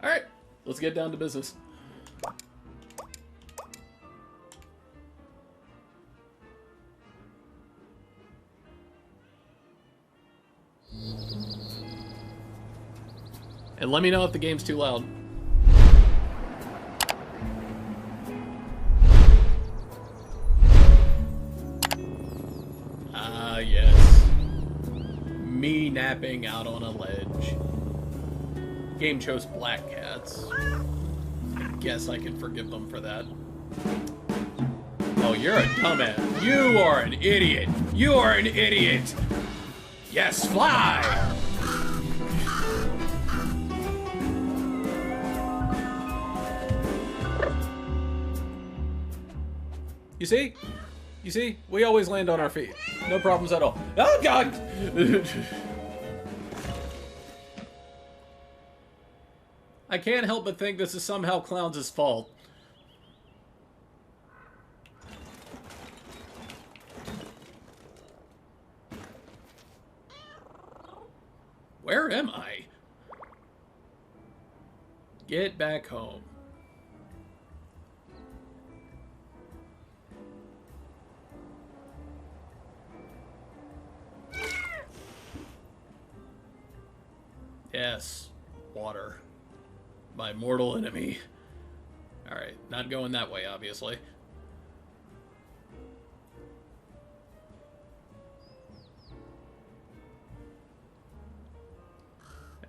Alright, let's get down to business. And let me know if the game's too loud. Ah, yes. Me napping out on a ledge. Game chose black cats. I guess I can forgive them for that. Oh, you're a dumbass. You are an idiot. You are an idiot. Yes, fly! You see? You see? We always land on our feet. No problems at all. Oh, God! I can't help but think this is somehow Clowns' fault. Where am I? Get back home. Yes, water. My mortal enemy. Alright, not going that way, obviously.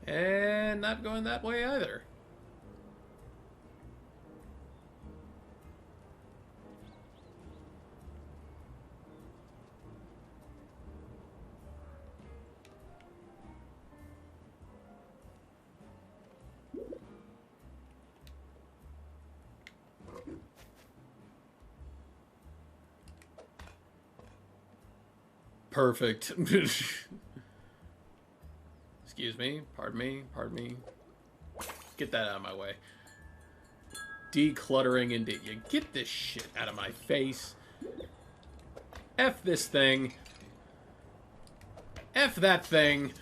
And not going that way either. Perfect. Excuse me, pardon me, pardon me. Get that out of my way. Decluttering indeed. You get this shit out of my face. F this thing. F that thing.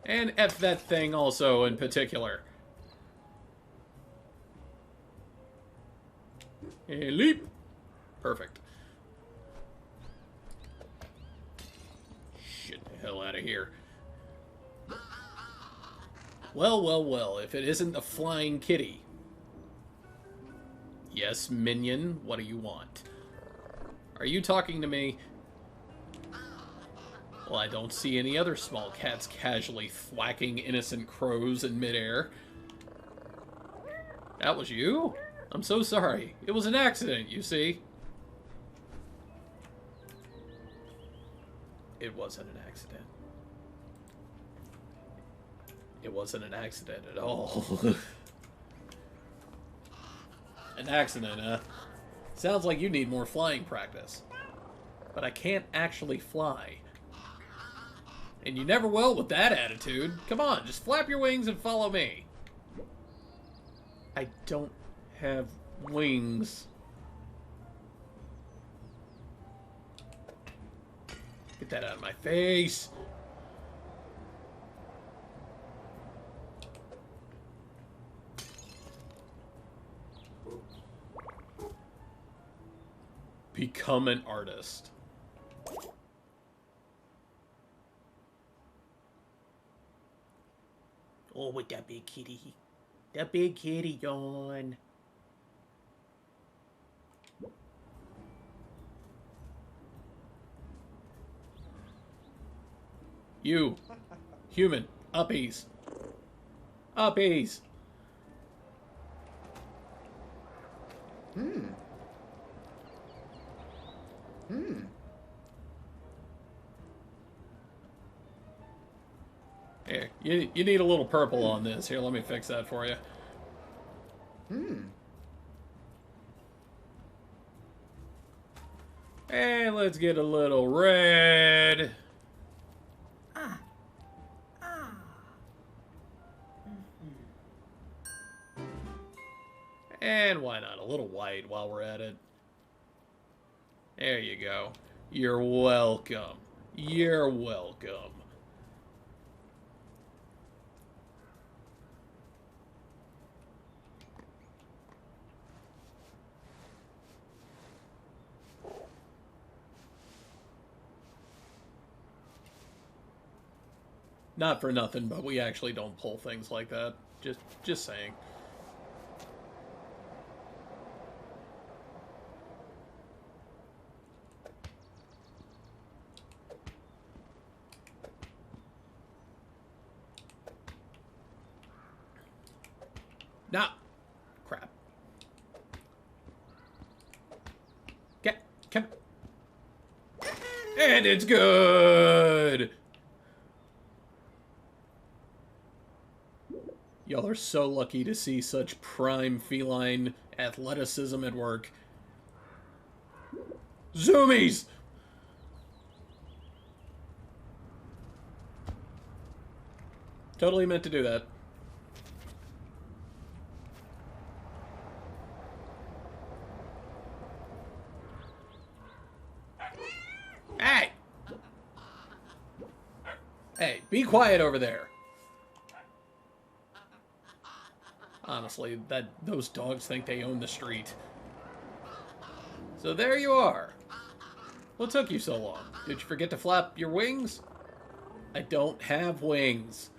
And F that thing also in particular. And leap. Perfect. Shit the hell out of here. Well, well, well, if it isn't a flying kitty. Yes, minion, what do you want? Are you talking to me? Well, I don't see any other small cats casually thwacking innocent crows in midair. That was you? I'm so sorry. It was an accident, you see. It wasn't an accident. It wasn't an accident at all. An accident, huh? Sounds like you need more flying practice. But I can't actually fly. And you never will with that attitude. Come on, just flap your wings and follow me. I don't have wings. Get that out of my face. Become an artist. Oh, with that big kitty. That big kitty yawn. You. Human. Uppies. Uppies. Here, you need a little purple on this. Here, let me fix that for you. And let's get a little red. And why not a little white while we're at it. There you go. You're welcome. You're welcome. Not for nothing, but we actually don't pull things like that. Just saying. Nah. Crap. Come. And it's good! Y'all are so lucky to see such prime feline athleticism at work. Zoomies! Totally meant to do that. Hey! Hey, be quiet over there. Honestly, those dogs think they own the street. So there you are. What took you so long? Did you forget to flap your wings? I don't have wings.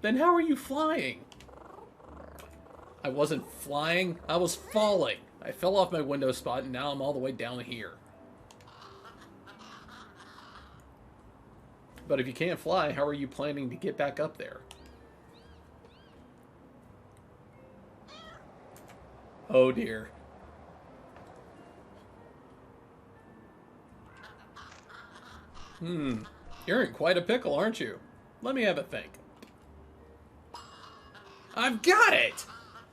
Then how are you flying? I wasn't flying, I was falling. I fell off my window spot and now I'm all the way down here. But if you can't fly, how are you planning to get back up there? Oh dear. You're in quite a pickle, aren't you? Let me have a think. I've got it!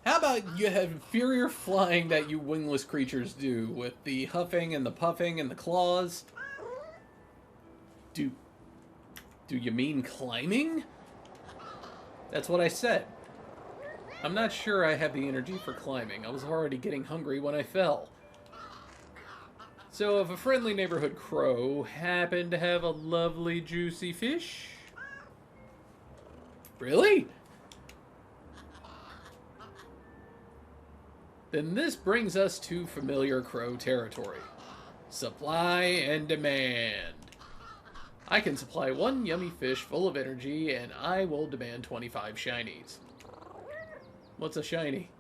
How about you have inferior flying that you wingless creatures do, with the huffing and the puffing and the claws? Do you mean climbing? That's what I said. I'm not sure I have the energy for climbing. I was already getting hungry when I fell. So if a friendly neighborhood crow happened to have a lovely juicy fish... Really? Then this brings us to familiar crow territory. Supply and demand. I can supply one yummy fish full of energy, and I will demand 25 shinies. What's a shiny?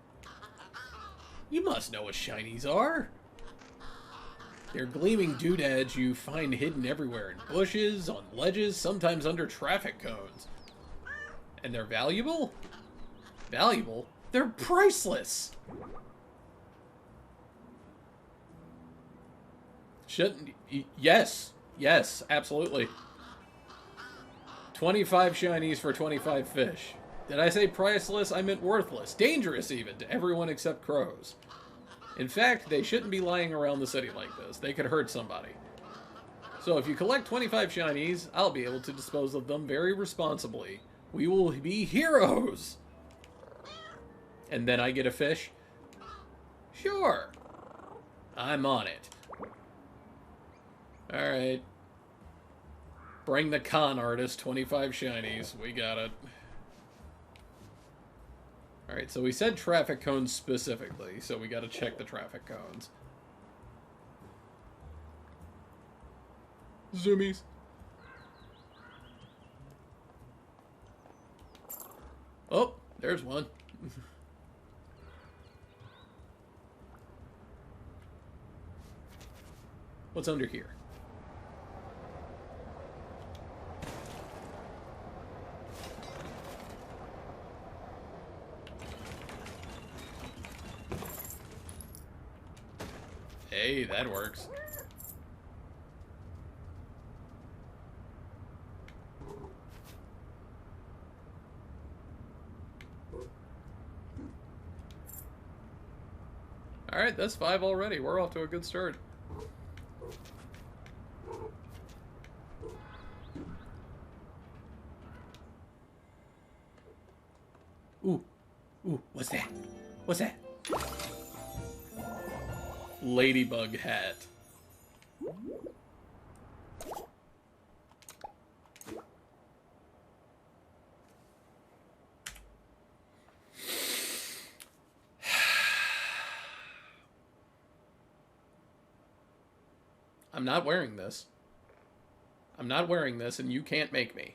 You must know what shinies are. They're gleaming doodads you find hidden everywhere in bushes, on ledges, sometimes under traffic cones. And they're valuable? Valuable? They're priceless! Shouldn't... Yes. Yes, absolutely. 25 shinies for 25 fish. Did I say priceless? I meant worthless. Dangerous, even, to everyone except crows. In fact, they shouldn't be lying around the city like this. They could hurt somebody. So if you collect 25 shinies, I'll be able to dispose of them very responsibly. We will be heroes! And then I get a fish? Sure. I'm on it. Alright. Bring the con artist 25 shinies. We got it. Alright, so we said traffic cones specifically, so we gotta check the traffic cones. Zoomies. Oh, there's one. What's under here? Hey, that works. Alright, that's 5 already. We're off to a good start. Ooh. Ooh, what's that? What's that? Ladybug hat. I'm not wearing this. I'm not wearing this, and you can't make me.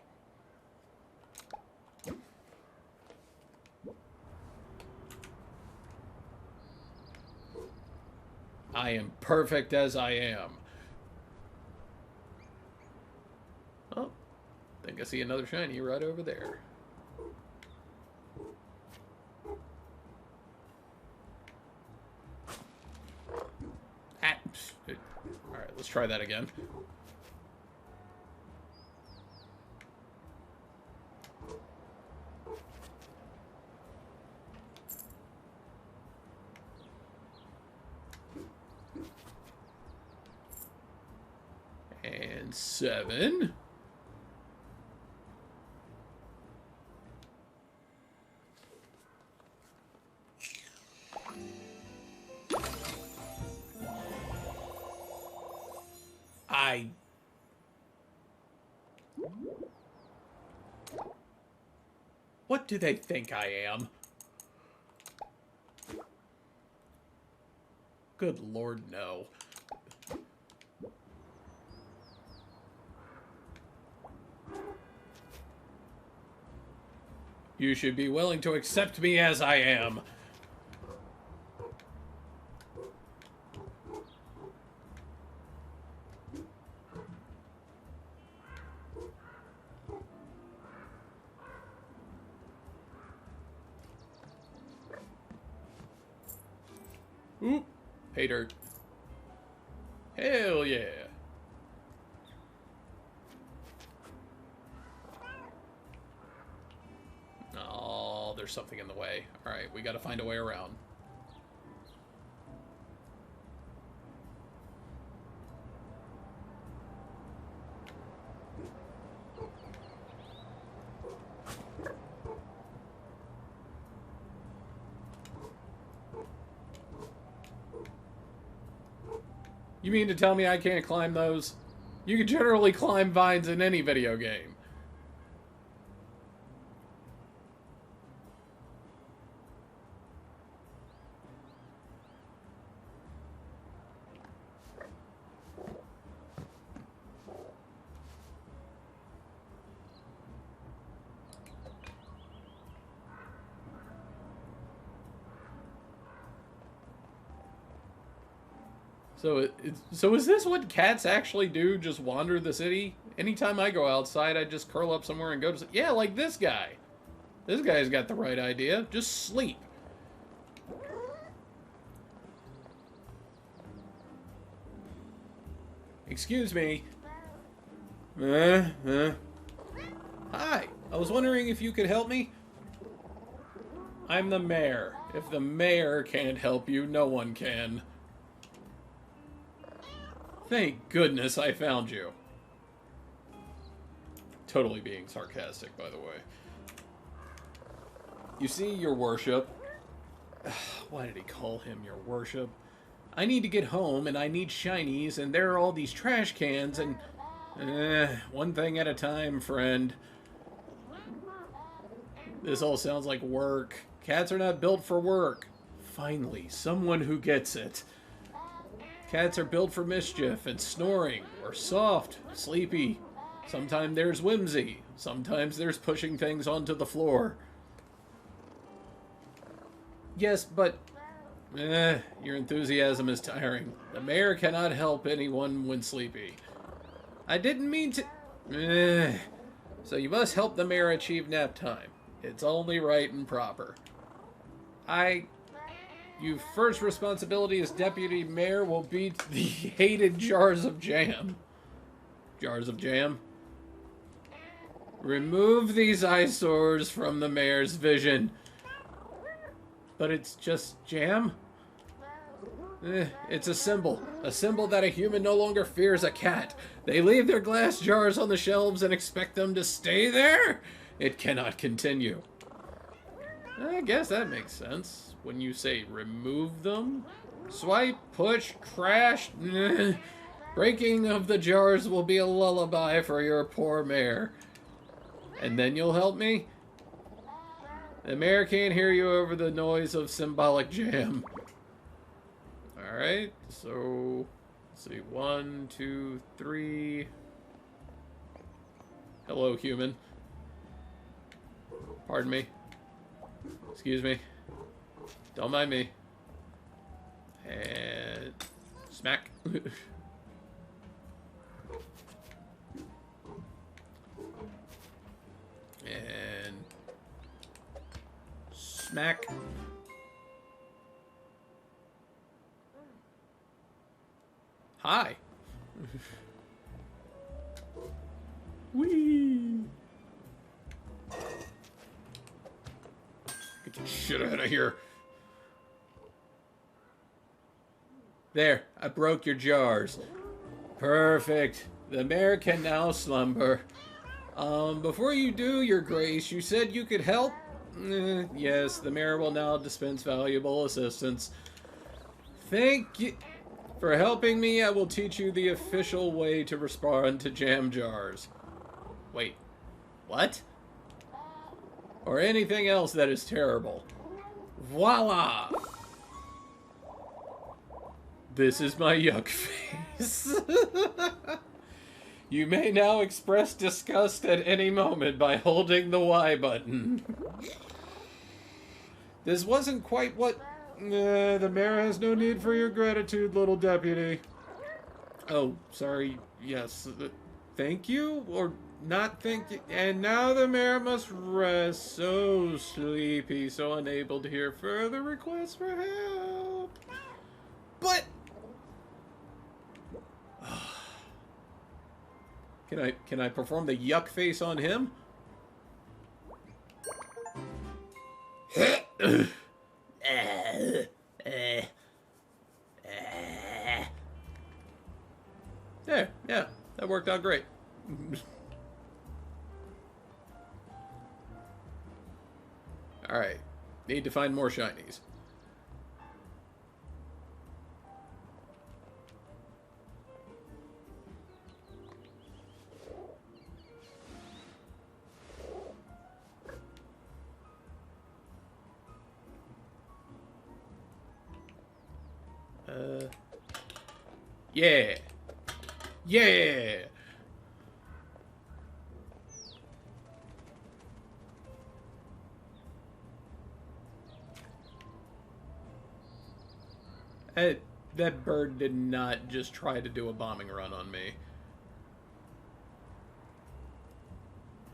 I am perfect as I am. Oh, think I see another shiny right over there. Alright, let's try that again. And 7. What do they think I am? Good Lord, no. You should be willing to accept me as I am. Oop. Pay dirt. Hell yeah. Oh, there's something in the way. Alright, we gotta find a way around. You mean to tell me I can't climb those? You can generally climb vines in any video game. So is this what cats actually do? Just wander the city? Anytime I go outside, I just curl up somewhere and go to sleep. Yeah, like this guy. This guy's got the right idea. Just sleep. Excuse me. Hi. I was wondering if you could help me. I'm the mayor. If the mayor can't help you, no one can. Thank goodness I found you. Totally being sarcastic, by the way. You see, your worship. Why did he call him your worship? I need to get home, and I need shinies, and there are all these trash cans, and... one thing at a time, friend. This all sounds like work. Cats are not built for work. Finally, someone who gets it. Cats are built for mischief and snoring, or soft, sleepy. Sometimes there's whimsy. Sometimes there's pushing things onto the floor. Yes, but... your enthusiasm is tiring. The mayor cannot help anyone when sleepy. I didn't mean to... So you must help the mayor achieve nap time. It's only right and proper. Your first responsibility as deputy mayor will be the hated jars of jam. Jars of jam? Remove these eyesores from the mayor's vision. But it's just jam? It's a symbol. A symbol that a human no longer fears a cat. They leave their glass jars on the shelves and expect them to stay there? It cannot continue. I guess that makes sense. when you say remove them. Swipe, push, crash. Breaking of the jars will be a lullaby for your poor mare. And then you'll help me? The mare can't hear you over the noise of symbolic jam. Alright, so... let's see, 1, 2, 3... Hello, human. Pardon me. Excuse me. Don't mind me. And... smack. And... smack. Hi. Whee! Get the shit out of here. There, I broke your jars. Perfect. The mare can now slumber. Before you do, your grace, you said you could help? Yes, the mare will now dispense valuable assistance. Thank you for helping me. I will teach you the official way to respond to jam jars. Wait, what? Or anything else that is terrible. Voila! This is my yuck face. You may now express disgust at any moment by holding the Y button. This wasn't quite what... the mayor has no need for your gratitude, little deputy. Oh, sorry. Yes. Thank you? Or not thank you? And now the mayor must rest. So sleepy, so unable to hear further requests for help. But... Can I perform the yuck face on him? There, yeah, that worked out great. Alright, need to find more shinies. Yeah. Yeah. That bird did not just try to do a bombing run on me.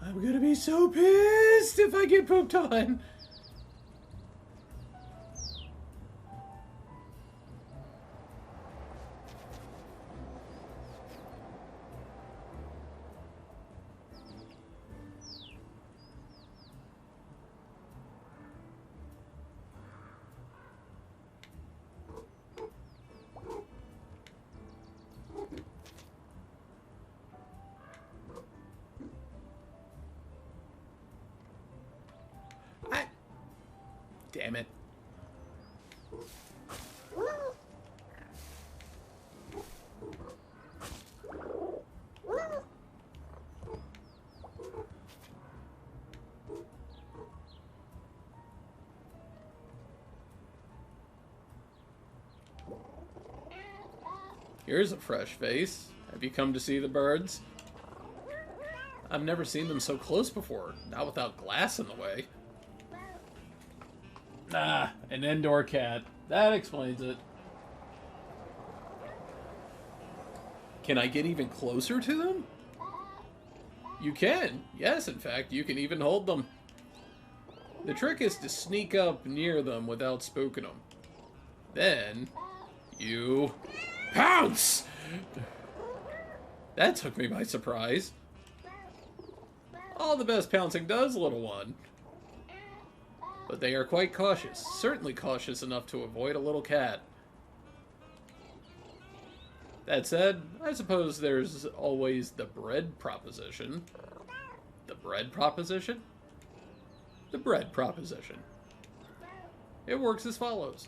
I'm gonna be so pissed if I get pooped on. Damn it. Here's a fresh face. Have you come to see the birds? I've never seen them so close before, not without glass in the way. Ah, an indoor cat. That explains it. Can I get even closer to them? You can. Yes, in fact, you can even hold them. The trick is to sneak up near them without spooking them. Then, you pounce! That took me by surprise. All the best pouncing does, little one. But they are quite cautious, certainly cautious enough to avoid a little cat. That said, I suppose there's always the bread proposition. The bread proposition? The bread proposition. It works as follows.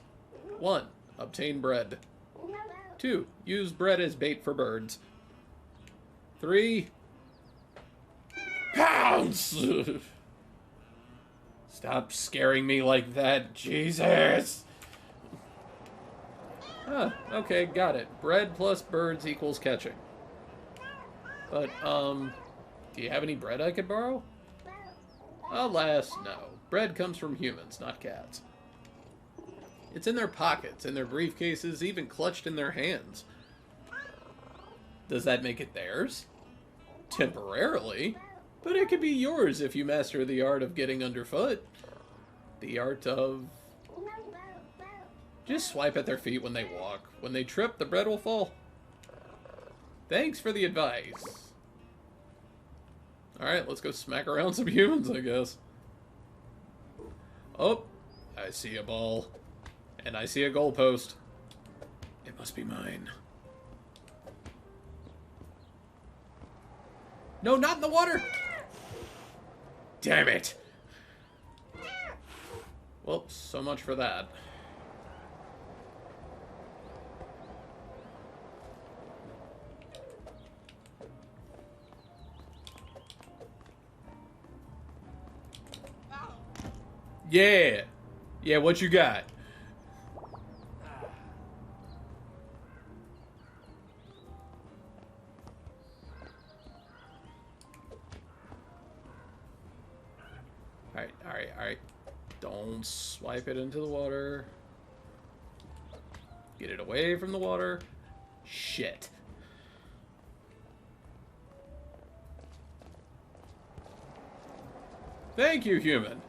1. Obtain bread. 2. Use bread as bait for birds. 3. Pounce! Stop scaring me like that, Jesus! Ah, okay, got it. Bread plus birds equals catching. But, do you have any bread I could borrow? Alas, no. Bread comes from humans, not cats. It's in their pockets, in their briefcases, even clutched in their hands. Does that make it theirs? Temporarily. But it could be yours if you master the art of getting underfoot. The art of... Just swipe at their feet when they walk. When they trip, the bread will fall. Thanks for the advice. Alright, let's go smack around some humans, I guess. Oh, I see a ball. And I see a goalpost. It must be mine. No, not in the water! Damn it! Well, so much for that. Yeah! Yeah, what you got? Alright. Don't swipe it into the water. Get it away from the water. Shit. Thank you, human.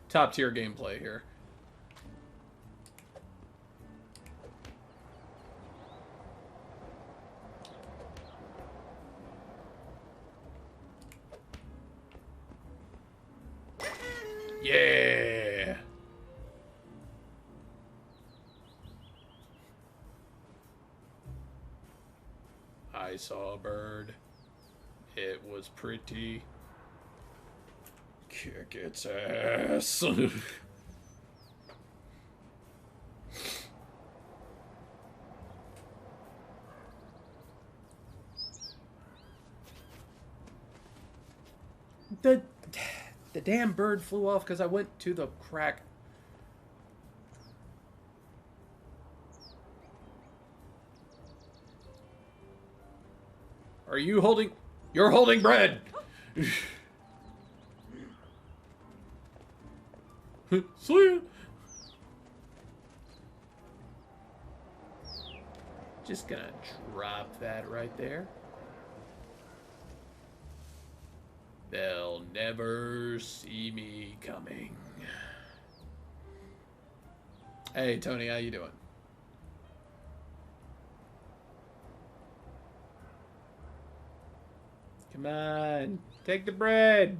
Top tier gameplay here. Yeah. I saw a bird. It was pretty. Kick its ass. The damn bird flew off because I went to the crack. Are you holding? You're holding bread! See ya! Just gonna drop that right there. They'll never see me coming. Hey, Tony, how you doing? Come on, take the bread.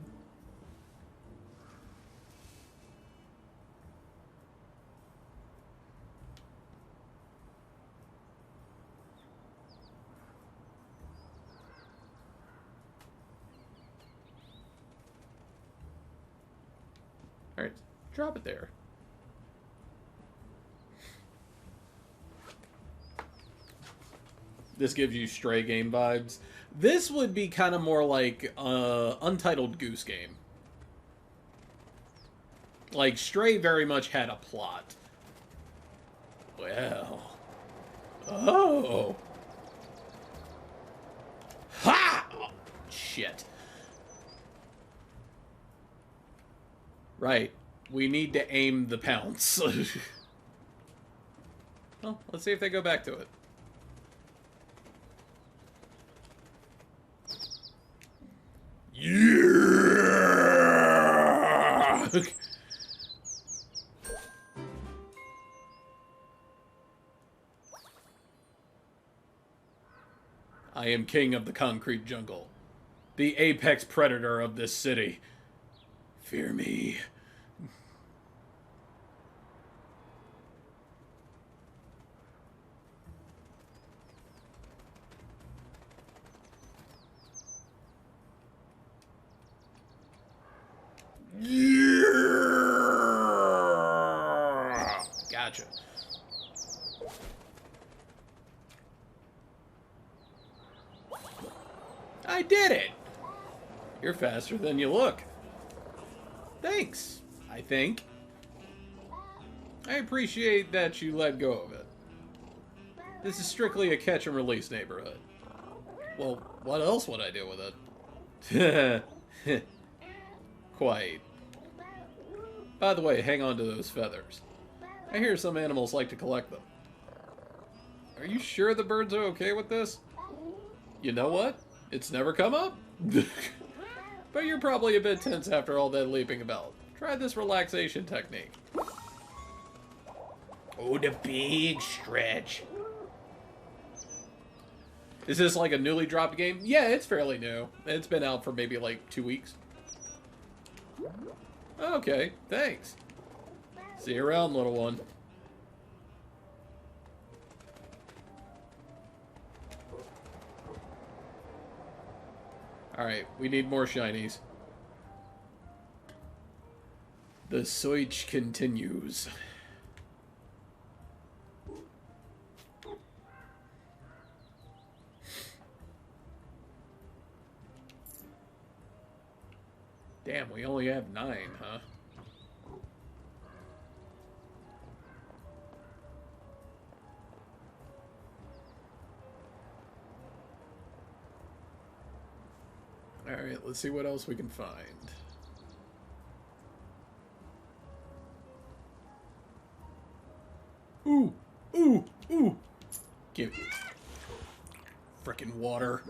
Alright, drop it there. This gives you Stray game vibes. This would be kind of more like Untitled Goose Game. Like, Stray very much had a plot. Well. Oh. Ha! Oh, shit. Right. We need to aim the pounce. Well, let's see if they go back to it. Yeah! I am king of the concrete jungle, the apex predator of this city. Fear me. Yeah! Gotcha. I did it! You're faster than you look. Thanks, I think. I appreciate that you let go of it. This is strictly a catch and release neighborhood. Well, what else would I do with it? Quite. By the way, hang on to those feathers. I hear some animals like to collect them. Are you sure the birds are okay with this? You know what? It's never come up. But you're probably a bit tense after all that leaping about. Try this relaxation technique. Oh, the big stretch. Is this like a newly dropped game? Yeah, it's fairly new. It's been out for maybe like 2 weeks. Okay, thanks. See you around, little one. Alright, we need more shinies. The search continues. Damn, we only have 9, huh? Alright, let's see what else we can find. Ooh! Ooh! Ooh! Give me frickin' water.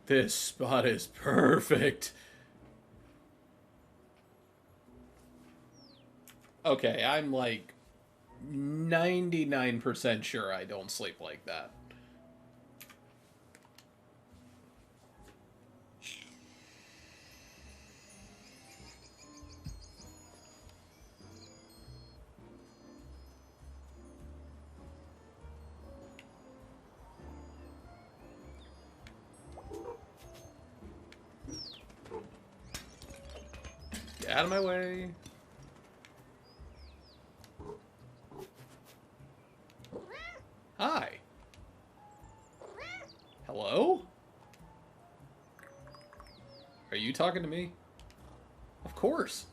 This spot is perfect. Okay, I'm like 99% sure I don't sleep like that. Get out of my way. Hi. Hello? Are you talking to me? Of course.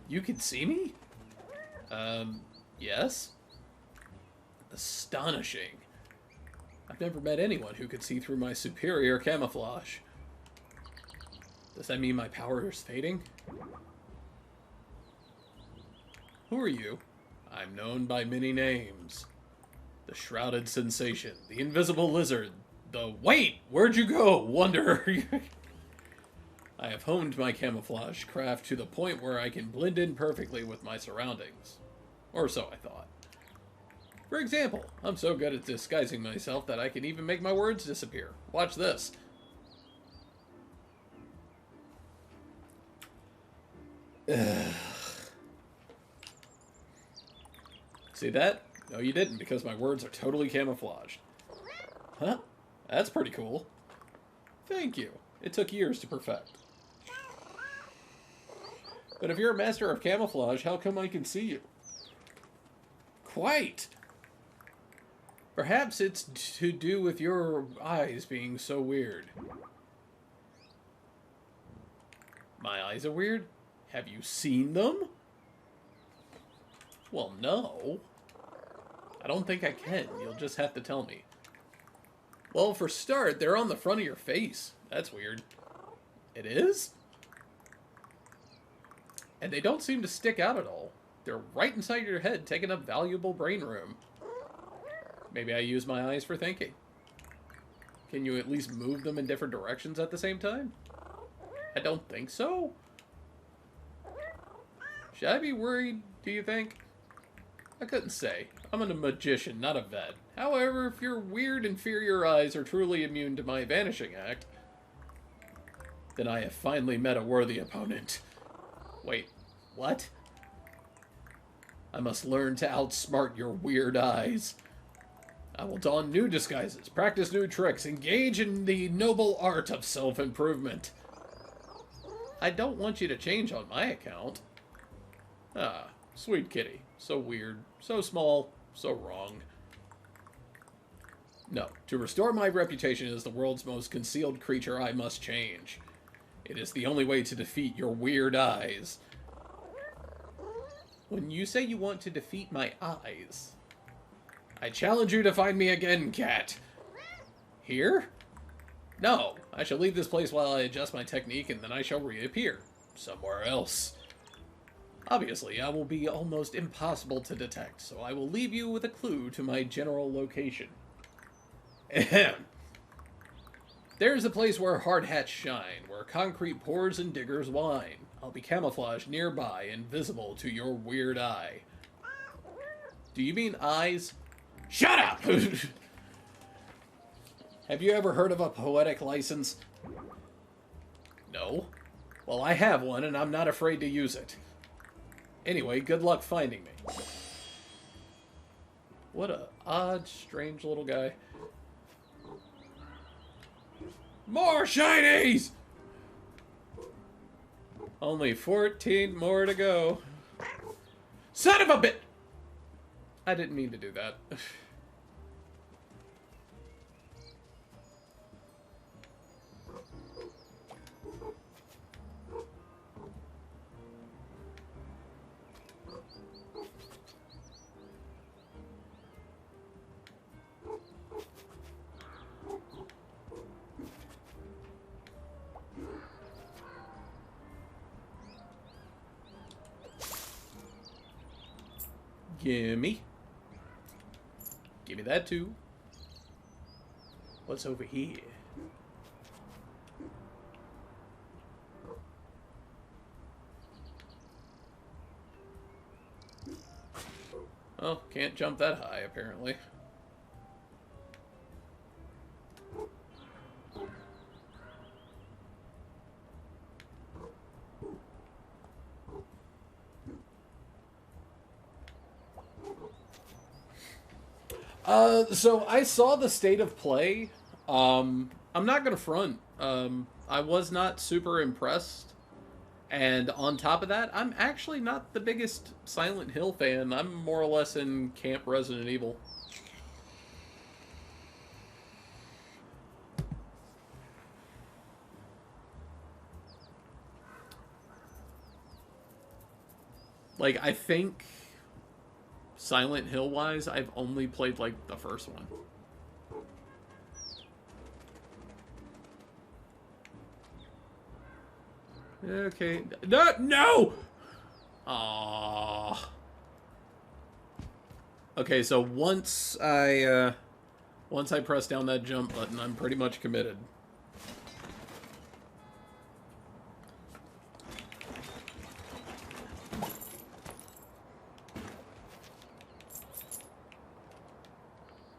You can see me? Yes? Astonishing. I've never met anyone who could see through my superior camouflage. Does that mean my power is fading? Who are you? I'm known by many names. The Shrouded Sensation, the Invisible Lizard, the... Wait! Where'd you go, Wanderer? I have honed my camouflage craft to the point where I can blend in perfectly with my surroundings. Or so I thought. For example, I'm so good at disguising myself that I can even make my words disappear. Watch this. See that? No, you didn't, because my words are totally camouflaged. Huh? That's pretty cool. Thank you. It took years to perfect. But if you're a master of camouflage, how come I can see you? Quite! Perhaps it's to do with your eyes being so weird. My eyes are weird? Have you seen them? Well, no. I don't think I can. You'll just have to tell me. Well, for start, they're on the front of your face. That's weird. It is? And they don't seem to stick out at all. They're right inside your head, taking up valuable brain room. Maybe I use my eyes for thinking. Can you at least move them in different directions at the same time? I don't think so. Should I be worried, do you think? I couldn't say. I'm a magician, not a vet. However, if your weird inferior eyes are truly immune to my vanishing act... Then I have finally met a worthy opponent. Wait, what? I must learn to outsmart your weird eyes. I will don new disguises, practice new tricks, engage in the noble art of self-improvement. I don't want you to change on my account. Ah, sweet kitty. So weird, so small, so wrong. No, to restore my reputation as the world's most concealed creature, I must change. It is the only way to defeat your weird eyes. When you say you want to defeat my eyes, I challenge you to find me again, cat. Here? No, I shall leave this place while I adjust my technique, and then I shall reappear. Somewhere else. Obviously, I will be almost impossible to detect, so I will leave you with a clue to my general location. Ahem. There's a place where hard hats shine, where concrete pours and diggers whine. I'll be camouflaged nearby, invisible to your weird eye. Do you mean eyes? Shut up! Have you ever heard of a poetic license? No. Well, I have one, and I'm not afraid to use it. Anyway, good luck finding me. What a odd, strange little guy. More shinies! Only 14 more to go. Son of a bit! I didn't mean to do that. Gimme. Give me that too. What's over here? Oh, can't jump that high, apparently. So I saw the state of play. I'm not gonna front. I was not super impressed. And on top of that, I'm actually not the biggest Silent Hill fan. I'm more or less in Camp Resident Evil. Like, I think Silent Hill-wise, I've only played, like, the first one. Okay. No! Aww. Okay, so once I press down that jump button, I'm pretty much committed.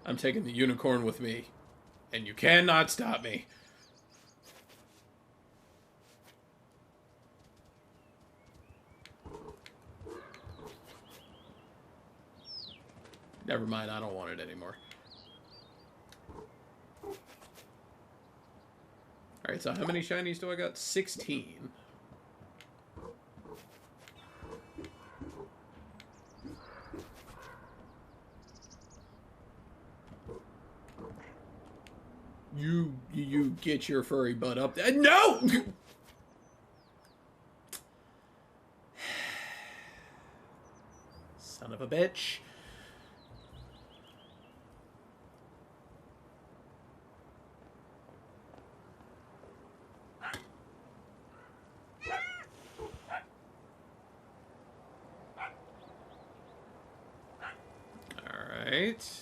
I'm taking the unicorn with me, and you cannot stop me. Never mind, I don't want it anymore. Alright, so how many shinies do I got? 16. You get your furry butt up there. No! Son of a bitch. Alright.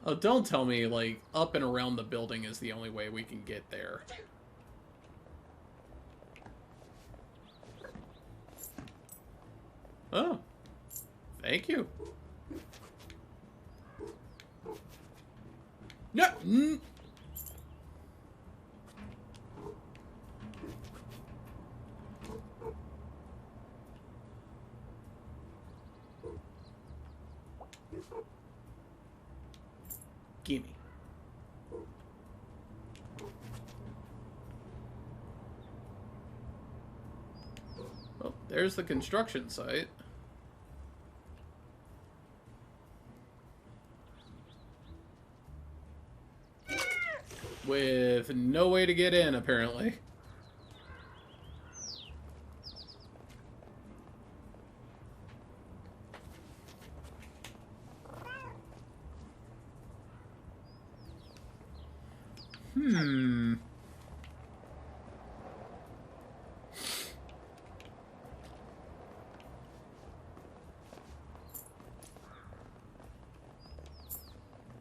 Oh, don't tell me, like, up and around the building is the only way we can get there. Thank you. No. Gimme. Oh, there's the construction site. With no way to get in, apparently.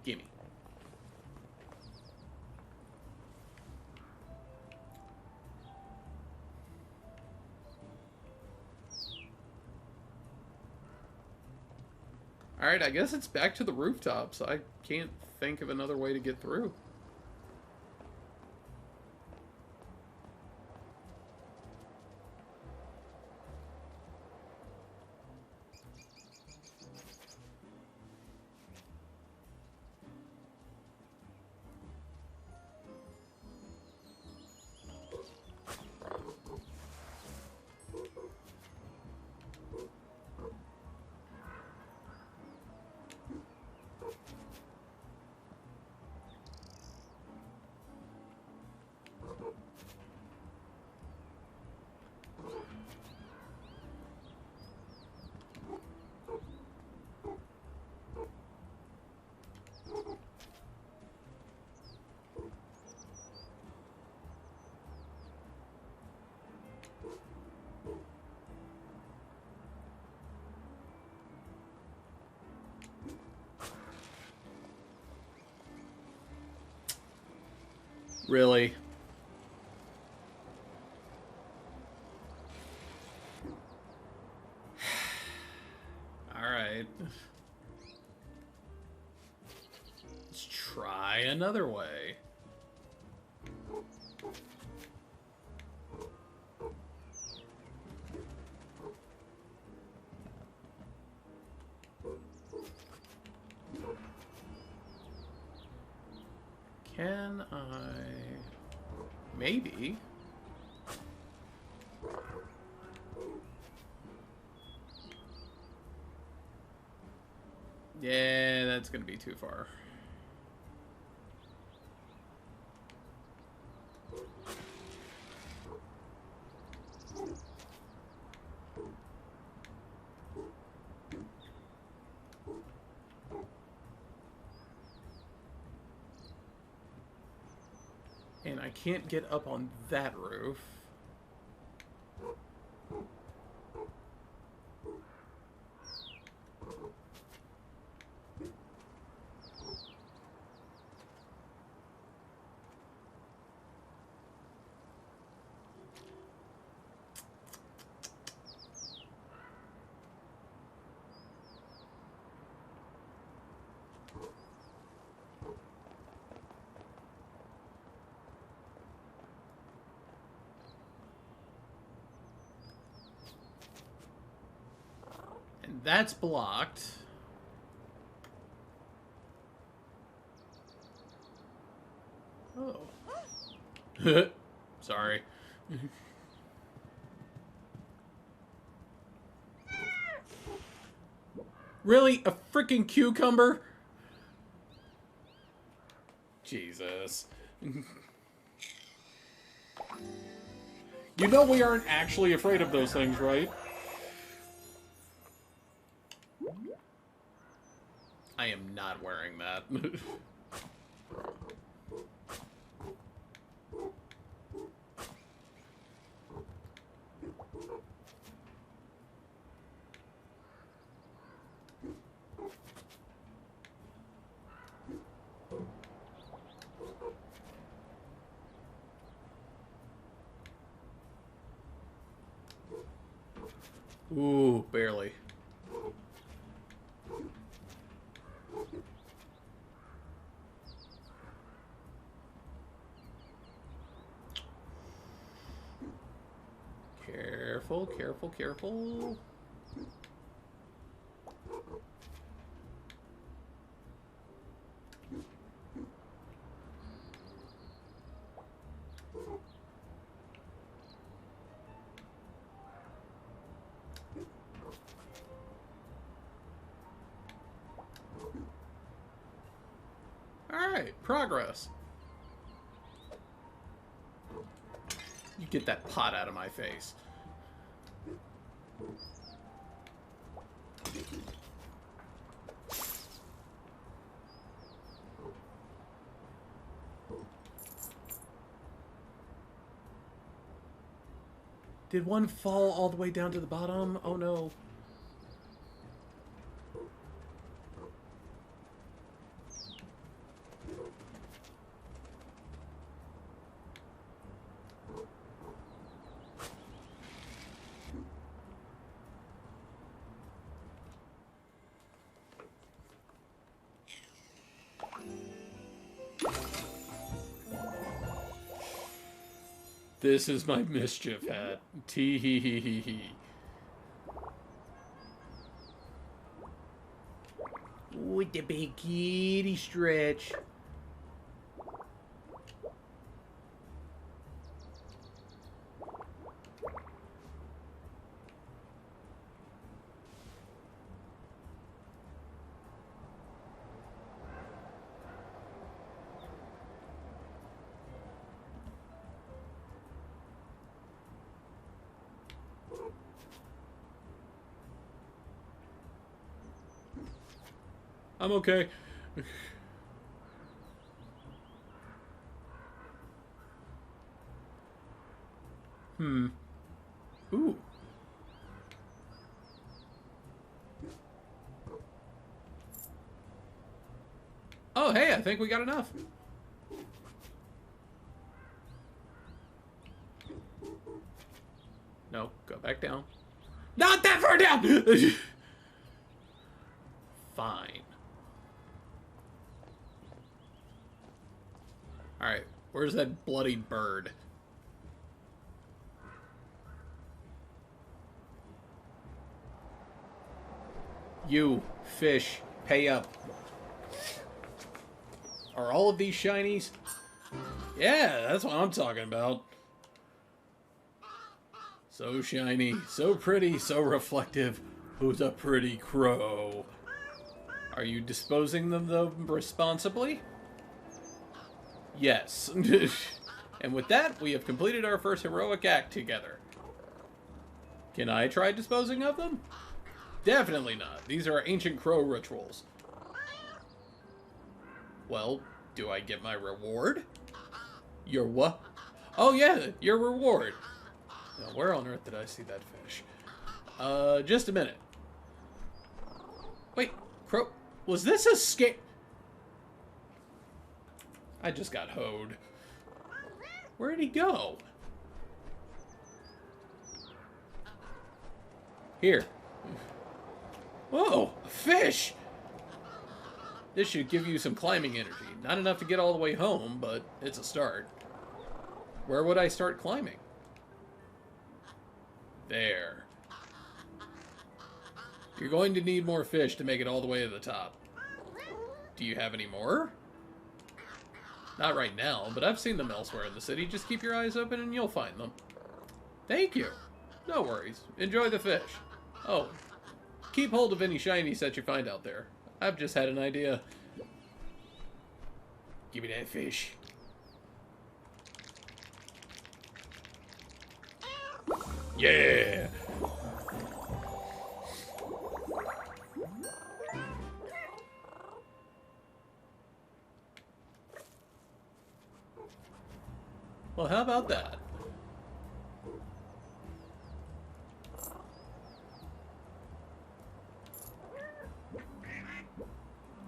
Gimme. Alright, I guess it's back to the rooftops. I can't think of another way to get through. Really? Alright. Let's try another way. Can I... Maybe. Yeah, that's gonna be too far. And I can't get up on that roof. And that's blocked. Oh. Sorry. Really? A freaking cucumber? Jesus. You know we aren't actually afraid of those things, right? I am not wearing that. Ooh, barely. Careful, careful, careful. Alright, progress. You get that pot out of my face. Did one fall all the way down to the bottom? Oh no. This is my mischief hat. Tee hee hee hee hee. With the big kitty stretch. I'm okay. Ooh. Oh, hey, I think we got enough. No, go back down. Not that far down! Fine. Alright, where's that bloody bird? You, fish, pay up. Are all of these shinies? Yeah, that's what I'm talking about. So shiny, so pretty, so reflective. Who's a pretty crow? Are you disposing of them responsibly? Yes. And with that, we have completed our first heroic act together. Can I try disposing of them? Definitely not. These are ancient crow rituals. Well, do I get my reward? Your what? Oh yeah, your reward. Now, where on earth did I see that fish? Just a minute. Wait, crow, was this a skate? I just got hoed. Where'd he go? Here. Whoa, a fish! This should give you some climbing energy. Not enough to get all the way home, but it's a start. Where would I start climbing? There. You're going to need more fish to make it all the way to the top. Do you have any more? Not right now, but I've seen them elsewhere in the city. Just keep your eyes open and you'll find them. Thank you. No worries. Enjoy the fish. Oh, keep hold of any shinies that you find out there. I've just had an idea. Give me that fish. Yeah! Well, how about that?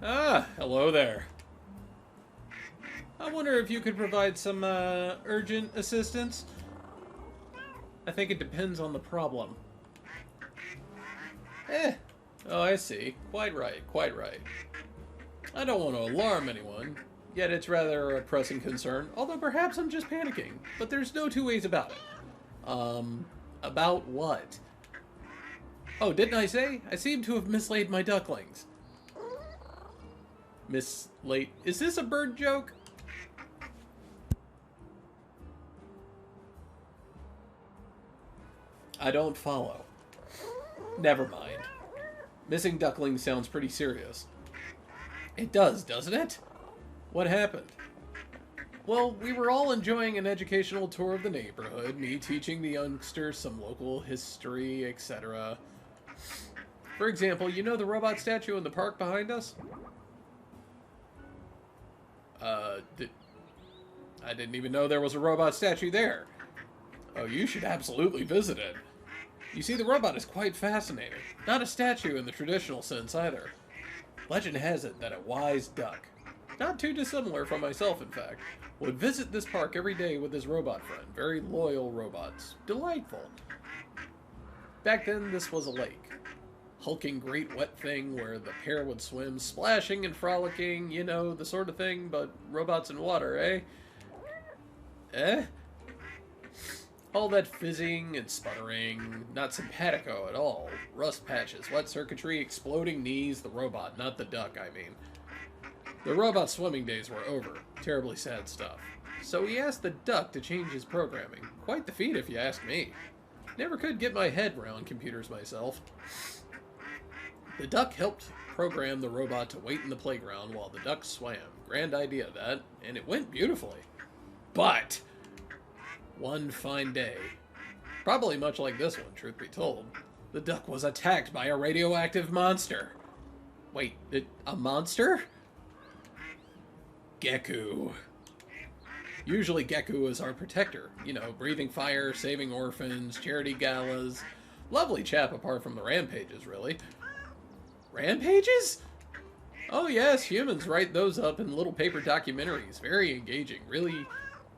Ah, hello there. I wonder if you could provide some urgent assistance? I think it depends on the problem. Oh, I see. Quite right, quite right. I don't want to alarm anyone, yet it's rather a pressing concern, although perhaps I'm just panicking. But there's no two ways about it. About what? Oh, didn't I say? I seem to have mislaid my ducklings. Mislaid? Is this a bird joke? I don't follow. Never mind. Missing ducklings sounds pretty serious. It does, doesn't it? What happened? Well, we were all enjoying an educational tour of the neighborhood, me teaching the youngsters some local history, etc. For example, you know the robot statue in the park behind us? I didn't even know there was a robot statue there. Oh, you should absolutely visit it. You see, the robot is quite fascinating. Not a statue in the traditional sense either. Legend has it that a wise duck, not too dissimilar from myself in fact, would visit this park every day with his robot friend. Very loyal robots. Delightful. Back then, this was a lake. Hulking great wet thing where the pair would swim, splashing and frolicking, you know, the sort of thing, but robots in water, eh? Eh? All that fizzing and sputtering, not simpatico at all. Rust patches, wet circuitry, exploding knees, the robot, not the duck, I mean. The robot swimming days were over. Terribly sad stuff. So he asked the duck to change his programming. Quite the feat if you ask me. Never could get my head around computers myself. The duck helped program the robot to wait in the playground while the duck swam. Grand idea, that. And it went beautifully. But one fine day, probably much like this one, truth be told, the duck was attacked by a radioactive monster. Wait, a monster? Geku. Usually Geku is our protector. You know, breathing fire, saving orphans, charity galas. Lovely chap apart from the rampages, really. Rampages? Oh yes, humans write those up in little paper documentaries. Very engaging. Really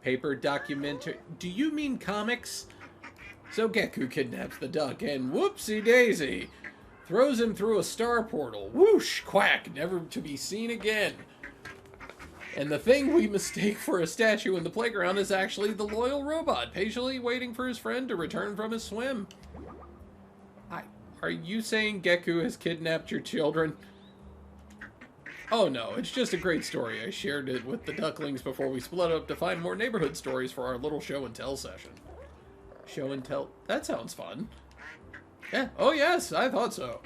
paper documentary. Do you mean comics? So Geku kidnaps the duck and whoopsie daisy, throws him through a star portal. Whoosh, quack, never to be seen again. And the thing we mistake for a statue in the playground is actually the loyal robot, patiently waiting for his friend to return from his swim. Are you saying Geku has kidnapped your children? Oh no, it's just a great story. I shared it with the ducklings before we split up to find more neighborhood stories for our little show and tell session. Show and tell? That sounds fun. Yeah, oh yes, I thought so.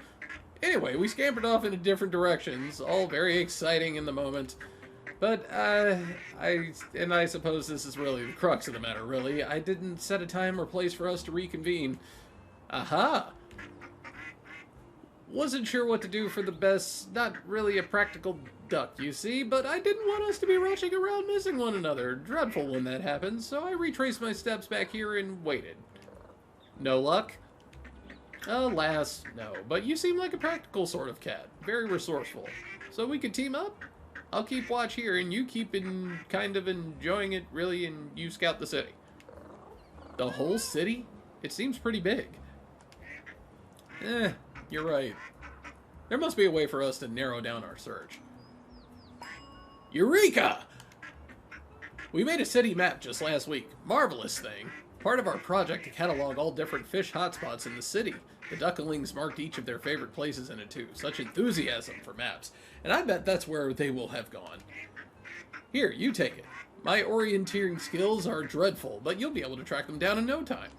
Anyway, we scampered off in different directions, all very exciting in the moment. But, I suppose this is really the crux of the matter, really. I didn't set a time or place for us to reconvene. Aha! Wasn't sure what to do for the best, not really a practical duck, you see, but I didn't want us to be rushing around missing one another. Dreadful when that happens, so I retraced my steps back here and waited. No luck? Alas, no, but you seem like a practical sort of cat. Very resourceful. So we could team up? I'll keep watch here, and you keep kind of enjoying it, really, and you scout the city. The whole city? It seems pretty big. You're right. There must be a way for us to narrow down our search. Eureka! We made a city map just last week. Marvelous thing. Part of our project to catalog all different fish hotspots in the city. The ducklings marked each of their favorite places in it too. Such enthusiasm for maps. And I bet that's where they will have gone. Here, you take it. My orienteering skills are dreadful, but you'll be able to track them down in no time.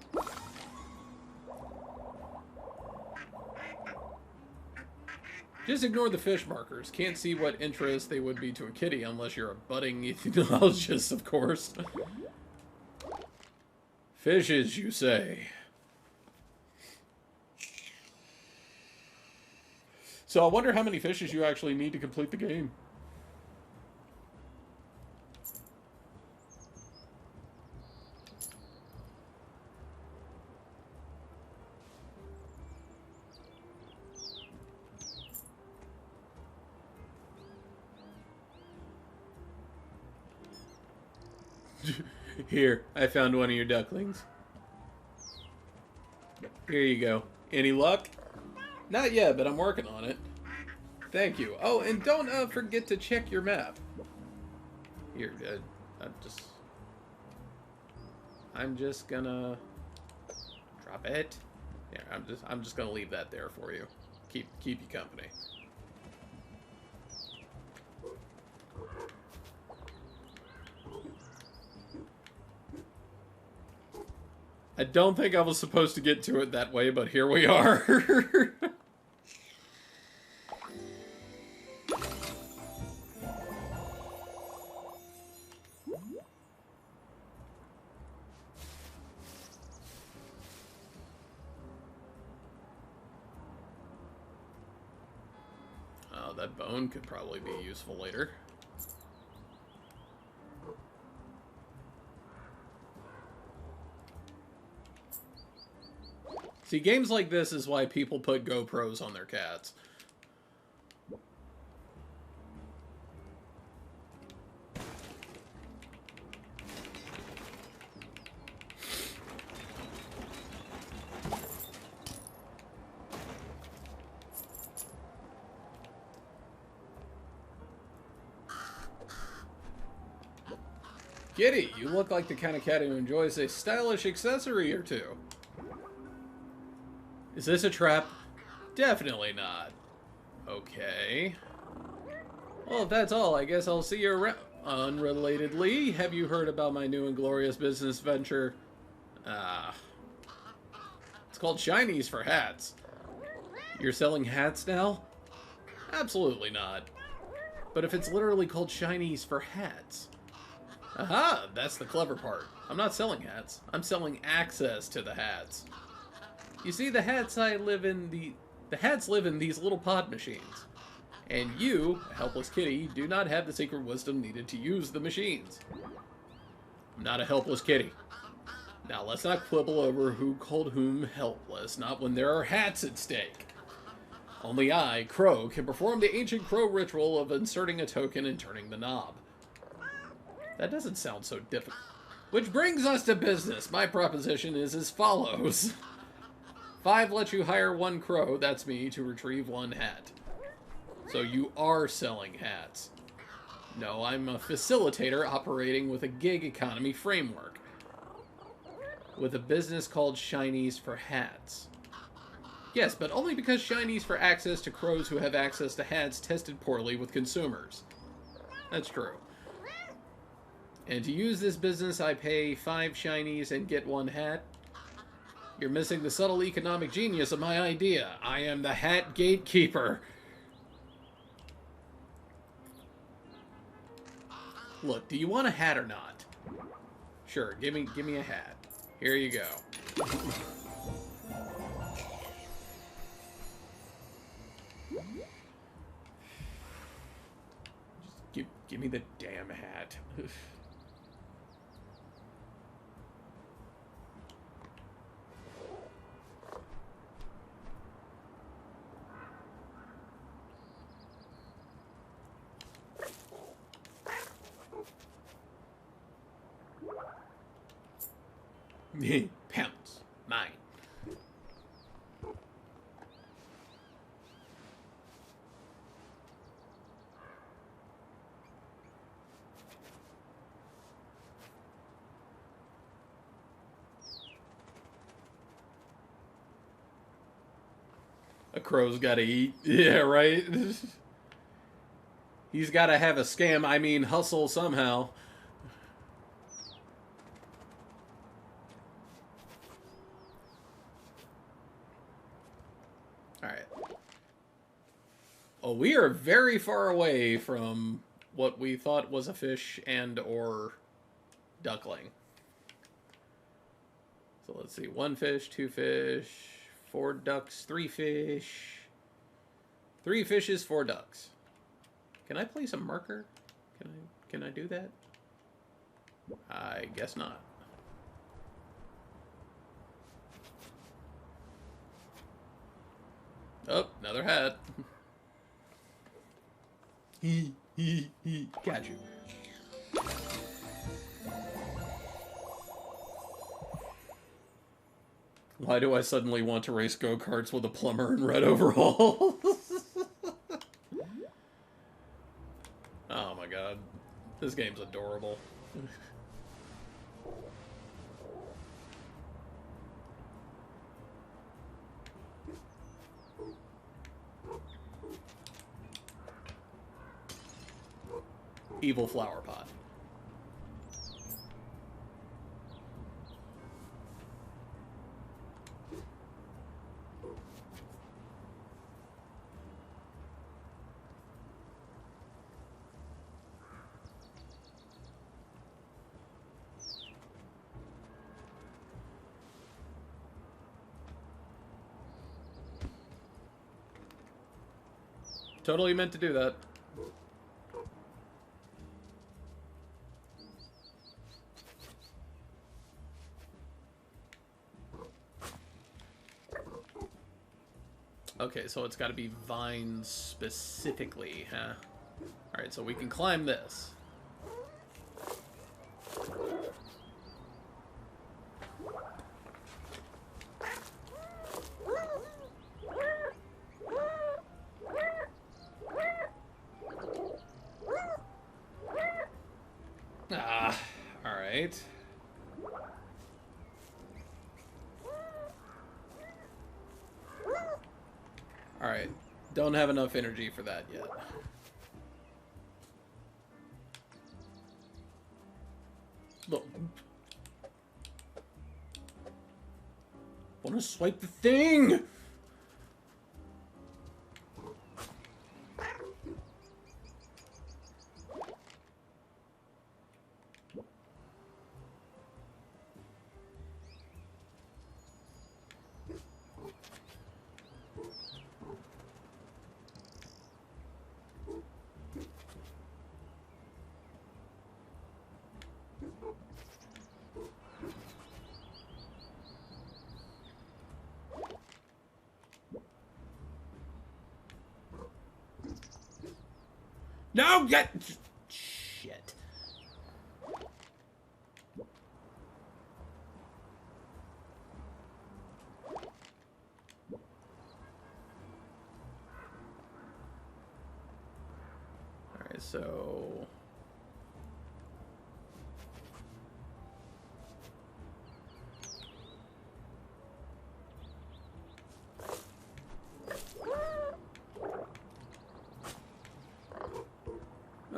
Just ignore the fish markers. Can't see what interest they would be to a kitty unless you're a budding ethnologist, of course. Fishes, you say? So I wonder how many fishes you actually need to complete the game. Here, I found one of your ducklings. Here you go. Any luck? Not yet, but I'm working on it. Thank you. Oh, and don't forget to check your map. Here, I'm just gonna Drop it. Yeah, I'm just gonna leave that there for you. Keep you company. I don't think I was supposed to get to it that way, but here we are. Oh, that bone could probably be useful later. See, games like this is why people put GoPros on their cats. Kitty, you look like the kind of cat who enjoys a stylish accessory or two. Is this a trap? Definitely not. Okay. Well, if that's all, I guess I'll see you around. Unrelatedly, have you heard about my new and glorious business venture? It's called Shinies for Hats. You're selling hats now? Absolutely not. But if it's literally called Shinies for Hats... Aha! That's the clever part. I'm not selling hats. I'm selling access to the hats. You see, the hats live in these little pod machines. And you, a helpless kitty, do not have the secret wisdom needed to use the machines. I'm not a helpless kitty. Now, let's not quibble over who called whom helpless, not when there are hats at stake. Only I, Crow, can perform the ancient Crow ritual of inserting a token and turning the knob. That doesn't sound so difficult. Which brings us to business. My proposition is as follows. 5 lets you hire 1 crow, that's me, to retrieve 1 hat. So you are selling hats. No, I'm a facilitator operating with a gig economy framework. With a business called Shinies for Hats. Yes, but only because Shinies for access to crows who have access to hats tested poorly with consumers. That's true. And to use this business, I pay 5 Shinies and get 1 hat. You're missing the subtle economic genius of my idea. I am the hat gatekeeper. Look, do you want a hat or not? Sure, give me a hat. Here you go. Just give me the damn hat. Pounce. Mine. A crow's gotta eat. Yeah, right? He's gotta have a scam, I mean hustle somehow. Alright. Oh, we are very far away from what we thought was a fish and or duckling. So let's see. 1 fish, 2 fish, 4 ducks, 3 fish. 3 fishes, 4 ducks. Can I place a marker? Can I do that? I guess not. Oh, another hat. Got you. Why do I suddenly want to race go-karts with a plumber in red overalls? Oh my god. This game's adorable. evil flower pot. Totally meant to do that. Okay, so it's got to be vines specifically, huh? Alright, so we can climb this. Ah, alright. Alright, don't have enough energy for that yet. Look. Wanna swipe the thing! No, get shit. All right, so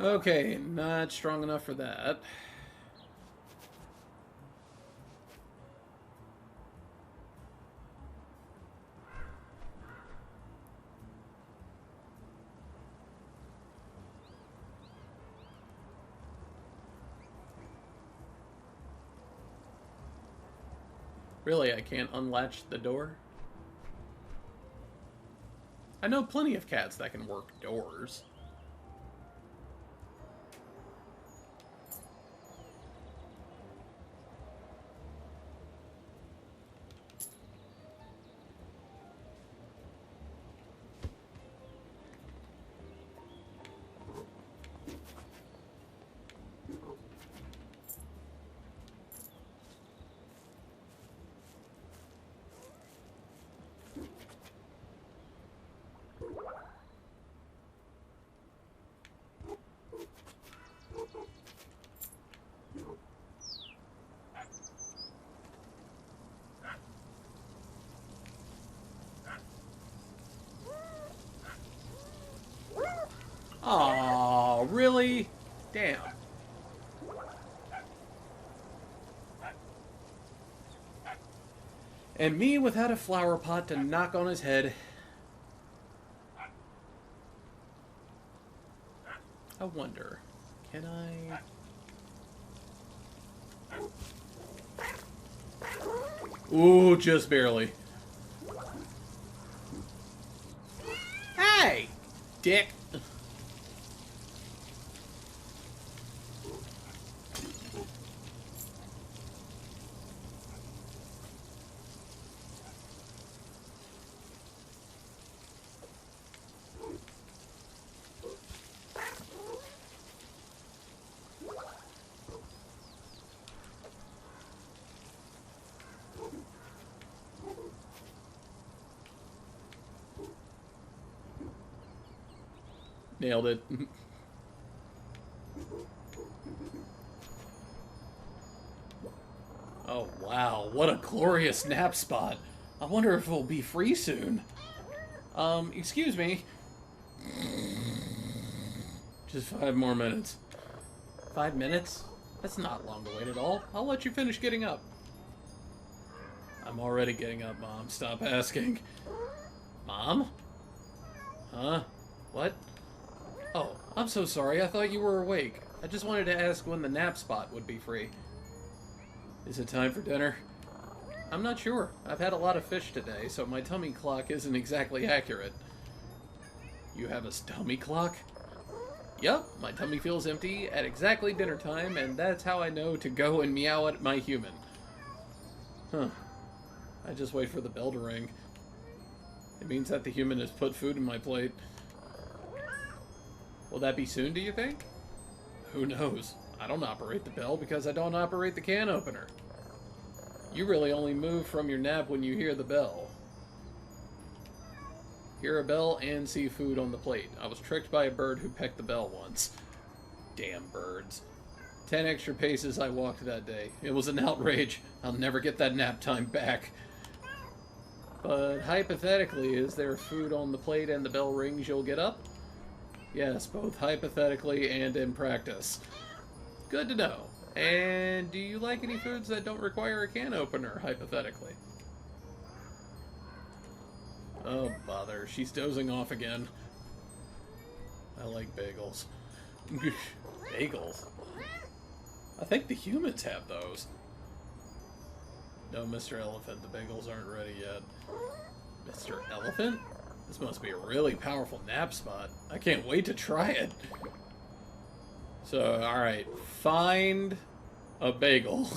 okay, not strong enough for that. Really, I can't unlatch the door? I know plenty of cats that can work doors. Aw, really? Damn. And me without a flower pot to knock on his head. I wonder, can I... Ooh, just barely. Hey, dick. Nailed it. Oh, wow. What a glorious nap spot. I wonder if it'll be free soon. Excuse me. Just 5 more minutes. 5 minutes? That's not long to wait at all. I'll let you finish getting up. I'm already getting up, Mom. Stop asking. Mom? Huh? What? Oh, I'm so sorry. I thought you were awake. I just wanted to ask when the nap spot would be free. Is it time for dinner? I'm not sure. I've had a lot of fish today, so my tummy clock isn't exactly accurate. You have a tummy clock? Yup, my tummy feels empty at exactly dinner time, and that's how I know to go and meow at my human. Huh. I just wait for the bell to ring. It means that the human has put food in my plate. Will that be soon, do you think? Who knows? I don't operate the bell because I don't operate the can opener. You really only move from your nap when you hear the bell. Hear a bell and see food on the plate. I was tricked by a bird who pecked the bell once. Damn birds. 10 extra paces I walked that day. It was an outrage. I'll never get that nap time back. But hypothetically, is there food on the plate and the bell rings you'll get up? Yes, both hypothetically and in practice. Good to know. And do you like any foods that don't require a can opener, hypothetically? Oh, bother. She's dozing off again. I like bagels. Bagels? I think the humans have those. No, Mr. Elephant, the bagels aren't ready yet. Mr. Elephant? This must be a really powerful nap spot. I can't wait to try it. So, alright. Find a bagel.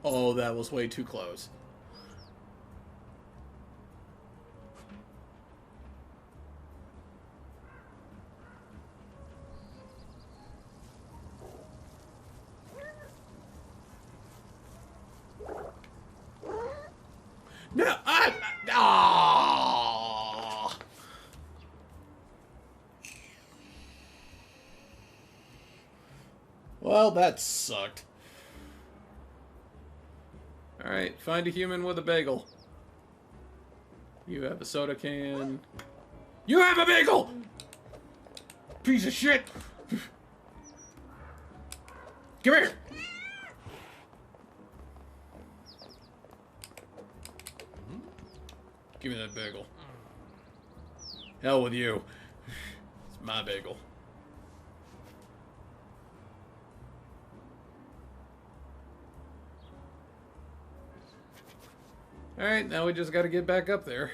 Oh, that was way too close. No, ah! Well, that sucked. Alright, find a human with a bagel. You have a soda can. You have a bagel! Piece of shit! Come here! Give me that bagel. Hell with you. It's my bagel. Alright, now we just gotta get back up there.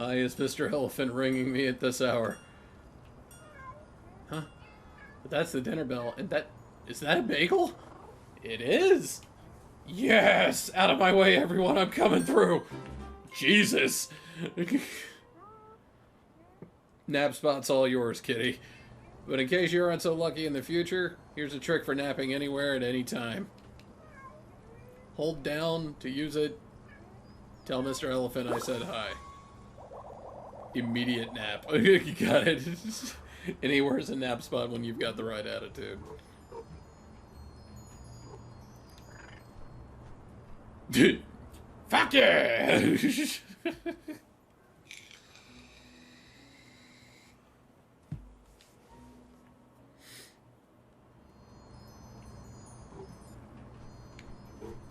Why is Mr. Elephant ringing me at this hour? Huh? But that's the dinner bell, and that... Is that a bagel? It is! Yes! Out of my way, everyone! I'm coming through! Jesus! Nap spot's all yours, kitty. But in case you aren't so lucky in the future, here's a trick for napping anywhere at any time. Hold down to use it. Tell Mr. Elephant I said hi. Immediate nap. You got it. Anywhere's a nap spot when you've got the right attitude. Fuck yeah!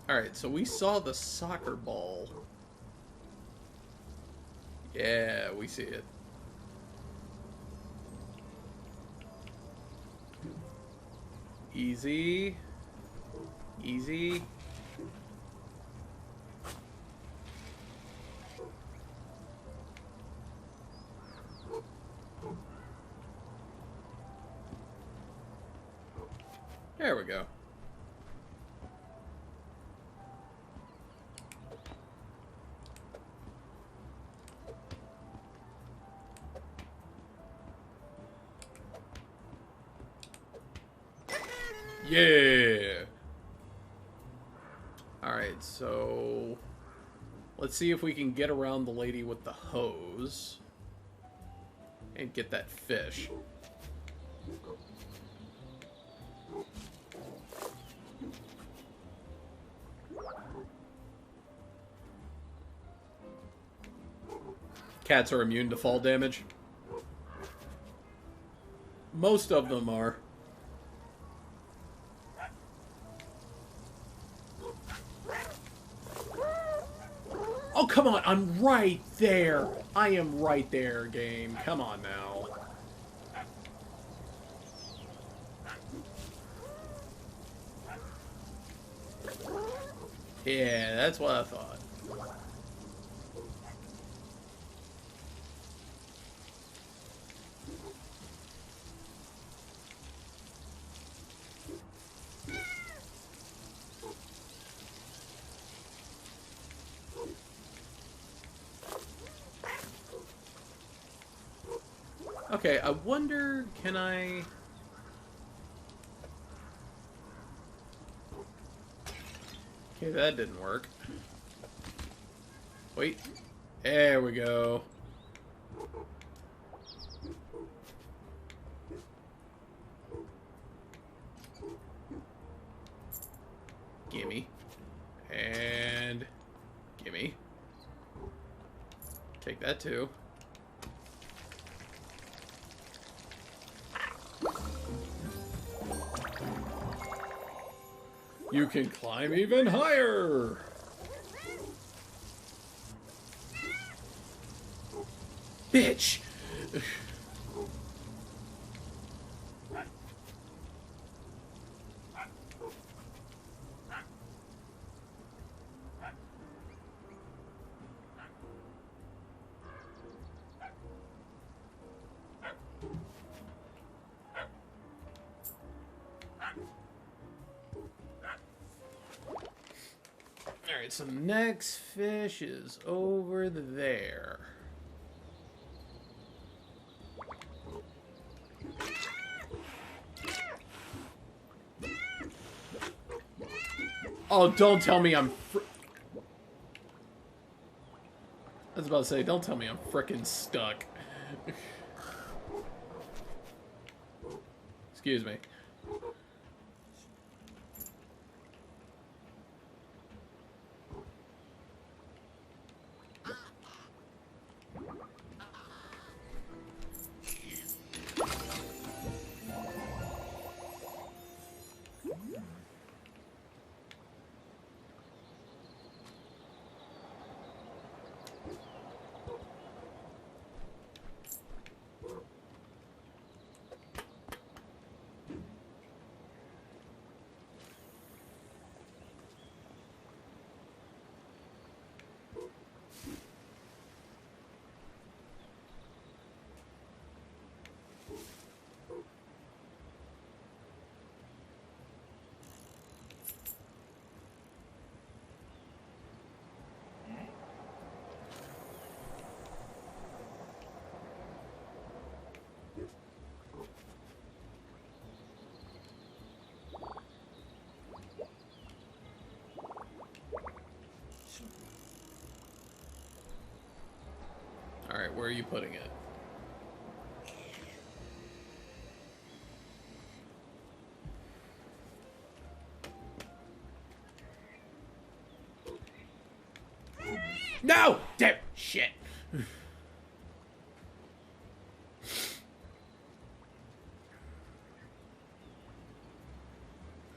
Alright, so we saw the soccer ball. Yeah, we see it. Easy. Easy. There we go. Yeah. Alright, so let's see if we can get around the lady with the hose and get that fish. Cats are immune to fall damage. Most of them are. Oh, come on. I'm right there. I am right there, game. Come on now. Yeah, that's what I thought. Okay, I wonder, can I... Okay, that didn't work. Wait. There we go. Gimme. And... gimme. Take that too. You can climb even higher! Bitch! Alright, so the next fish is over there. Oh, don't tell me I'm I was about to say, don't tell me I'm frickin' stuck. Excuse me. Alright, where are you putting it? No! Damn! Shit!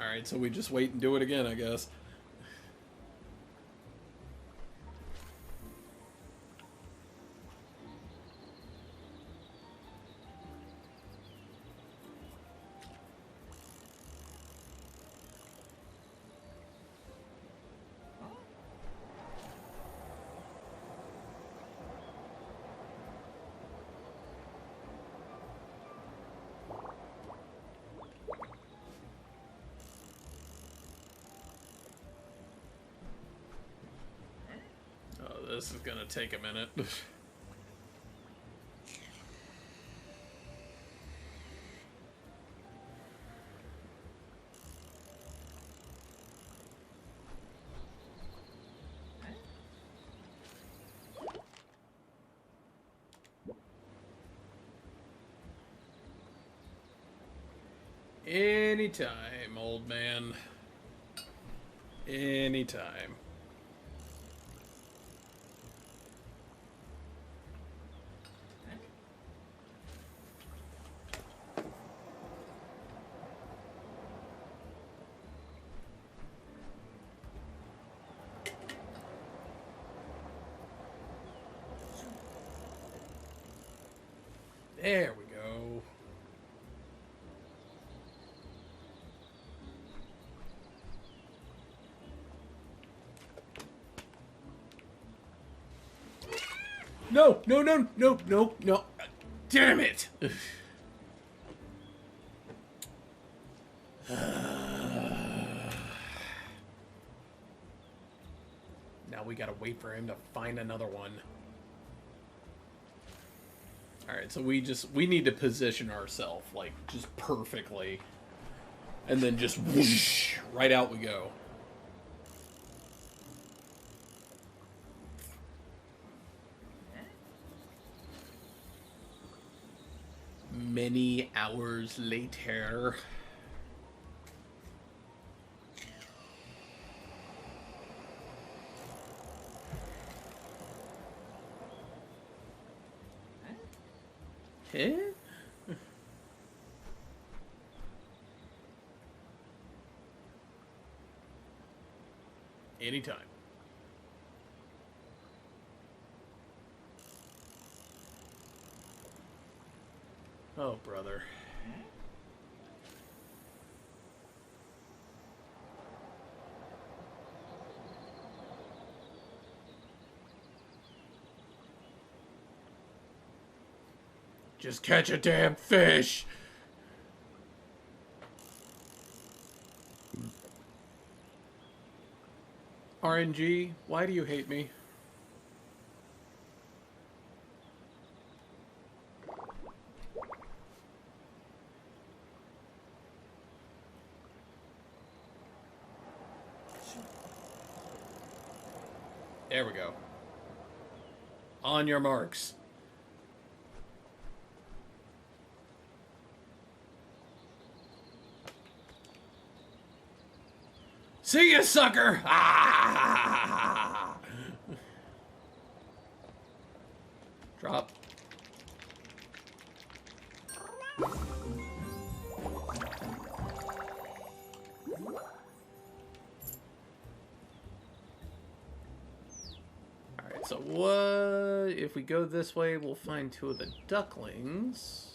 Alright, so we just wait and do it again, I guess. This is gonna take a minute. Anytime, old man. Anytime. There we go. No, no, no, no, no, no. Damn it. Now we gotta wait for him to find another one. Alright, so we need to position ourselves, like, just perfectly. And then just whoosh, right out we go. Many hours later. Eh? Anytime. Oh, brother. Just catch a damn fish! RNG, why do you hate me? There we go. On your marks. See ya, sucker! Ah! Drop. Alright, so what... If we go this way, we'll find two of the ducklings.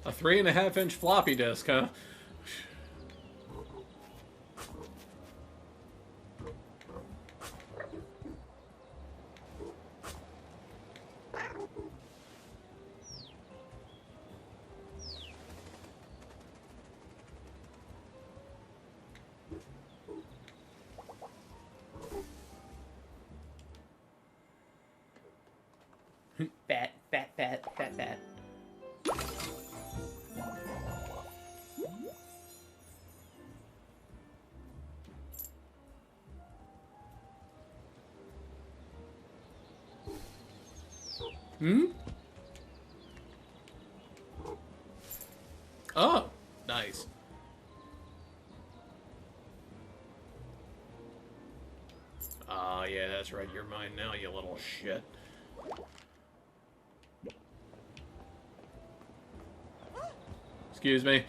A 3.5-inch floppy disk, huh? Fat, fat, fat, fat, fat. Hmm? that's right, you're mine now, you little shit. Excuse me.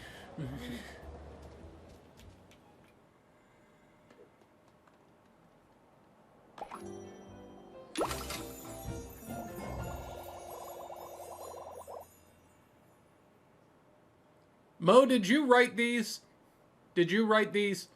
Mo, did you write these? Did you write these?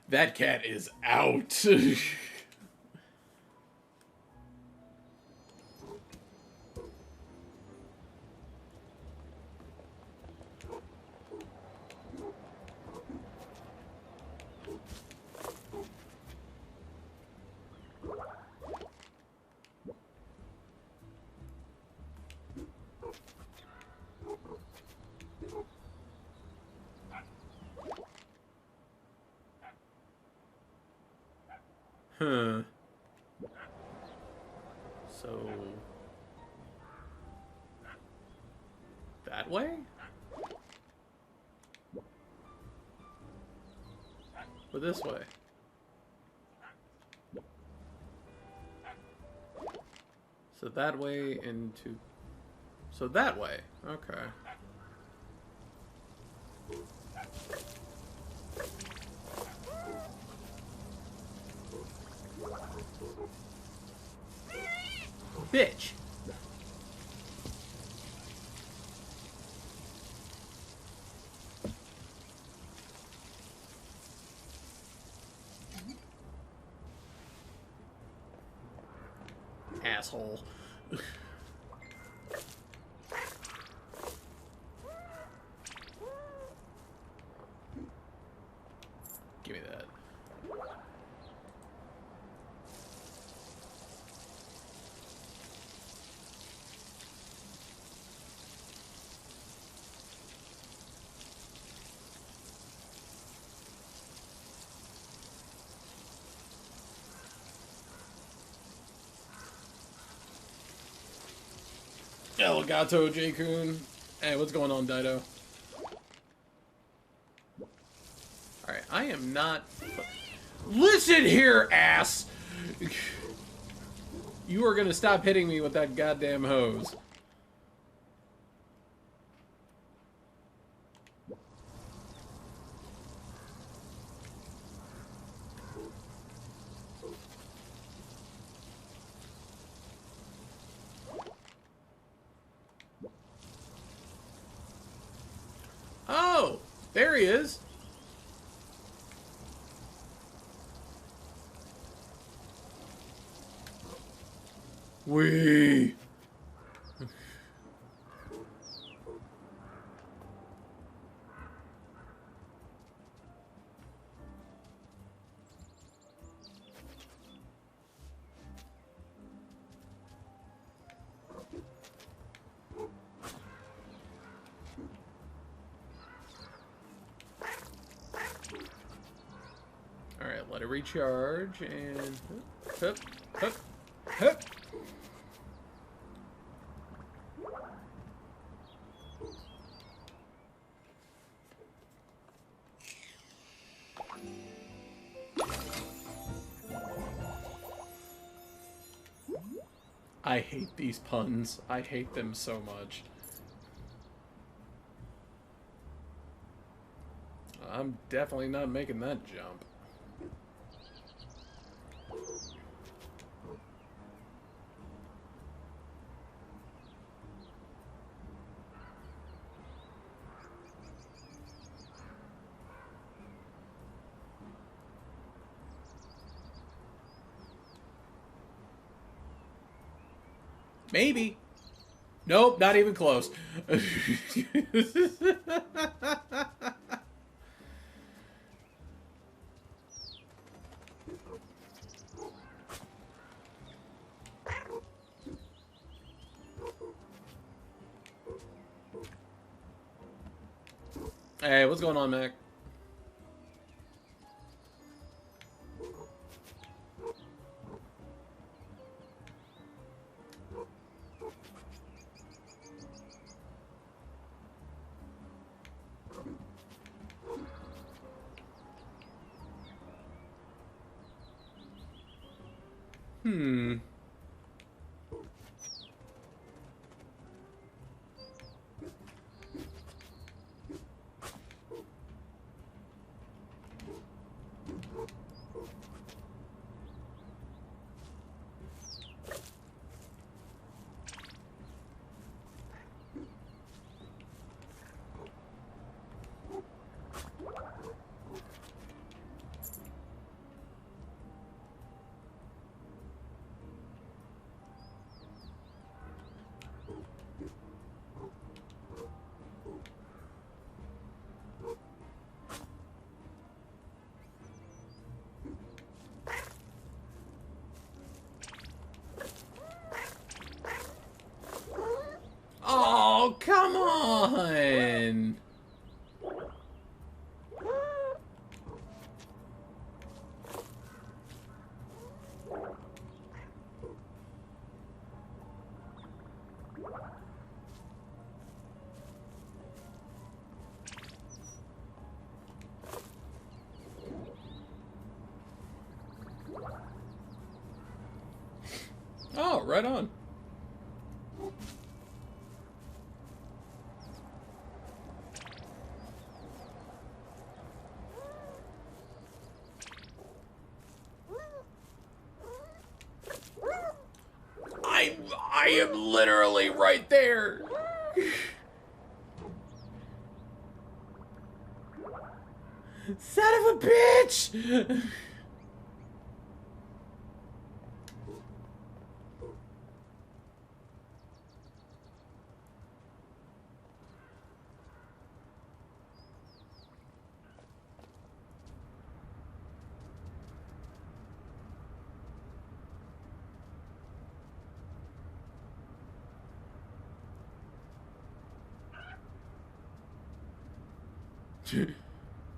That cat is out. Huh. So... that way? Or this way? So that way into... so that way. Okay. Bitch. Asshole. Give me that. Elgato J-Kun. Hey, what's going on, Dido? Alright, I am not... listen here, ass! You are gonna stop hitting me with that goddamn hose. Oh, there he is. Wee. Alright, let it recharge and hup, hup, hup. I hate these puns. I hate them so much. I'm definitely not making that jump. Maybe. Nope, not even close. Hey, what's going on, Mac? Hmm. Oh, come on! Oh, right on. I am literally right there. Son of a bitch!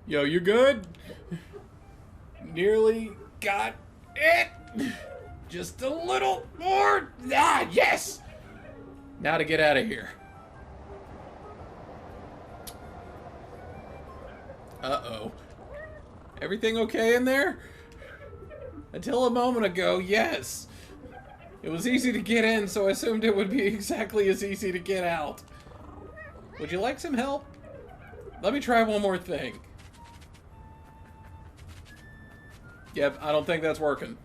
Yo, you good? Nearly got it. Just a little more. Ah, yes. Now to get out of here. Uh-oh. Everything okay in there? Until a moment ago, yes. It was easy to get in, so I assumed it would be exactly as easy to get out. Would you like some help? Let me try one more thing. Yep, I don't think that's working.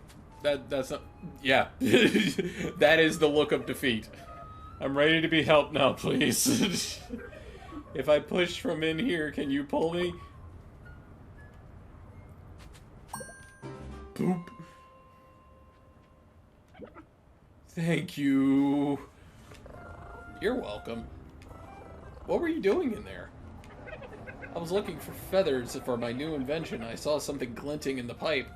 That's not... Yeah. That is the look of defeat. I'm ready to be helped now, please. If I push from in here, can you pull me? Boop. Thank you. You're welcome. What were you doing in there? I was looking for feathers for my new invention. I saw something glinting in the pipe.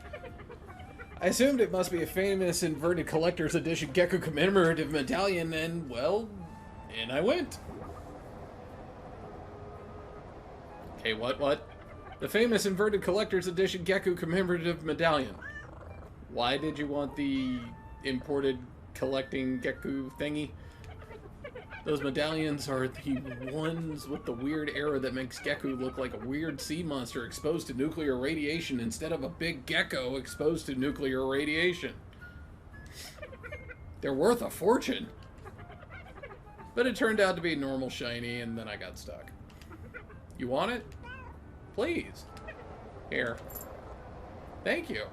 I assumed it must be a famous inverted collector's edition gecko commemorative medallion, and, well, in I went. Okay, what? The famous inverted collector's edition gecko commemorative medallion. Why did you want the imported collecting gecko thingy? Those medallions are the ones with the weird arrow that makes Gecko look like a weird sea monster exposed to nuclear radiation instead of a big gecko exposed to nuclear radiation. They're worth a fortune. But it turned out to be normal shiny, and then I got stuck. You want it? Please. Here. Thank you.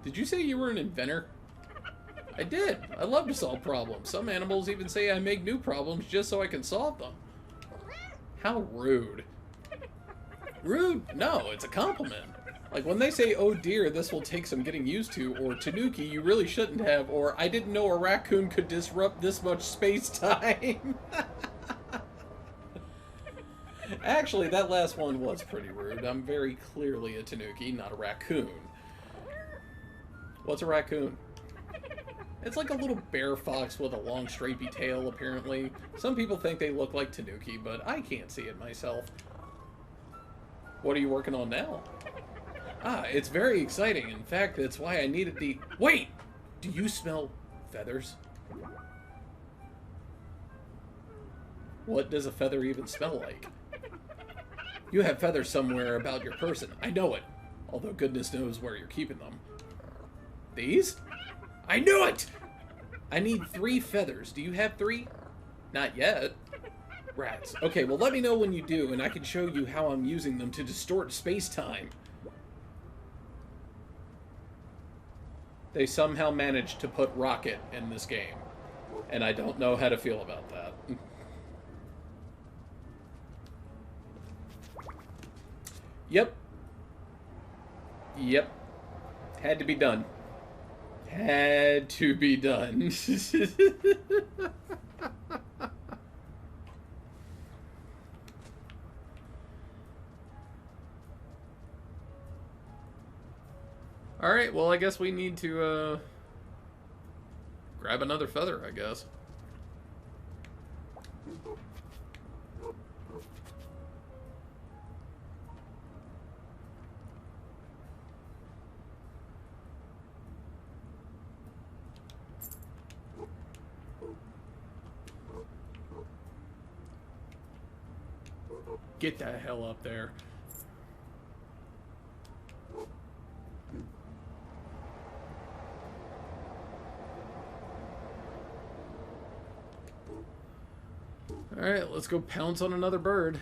Did you say you were an inventor? I did. I love to solve problems. Some animals even say I make new problems just so I can solve them. How rude. Rude? No, it's a compliment. Like when they say, oh dear, this will take some getting used to, or Tanuki, you really shouldn't have, or I didn't know a raccoon could disrupt this much space-time. Actually, that last one was pretty rude. I'm very clearly a Tanuki, not a raccoon. What's a raccoon? It's like a little bear fox with a long stripy tail, apparently. Some people think they look like Tanuki, but I can't see it myself. What are you working on now? Ah, it's very exciting. In fact, that's why I needed the... Wait! Do you smell feathers? What does a feather even smell like? You have feathers somewhere about your person. I know it. Although goodness knows where you're keeping them. These? I knew it! I need 3 feathers. Do you have 3? Not yet. Rats. Okay, well let me know when you do, and I can show you how I'm using them to distort space-time. They somehow managed to put Rocket in this game. And I don't know how to feel about that. Yep. Yep. Had to be done. Had to be done. Alright, well I guess we need to grab another feather, I guess. Get the hell up there. Alright, let's go pounce on another bird.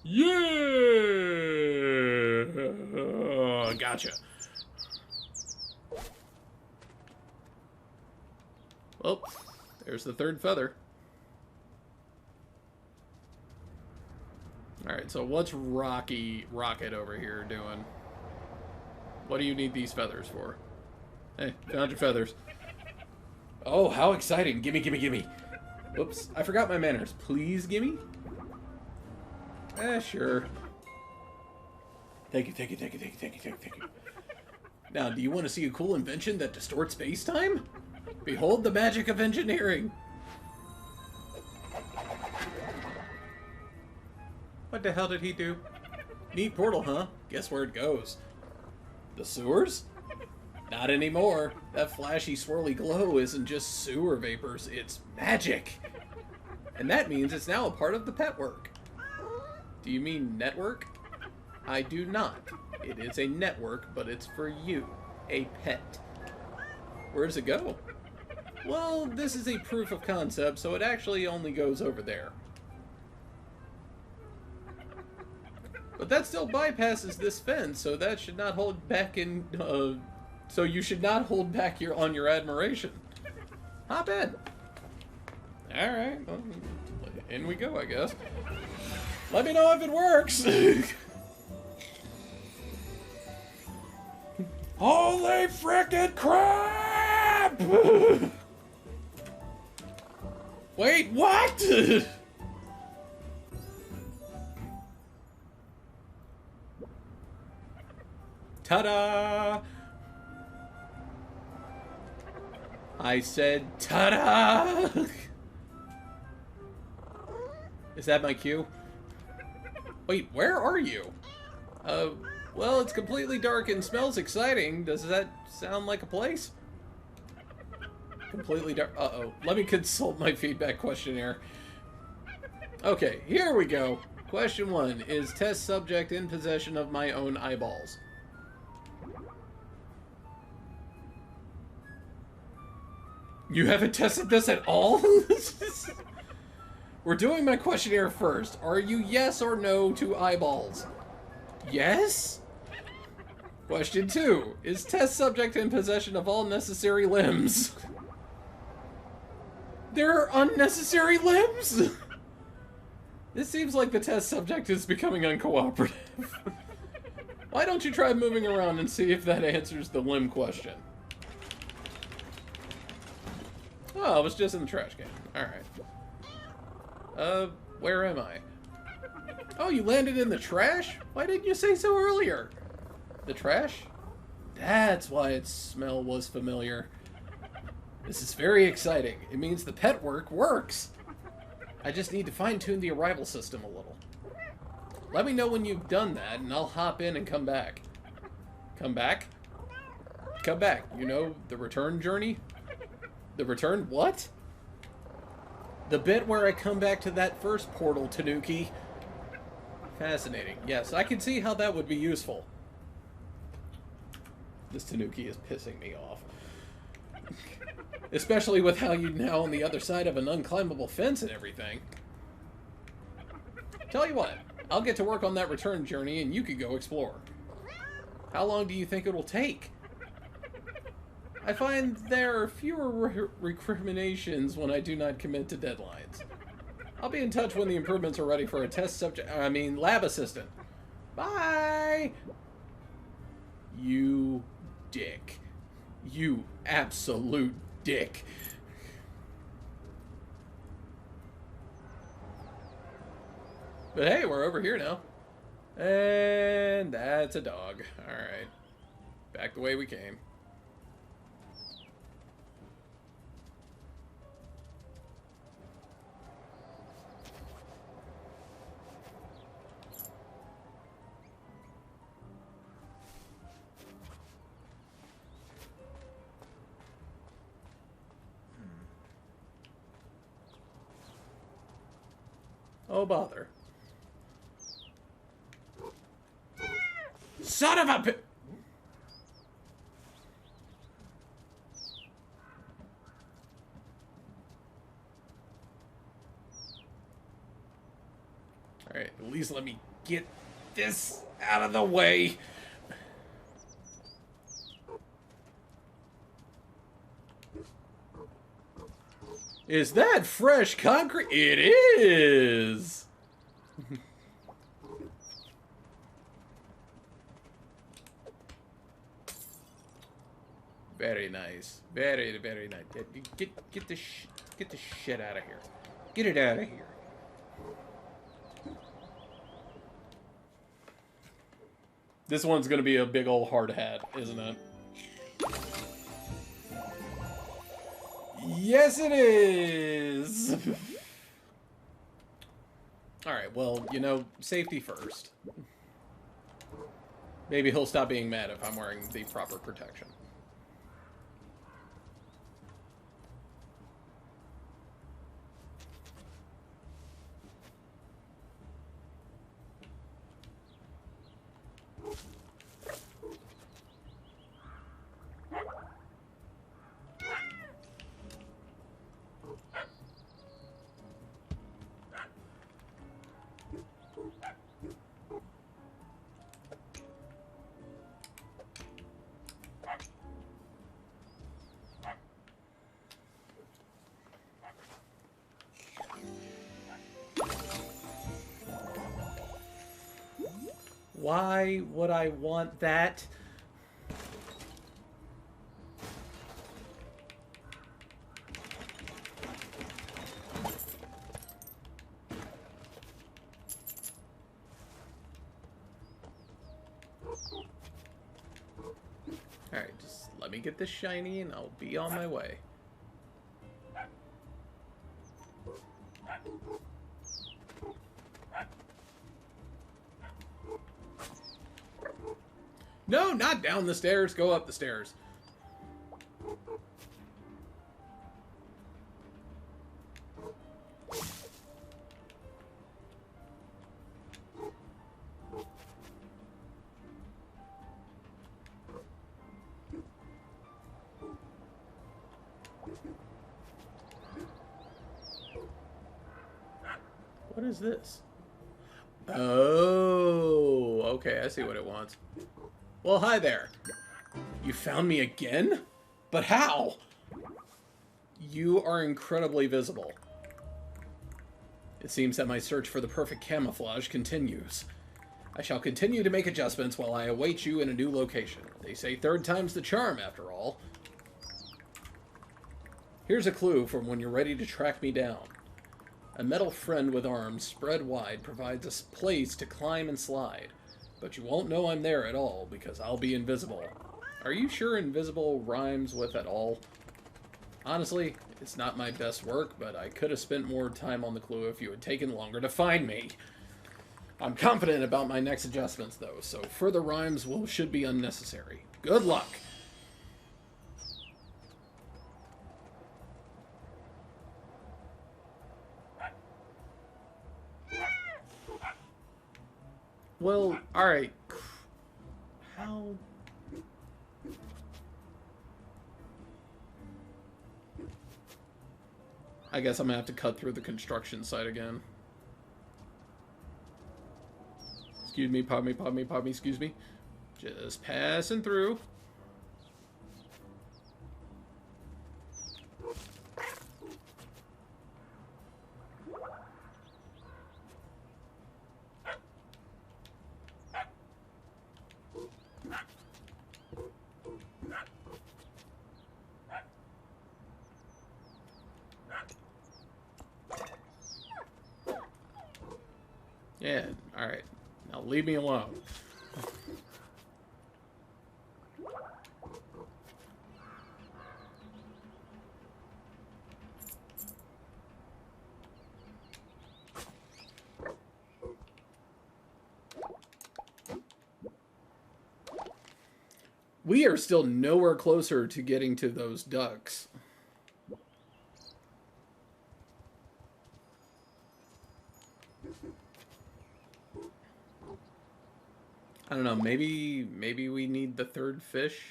Yeah! Gotcha. Well, there's the 3rd feather. Alright, so what's Rocket over here doing? What do you need these feathers for? Hey, found your feathers. Oh, how exciting. Gimme, gimme, gimme. Oops, I forgot my manners. Please gimme? Sure. Thank you, thank you, thank you, thank you, thank you, thank you, thank you. Now, do you want to see a cool invention that distorts space-time? Behold the magic of engineering! What the hell did he do? Neat portal, huh? Guess where it goes. The sewers? Not anymore. That flashy, swirly glow isn't just sewer vapors, it's magic! And that means it's now a part of the pet work. Do you mean network? I do not. It is a network, but it's for you, a pet. Where does it go? Well, this is a proof of concept, so it actually only goes over there. But that still bypasses this fence, so that should not hold back in, so you should not hold back your admiration. Hop in. Alright, well, in we go, I guess. Let me know if it works! Holy frickin' crap! Wait, what? Ta-da! I said ta-da! Is that my cue? Wait, where are you? Well, it's completely dark and smells exciting. Does that sound like a place? Completely dark. Uh-oh. Let me consult my feedback questionnaire. Okay, here we go. Question 1. Is test subject in possession of my own eyeballs? You haven't tested this at all? We're doing my questionnaire first. Are you yes or no to eyeballs? Yes? Question 2. Is test subject in possession of all necessary limbs? There are unnecessary limbs? This seems like the test subject is becoming uncooperative. Why don't you try moving around and see if that answers the limb question? Oh, it was just in the trash can. Alright. Where am I? Oh, you landed in the trash? Why didn't you say so earlier? The trash? That's why its smell was familiar. This is very exciting. It means the pet work works. I just need to fine-tune the arrival system a little. Let me know when you've done that, and I'll hop in and come back. Come back? Come back. You know, the return journey? The return what? The bit where I come back to that first portal, Tanuki. Fascinating. Yes, I can see how that would be useful. This Tanuki is pissing me off. Especially with how you're now on the other side of an unclimbable fence and everything. Tell you what, I'll get to work on that return journey and you can go explore. How long do you think it will take? I find there are fewer recriminations when I do not commit to deadlines. I'll be in touch when the improvements are ready for a lab assistant. Bye! You dick. You absolute dick. But hey, we're over here now. And that's a dog. Alright. Back the way we came. Oh, bother. Son of a... Alright, at least let me get this out of the way. Is that fresh concrete? It is! Very nice. Very, very nice. Get the shit out of here. Get it out of here. This one's gonna be a big old hard hat, isn't it? Yes, it is! Alright, well, you know, safety first. Maybe he'll stop being mad if I'm wearing the proper protection. Why would I want that? Alright, just let me get this shiny and I'll be on my way. No, not down the stairs. Go up the stairs. What is this? Oh, okay. I see what it wants. Well, hi there. You found me again? But how? You are incredibly visible. It seems that my search for the perfect camouflage continues. I shall continue to make adjustments while I await you in a new location. They say third time's the charm, after all. Here's a clue from when you're ready to track me down. A metal friend with arms spread wide provides a place to climb and slide. But you won't know I'm there at all, because I'll be invisible. Are you sure invisible rhymes with at all? Honestly, it's not my best work, but I could have spent more time on the clue if you had taken longer to find me. I'm confident about my next adjustments, though, so further rhymes should be unnecessary. Good luck! Well, alright. How... I guess I'm gonna have to cut through the construction site again. Excuse me, pardon me, pardon me, pardon me, excuse me. Just passing through. Yeah, alright. Now leave me alone. We are still nowhere closer to getting to those ducks. I don't know, maybe we need the third fish?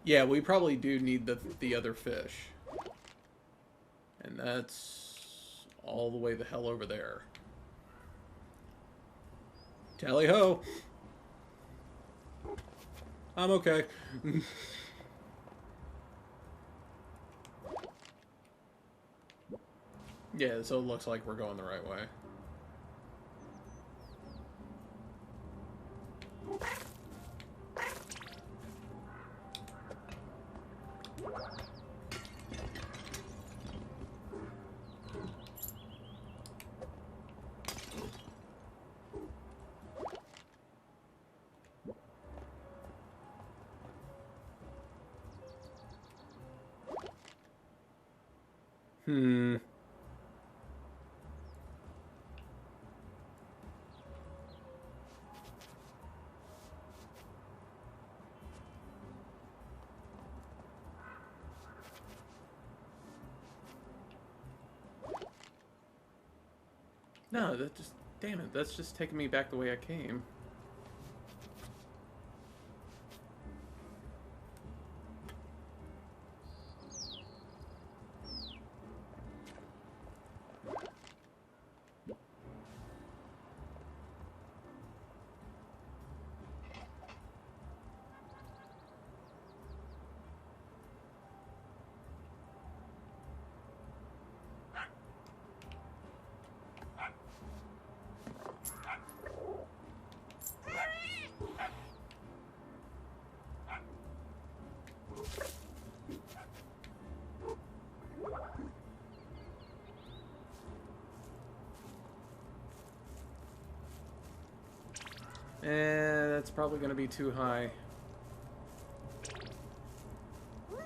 Yeah, we probably do need the other fish. And that's all the way the hell over there. Tally-ho! I'm okay. Yeah, so it looks like we're going the right way. No, that just... Damn it, that's just taking me back the way I came. That's probably gonna be too high.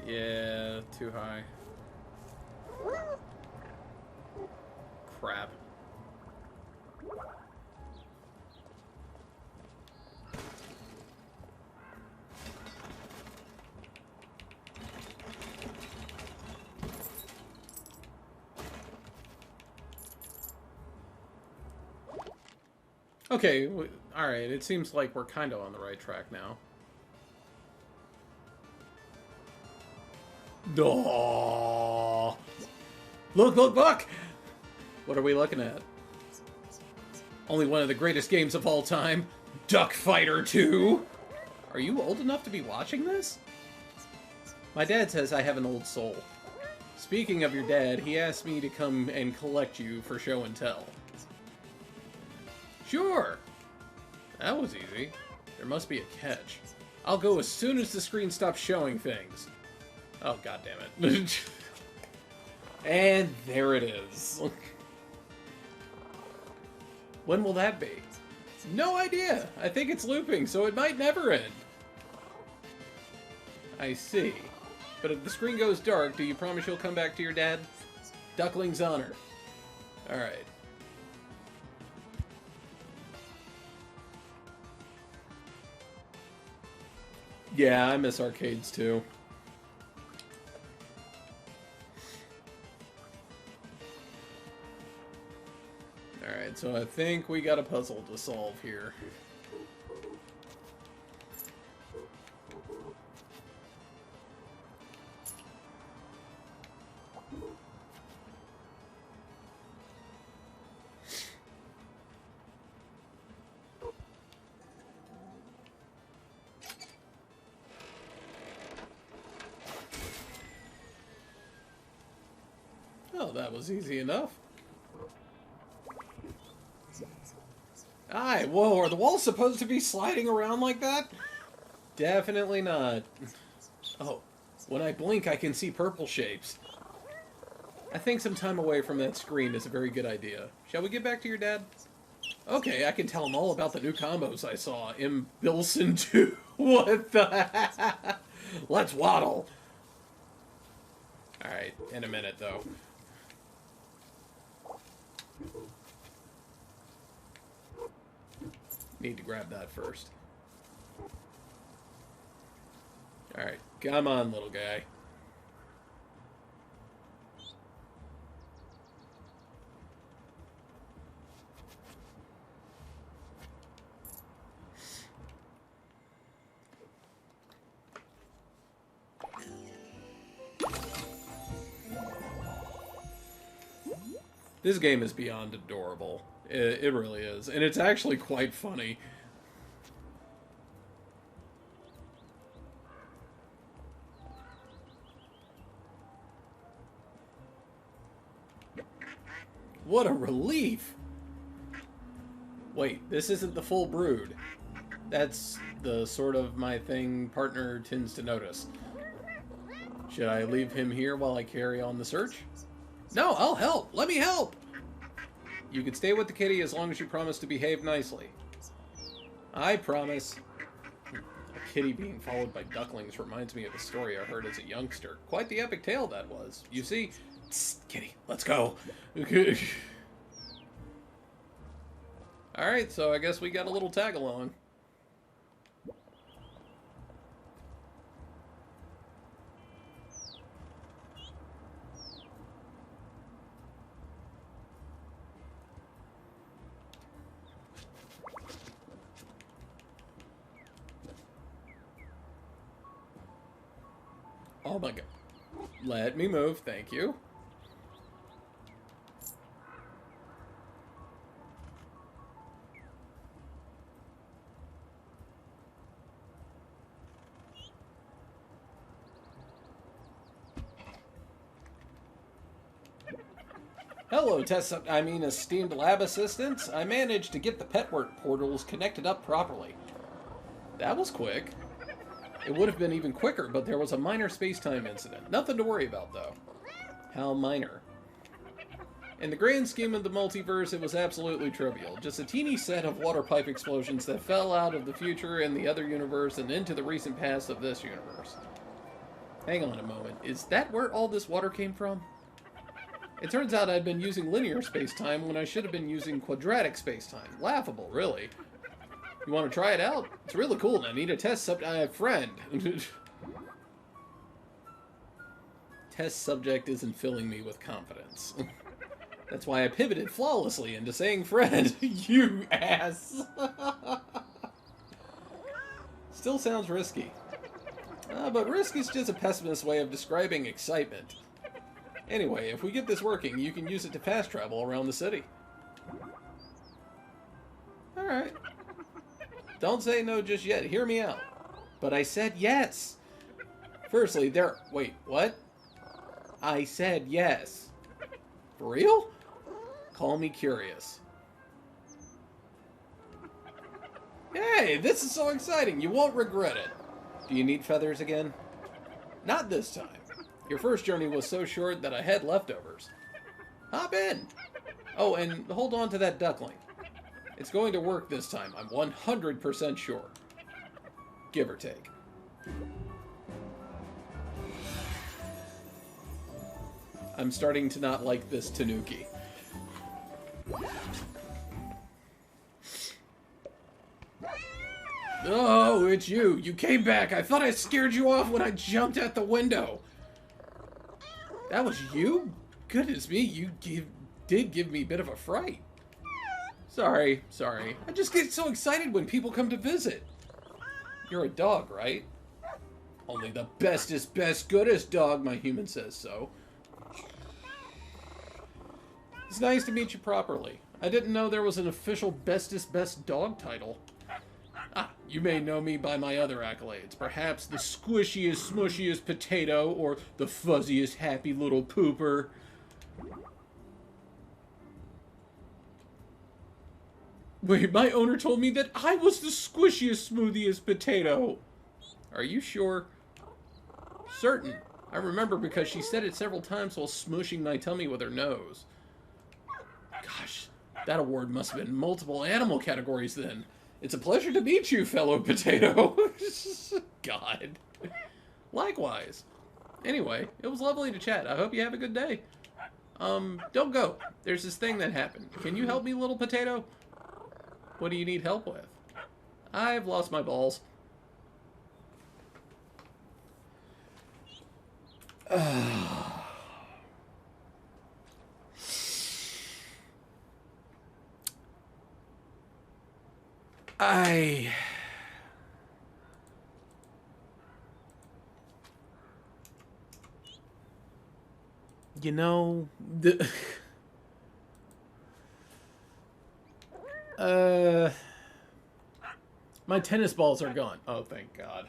Yeah, too high. Crap. Okay, alright, it seems like we're kind of on the right track now. Oh, look, look, look! What are we looking at? Only one of the greatest games of all time, Duck Fighter 2! Are you old enough to be watching this? My dad says I have an old soul. Speaking of your dad, he asked me to come and collect you for show and tell. Sure! That was easy. There must be a catch. I'll go as soon as the screen stops showing things. Oh, god damn it. And there it is. When will that be? No idea. I think it's looping, so it might never end. I see. But if the screen goes dark, do you promise you'll come back to your dad? Duckling's honor. Alright. Yeah, I miss arcades too. Alright, so I think we got a puzzle to solve here. Oh, that was easy enough. Aye, whoa, are the walls supposed to be sliding around like that? Definitely not. Oh, when I blink I can see purple shapes. I think some time away from that screen is a very good idea. Shall we get back to your dad? Okay, I can tell him all about the new combos I saw in Bilson 2. What the heck? Let's waddle. Alright, in a minute though. Need to grab that first. Alright, come on, little guy. This game is beyond adorable. It really is. And it's actually quite funny. What a relief! Wait, this isn't the full brood. That's the sort of my thing partner tends to notice. Should I leave him here while I carry on the search? No, I'll help! Let me help! You can stay with the kitty as long as you promise to behave nicely. I promise. A kitty being followed by ducklings reminds me of a story I heard as a youngster. Quite the epic tale that was. You see... Tss, kitty, let's go. Alright, so I guess we got a little tag-along. Oh my god. Let me move, thank you. Hello, esteemed lab assistants. I managed to get the petwork portals connected up properly. That was quick. It would have been even quicker, but there was a minor space-time incident. Nothing to worry about, though. How minor? In the grand scheme of the multiverse, it was absolutely trivial. Just a teeny set of water pipe explosions that fell out of the future in the other universe and into the recent past of this universe. Hang on a moment. Is that where all this water came from? It turns out I'd been using linear space-time when I should have been using quadratic space-time. Laughable, really. You want to try it out? It's really cool, and I need a test friend. Test subject isn't filling me with confidence. That's why I pivoted flawlessly into saying friend. You ass. Still sounds risky. But risk is just a pessimist's way of describing excitement. Anyway, if we get this working, you can use it to fast travel around the city. Alright. Don't say no just yet. Hear me out. But I said yes. Firstly, wait, what? I said yes. For real? Call me curious. Hey, this is so exciting. You won't regret it. Do you need feathers again? Not this time. Your first journey was so short that I had leftovers. Hop in. Oh, and hold on to that duckling. It's going to work this time. I'm 100% sure. Give or take. I'm starting to not like this tanuki. Oh, it's you. You came back. I thought I scared you off when I jumped out the window. That was you? Goodness me, you did give me a bit of a fright. Sorry. I just get so excited when people come to visit. You're a dog, right? Only the bestest, best, goodest dog, my human says so. It's nice to meet you properly. I didn't know there was an official bestest, best dog title. Ah, you may know me by my other accolades. Perhaps the squishiest, smushiest potato, or the fuzziest, happy little pooper. Wait, my owner told me that I was the squishiest, smoothiest potato. Are you sure? Certain. I remember because she said it several times while smooshing my tummy with her nose. Gosh, that award must have been multiple animal categories then. It's a pleasure to meet you, fellow potato. God. Likewise. Anyway, it was lovely to chat. I hope you have a good day. Don't go. There's this thing that happened. Can you help me, little potato? What do you need help with? I've lost my balls. You know, my tennis balls are gone. Oh, thank God.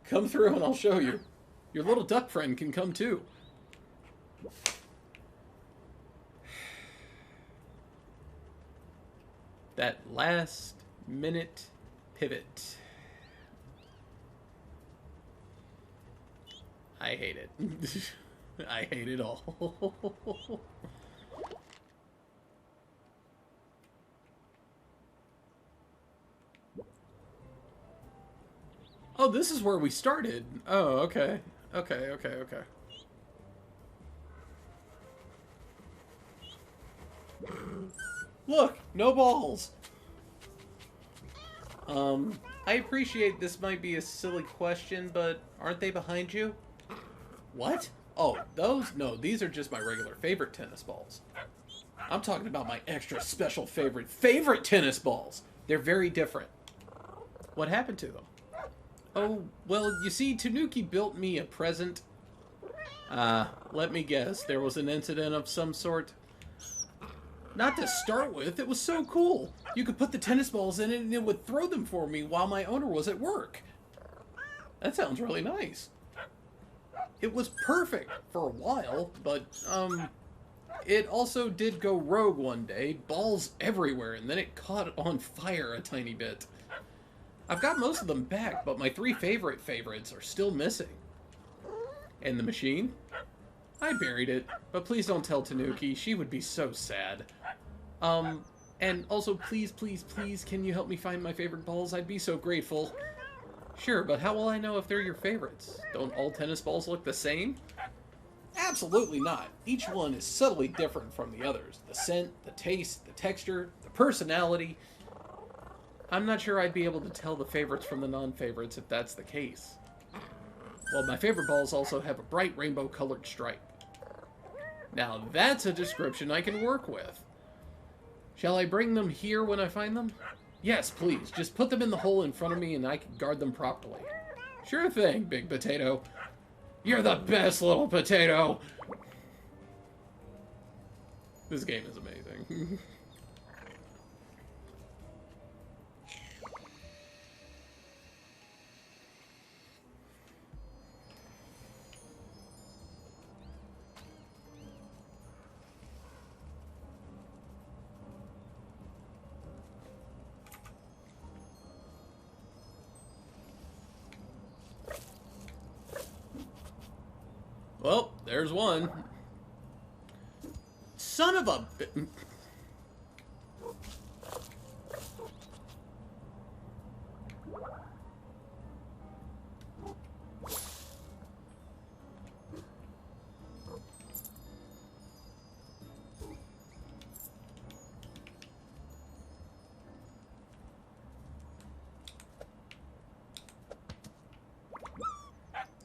Come through and I'll show you. Your little duck friend can come too. That last minute pivot. I hate it. I hate it all. Oh, this is where we started. Oh, okay. Okay. Look, no balls. I appreciate this might be a silly question, but aren't they behind you? What? Oh, those? No, these are just my regular favorite tennis balls. I'm talking about my extra special favorite tennis balls. They're very different. What happened to them? Oh, well, you see, Tanuki built me a present. Let me guess, there was an incident of some sort? Not to start with, it was so cool. You could put the tennis balls in it and it would throw them for me while my owner was at work. That sounds really nice. It was perfect for a while, but, it also did go rogue one day, balls everywhere, and then it caught on fire a tiny bit. I've got most of them back, but my 3 favorites are still missing. And the machine? I buried it, but please don't tell Tanuki, she would be so sad. And also, please, can you help me find my favorite balls? I'd be so grateful. Sure, but how will I know if they're your favorites? Don't all tennis balls look the same? Absolutely not. Each one is subtly different from the others. The scent, the taste, the texture, the personality. I'm not sure I'd be able to tell the favorites from the non-favorites if that's the case. Well, my favorite balls also have a bright rainbow-colored stripe. Now that's a description I can work with. Shall I bring them here when I find them? Yes, please. Just put them in the hole in front of me and I can guard them properly. Sure thing, Big Potato. You're the best little potato! This game is amazing. Well, there's one. Son of a...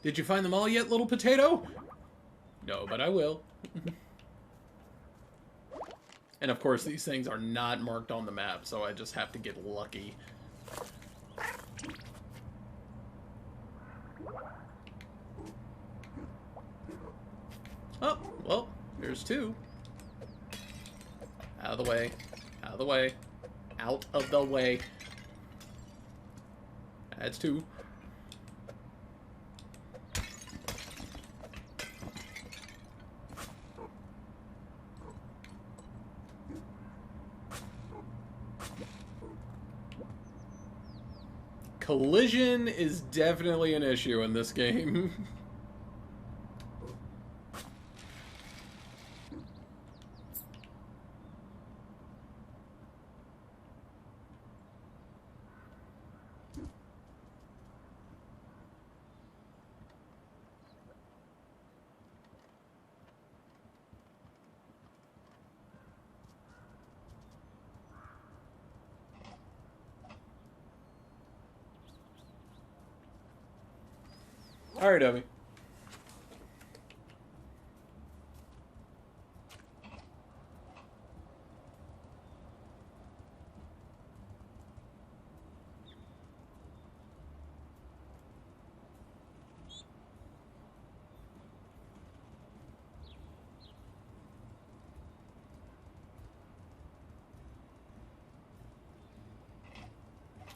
Did you find them all yet, little potato? No, but I will. And of course, these things are not marked on the map, so I just have to get lucky. Oh, well, there's two. Out of the way. Out of the way. Out of the way. That's two. Collision is definitely an issue in this game. Alright, Abby.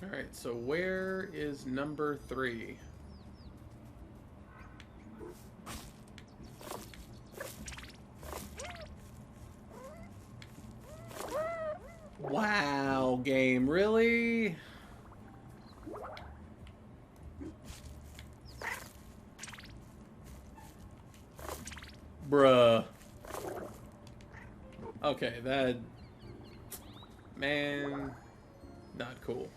Alright, so where is number 3? Wow, game, really? Bruh. Okay, that... Man... Not cool.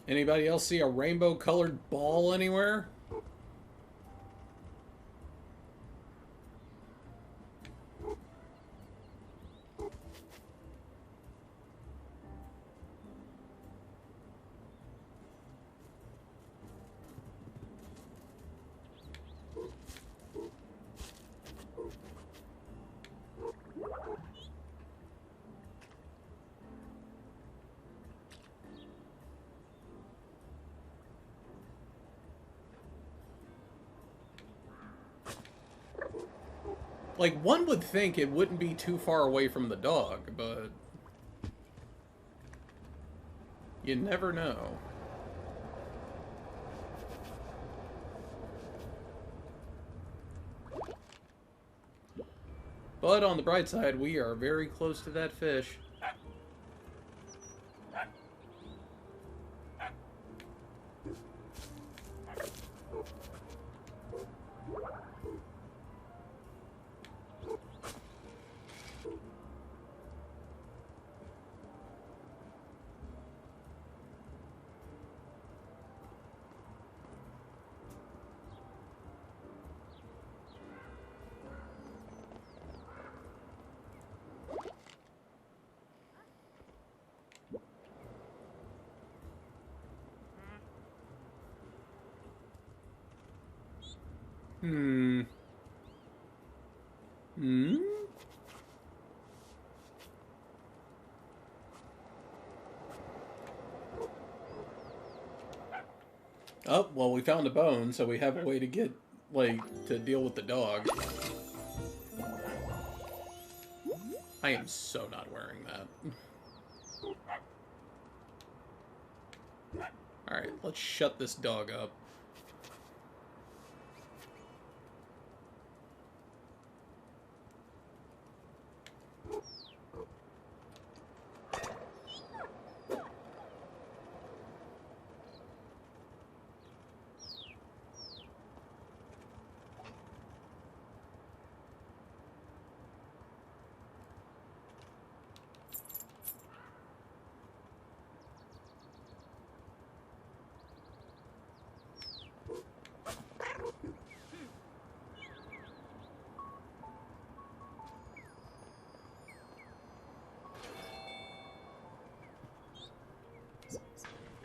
Anybody else see a rainbow-colored ball anywhere? Like, one would think it wouldn't be too far away from the dog, but... You never know. But on the bright side, we are very close to that fish. Hmm. Hmm? Oh, well, we found a bone, so we have a way to get, like, to deal with the dog. I am so not wearing that. Alright, let's shut this dog up.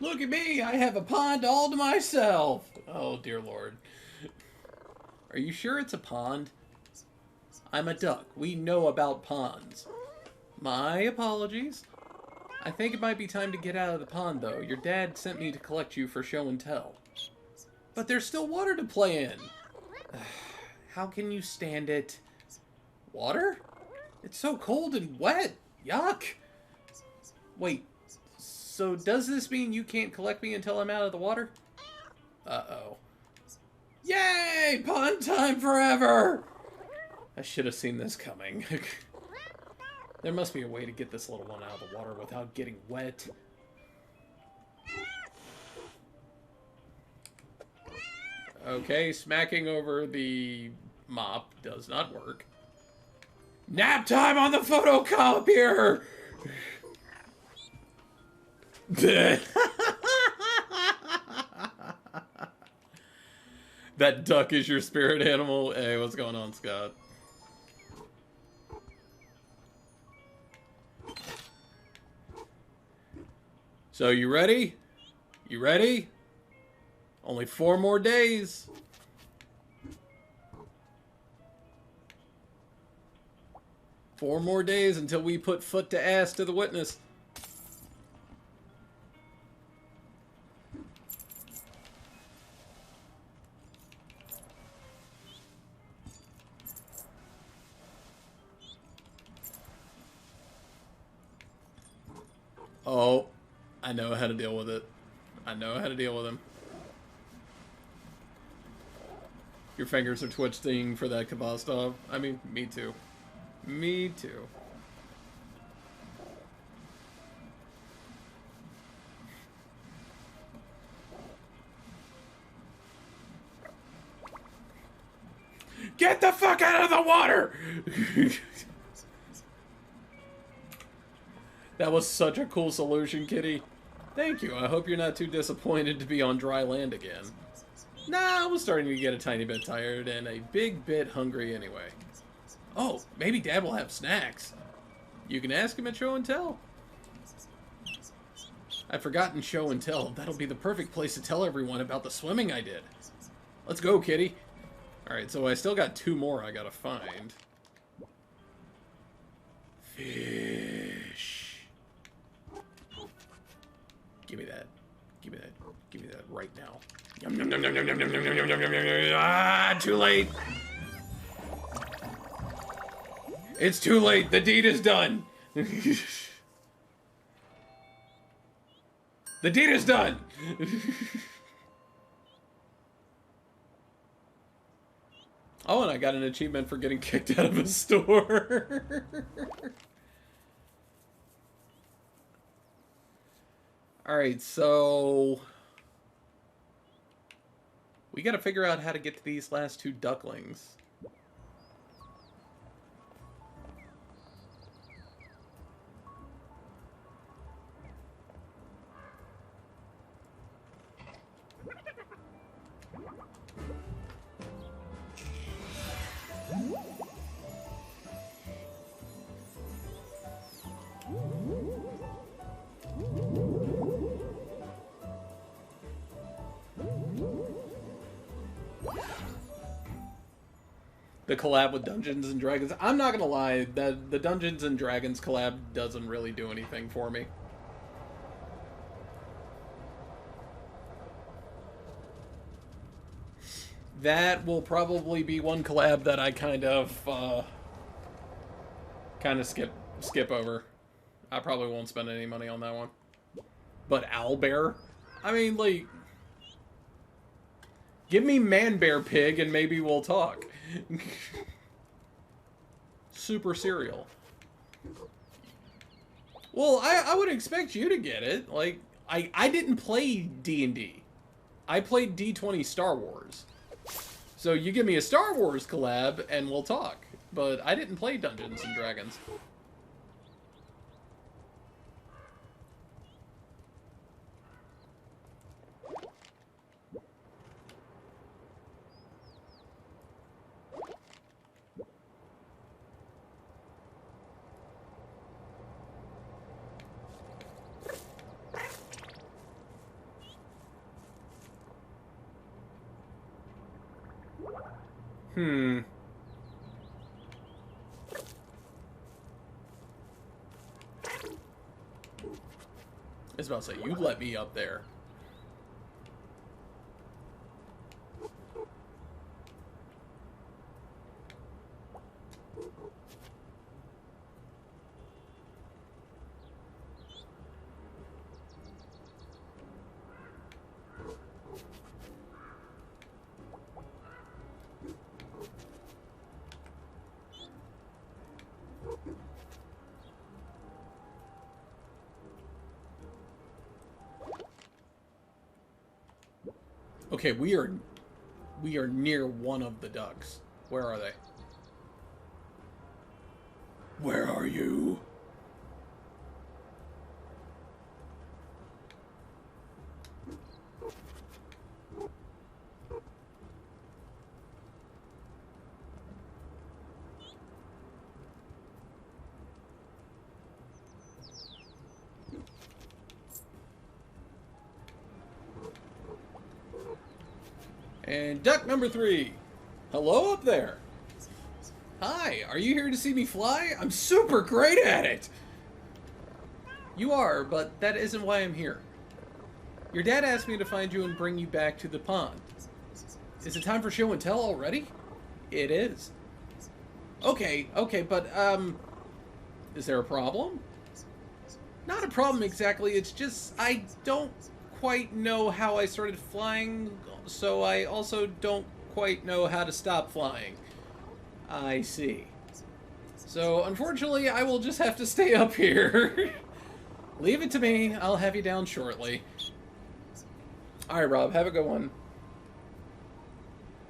Look at me! I have a pond all to myself! Oh, dear Lord. Are you sure it's a pond? I'm a duck. We know about ponds. My apologies. I think it might be time to get out of the pond, though. Your dad sent me to collect you for show and tell. But there's still water to play in. How can you stand it? Water? It's so cold and wet. Yuck. Wait. So does this mean you can't collect me until I'm out of the water? Uh-oh. Yay! Pond time forever! I should have seen this coming. There must be a way to get this little one out of the water without getting wet. Okay, smacking over the mop does not work. Nap time on the photocopier! That duck is your spirit animal. Hey, what's going on, Scott? So, you ready? You ready? Only 4 more days. Four more days until we put foot to ass to the witness. Oh, I know how to deal with it. I know how to deal with him. Your fingers are twitching for that Kabastov. I mean, me too. Me too. Get the fuck out of the water! That was such a cool solution, Kitty. Thank you. I hope you're not too disappointed to be on dry land again. Nah, I was starting to get a tiny bit tired and a big bit hungry anyway. Oh, maybe Dad will have snacks. You can ask him at show and tell. I've forgotten show and tell. That'll be the perfect place to tell everyone about the swimming I did. Let's go, Kitty. Alright, so I still got 2 more I gotta find. Fish. Give me that. Give me that. Give me that right now. Yum, yum, yum, yum, yum, yum, yum, yum, yum, yum, yum, yum. Ah, too late. It's too late. The deed is done. The deed is done. Oh, and I got an achievement for getting kicked out of a store. Alright, so we gotta figure out how to get to these last 2 ducklings. the collab with Dungeons and Dragons. I'm not gonna lie, the Dungeons and Dragons collab doesn't really do anything for me. That will probably be one collab that I kind of skip over. I probably won't spend any money on that one. But Owlbear? I mean, like, give me Man Bear Pig and maybe we'll talk. Super cereal. Well, I would expect you to get it. Like, I didn't play D&D. I played D20 Star Wars. So you give me a Star Wars collab and we'll talk. But I didn't play Dungeons and Dragons. I was about to say, you let me up there. Okay, we are near one of the ducks. Where are they? Where are you? And duck number 3. Hello up there. Hi, are you here to see me fly? I'm super great at it. You are, but that isn't why I'm here. Your dad asked me to find you and bring you back to the pond. Is it time for show and tell already? It is. Okay, but, is there a problem? Not a problem exactly, it's just I don't quite know how I started flying, so I also don't quite know how to stop flying. I see. So, unfortunately, I will just have to stay up here. Leave it to me, I'll have you down shortly. Alright, Rob, have a good one.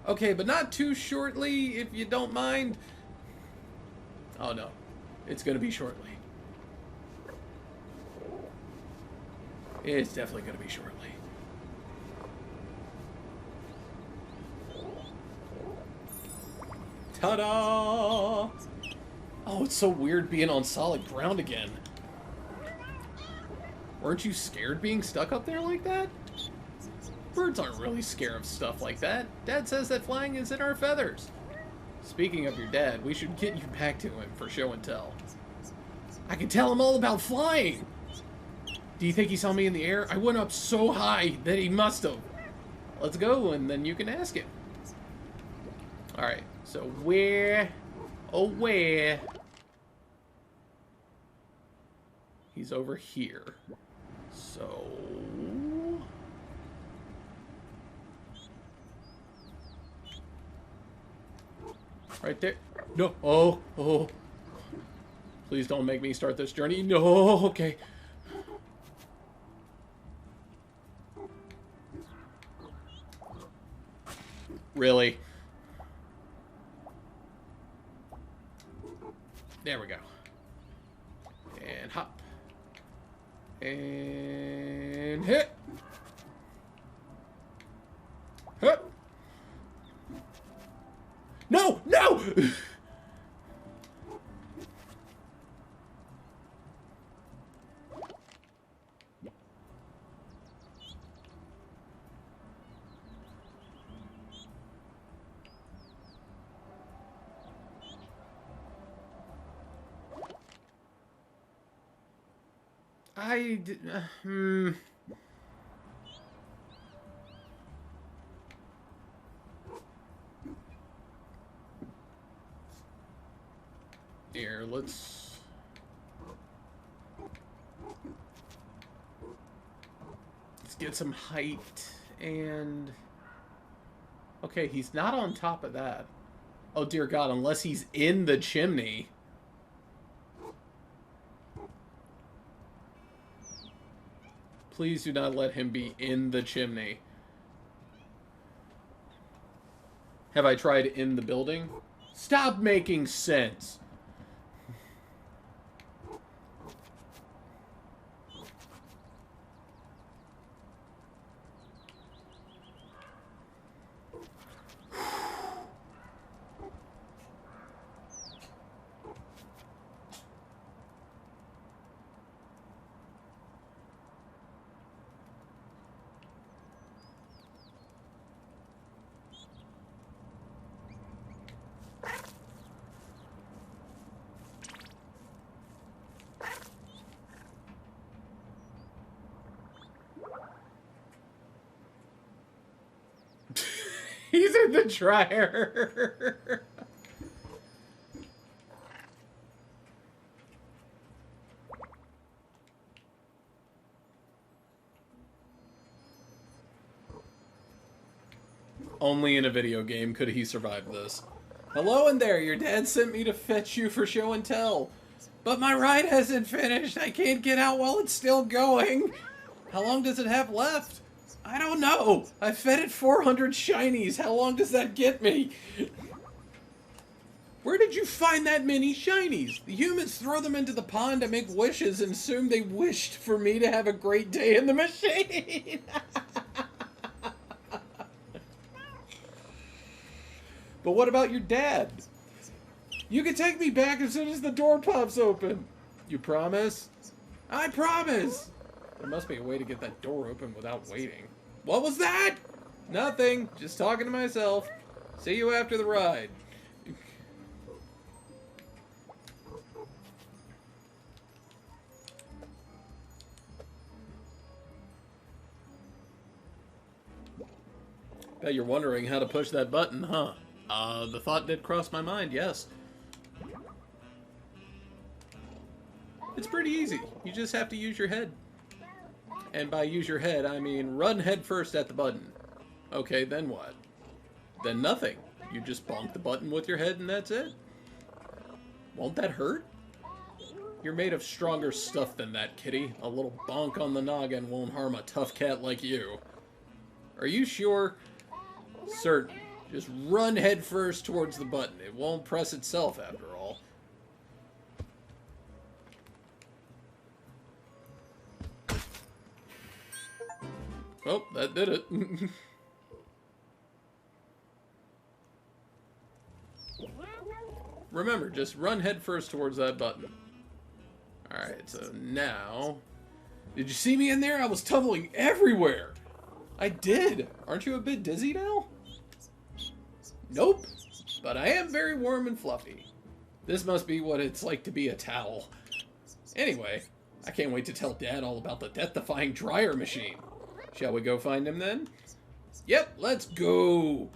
Okay, but not too shortly, if you don't mind. Oh no, it's gonna be shortly. It's definitely gonna be shortly. Ta-da! Oh, it's so weird being on solid ground again. Weren't you scared being stuck up there like that? Birds aren't really scared of stuff like that. Dad says that flying is in our feathers. Speaking of your dad, we should get you back to him for show and tell. I can tell him all about flying! Do you think he saw me in the air? I went up so high that he must have. Let's go, and then you can ask him. Alright, so where... Oh, where? He's over here. So... Right there. No. Oh. Please don't make me start this journey. No, okay. Really? There we go. And hop. And hit. Hit. No! No! Here, let's get some height and... Okay, he's not on top of that. Oh dear God, unless he's in the chimney. Please do not let him be in the chimney. Have I tried in the building? Stop making sense. He's in the dryer. Only in a video game could he survive this. Hello in there, your dad sent me to fetch you for show and tell. But my ride hasn't finished. I can't get out while it's still going. How long does it have left? I don't know. I fed it 400 shinies. How long does that get me? Where did you find that many shinies? The humans throw them into the pond to make wishes and assume they wished for me to have a great day in the machine. But what about your dad? You can take me back as soon as the door pops open. You promise? I promise. There must be a way to get that door open without waiting. What was that? Nothing. Just talking to myself. See you after the ride. Bet you're wondering how to push that button, huh? The thought did cross my mind, yes. It's pretty easy. You just have to use your head. And by use your head, I mean run head first at the button. Okay, then what? Then nothing. You just bonk the button with your head and that's it. Won't that hurt? You're made of stronger stuff than that, kitty. A little bonk on the noggin won't harm a tough cat like you. Are you sure? Certain. Just run head first towards the button. It won't press itself after all. Oh, that did it. Remember, just run head first towards that button. Alright, so now... Did you see me in there? I was tumbling everywhere! I did! Aren't you a bit dizzy now? Nope. But I am very warm and fluffy. This must be what it's like to be a towel. Anyway, I can't wait to tell Dad all about the death-defying dryer machine. Shall we go find him then? Yep, let's go!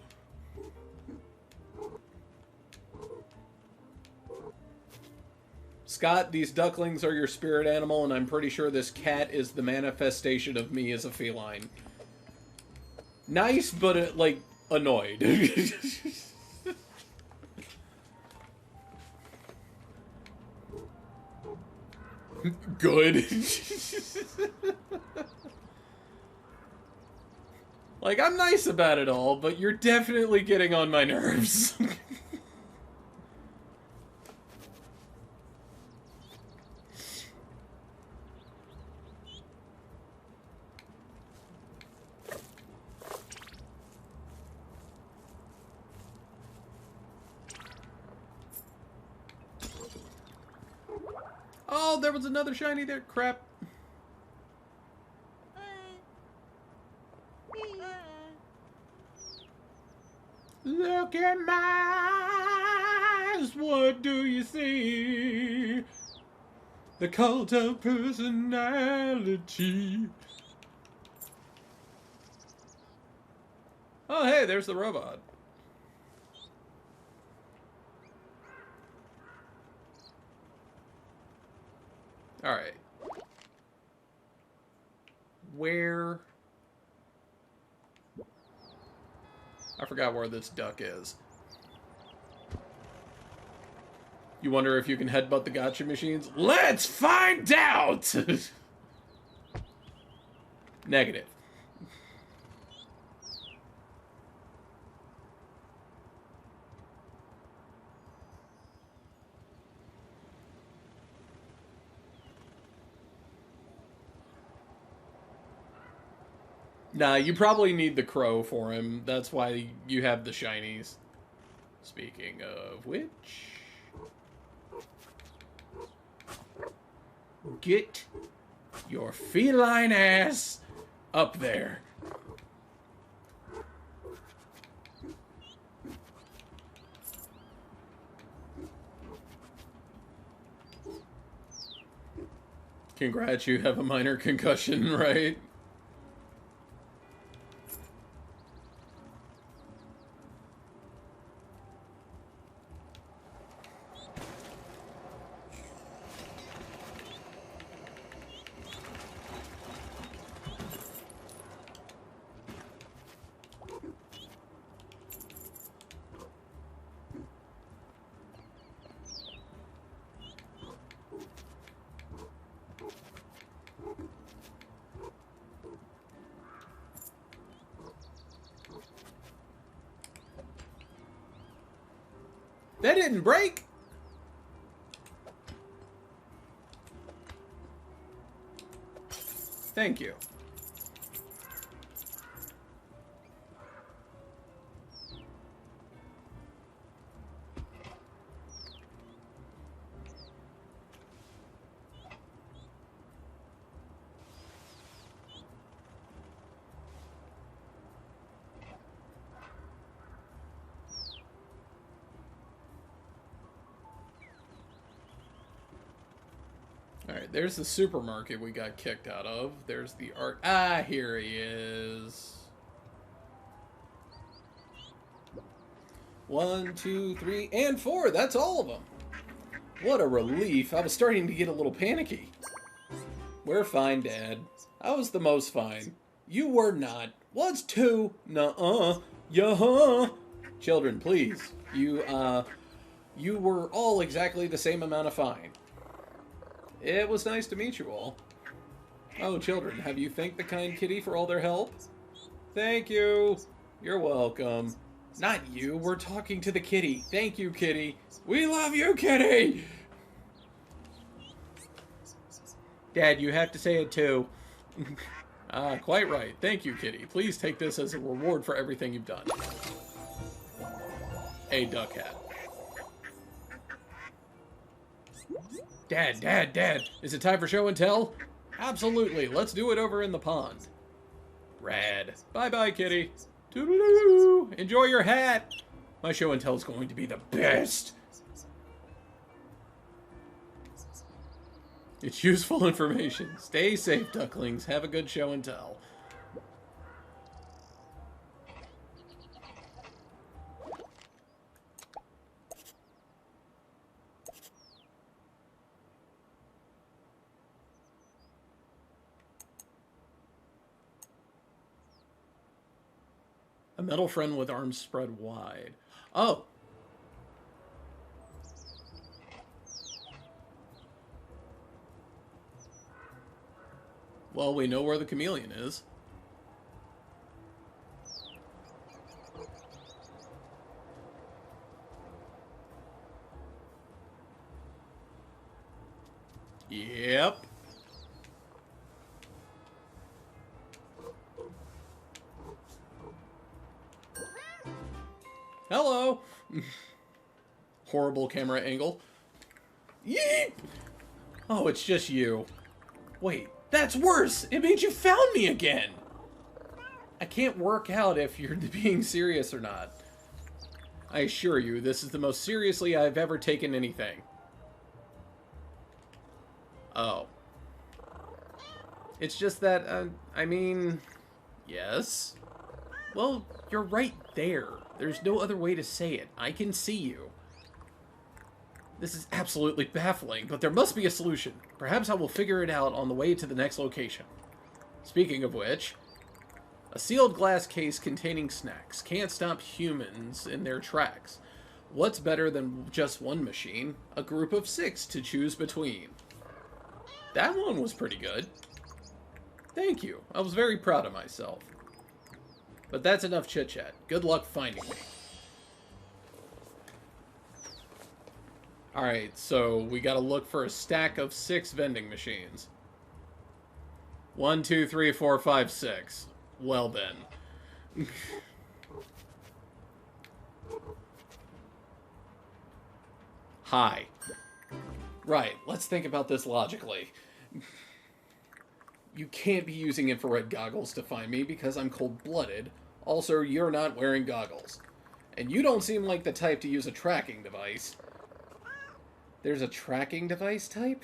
Scott, these ducklings are your spirit animal, and I'm pretty sure this cat is the manifestation of me as a feline. Nice, but, like, annoyed. Good. Like, I'm nice about it all, but you're definitely getting on my nerves. Oh, there was another shiny there. Crap. Look at my eyes, what do you see? The cult of personality. Oh, hey, there's the robot. Alright. Where... I forgot where this duck is. You wonder if you can headbutt the gotcha machines? Let's find out! Negative. Nah, you probably need the crow for him. That's why you have the shinies. Speaking of which... Get your feline ass up there. Congrats, you have a minor concussion, right? That didn't break. Thank you. Alright, there's the supermarket we got kicked out of. There's the art. Ah, here he is. 1, 2, 3, and 4. That's all of them. What a relief. I was starting to get a little panicky. We're fine, Dad. I was the most fine. You were not. Was too. Nuh-uh. Yeah-huh. Children, please. You were all exactly the same amount of fine. It was nice to meet you all. Oh, children, have you thanked the kind kitty for all their help? Thank you. You're welcome. Not you. We're talking to the kitty. Thank you, kitty. We love you, kitty! Dad, you have to say it too. Quite right. Thank you, kitty. Please take this as a reward for everything you've done. A duck hat. Dad, is it time for show and tell? Absolutely, let's do it over in the pond. Rad. Bye-bye, kitty. Toodaloo! Enjoy your hat! My show and tell is going to be the best! It's useful information. Stay safe, ducklings. Have a good show and tell. A metal friend with arms spread wide. Oh! Well, we know where the chameleon is. Yep. Hello! Horrible camera angle. Yeep! Oh, it's just you. Wait, that's worse! It means you found me again! I can't work out if you're being serious or not. I assure you, this is the most seriously I've ever taken anything. Oh. It's just that, I mean... Yes? Well, you're right there. There's no other way to say it. I can see you. This is absolutely baffling, but there must be a solution. Perhaps I will figure it out on the way to the next location. Speaking of which, a sealed glass case containing snacks can't stop humans in their tracks. What's better than just one machine? A group of 6 to choose between. That one was pretty good. Thank you. I was very proud of myself. But that's enough chit-chat. Good luck finding me. Alright, so we gotta look for a stack of 6 vending machines. 1, 2, 3, 4, 5, 6. Well then. Hi. Right, let's think about this logically. You can't be using infrared goggles to find me because I'm cold-blooded. Also, you're not wearing goggles. And you don't seem like the type to use a tracking device. There's a tracking device type?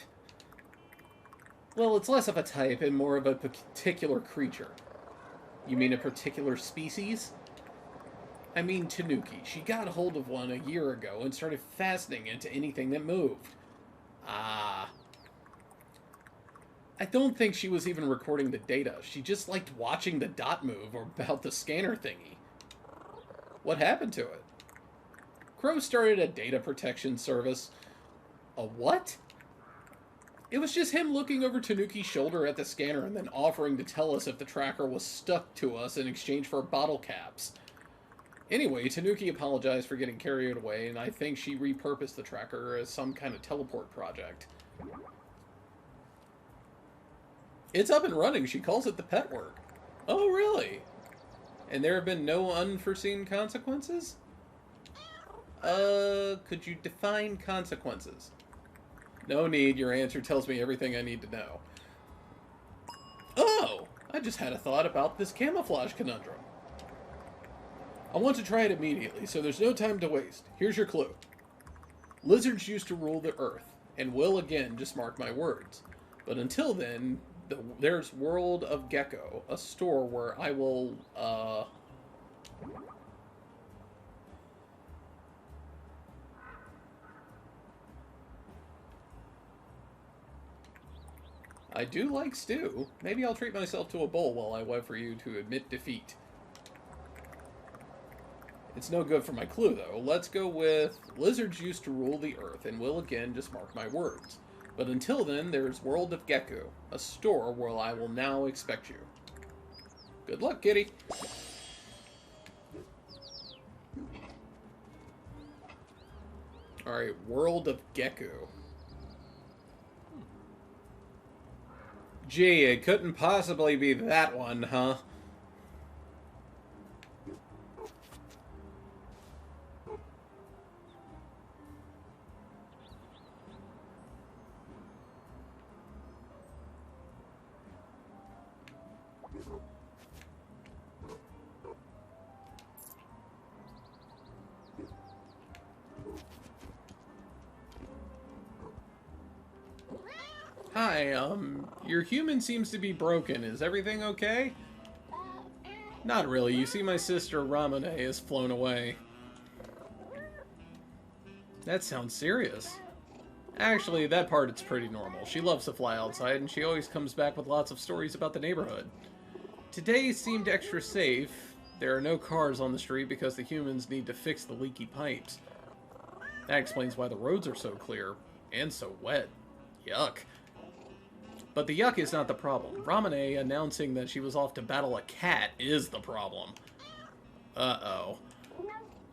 Well, it's less of a type and more of a particular creature. You mean a particular species? I mean Tanuki. She got hold of one a year ago and started fastening it to anything that moved. Ah. I don't think she was even recording the data. She just liked watching the dot move or about the scanner thingy. What happened to it? Crow started a data protection service. A what? It was just him looking over Tanuki's shoulder at the scanner and then offering to tell us if the tracker was stuck to us in exchange for bottle caps. Anyway, Tanuki apologized for getting carried away, and I think she repurposed the tracker as some kind of teleport project. It's up and running. She calls it the pet work. Oh, really? And there have been no unforeseen consequences? Could you define consequences? No need. Your answer tells me everything I need to know. Oh! I just had a thought about this camouflage conundrum. I want to try it immediately, so there's no time to waste. Here's your clue. Lizards used to rule the earth, and will again, just mark my words. But until then, there's World of Gecko, a store where I will, I do like stew. Maybe I'll treat myself to a bowl while I wait for you to admit defeat. It's no good for my clue, though. Let's go with, lizards used to rule the earth and will again, just mark my words. But until then, there's World of Gecko, a store where I will now expect you. Good luck, kitty. Alright, World of Gecko. Gee, it couldn't possibly be that one, huh? Hi, your human seems to be broken. Is everything okay? Not really. You see, my sister Ramune has flown away. That sounds serious. Actually, that part it's pretty normal. She loves to fly outside, and she always comes back with lots of stories about the neighborhood. Today seemed extra safe. There are no cars on the street because the humans need to fix the leaky pipes. That explains why the roads are so clear and so wet. Yuck. But the yuck is not the problem. Ramune announcing that she was off to battle a cat is the problem. Uh-oh.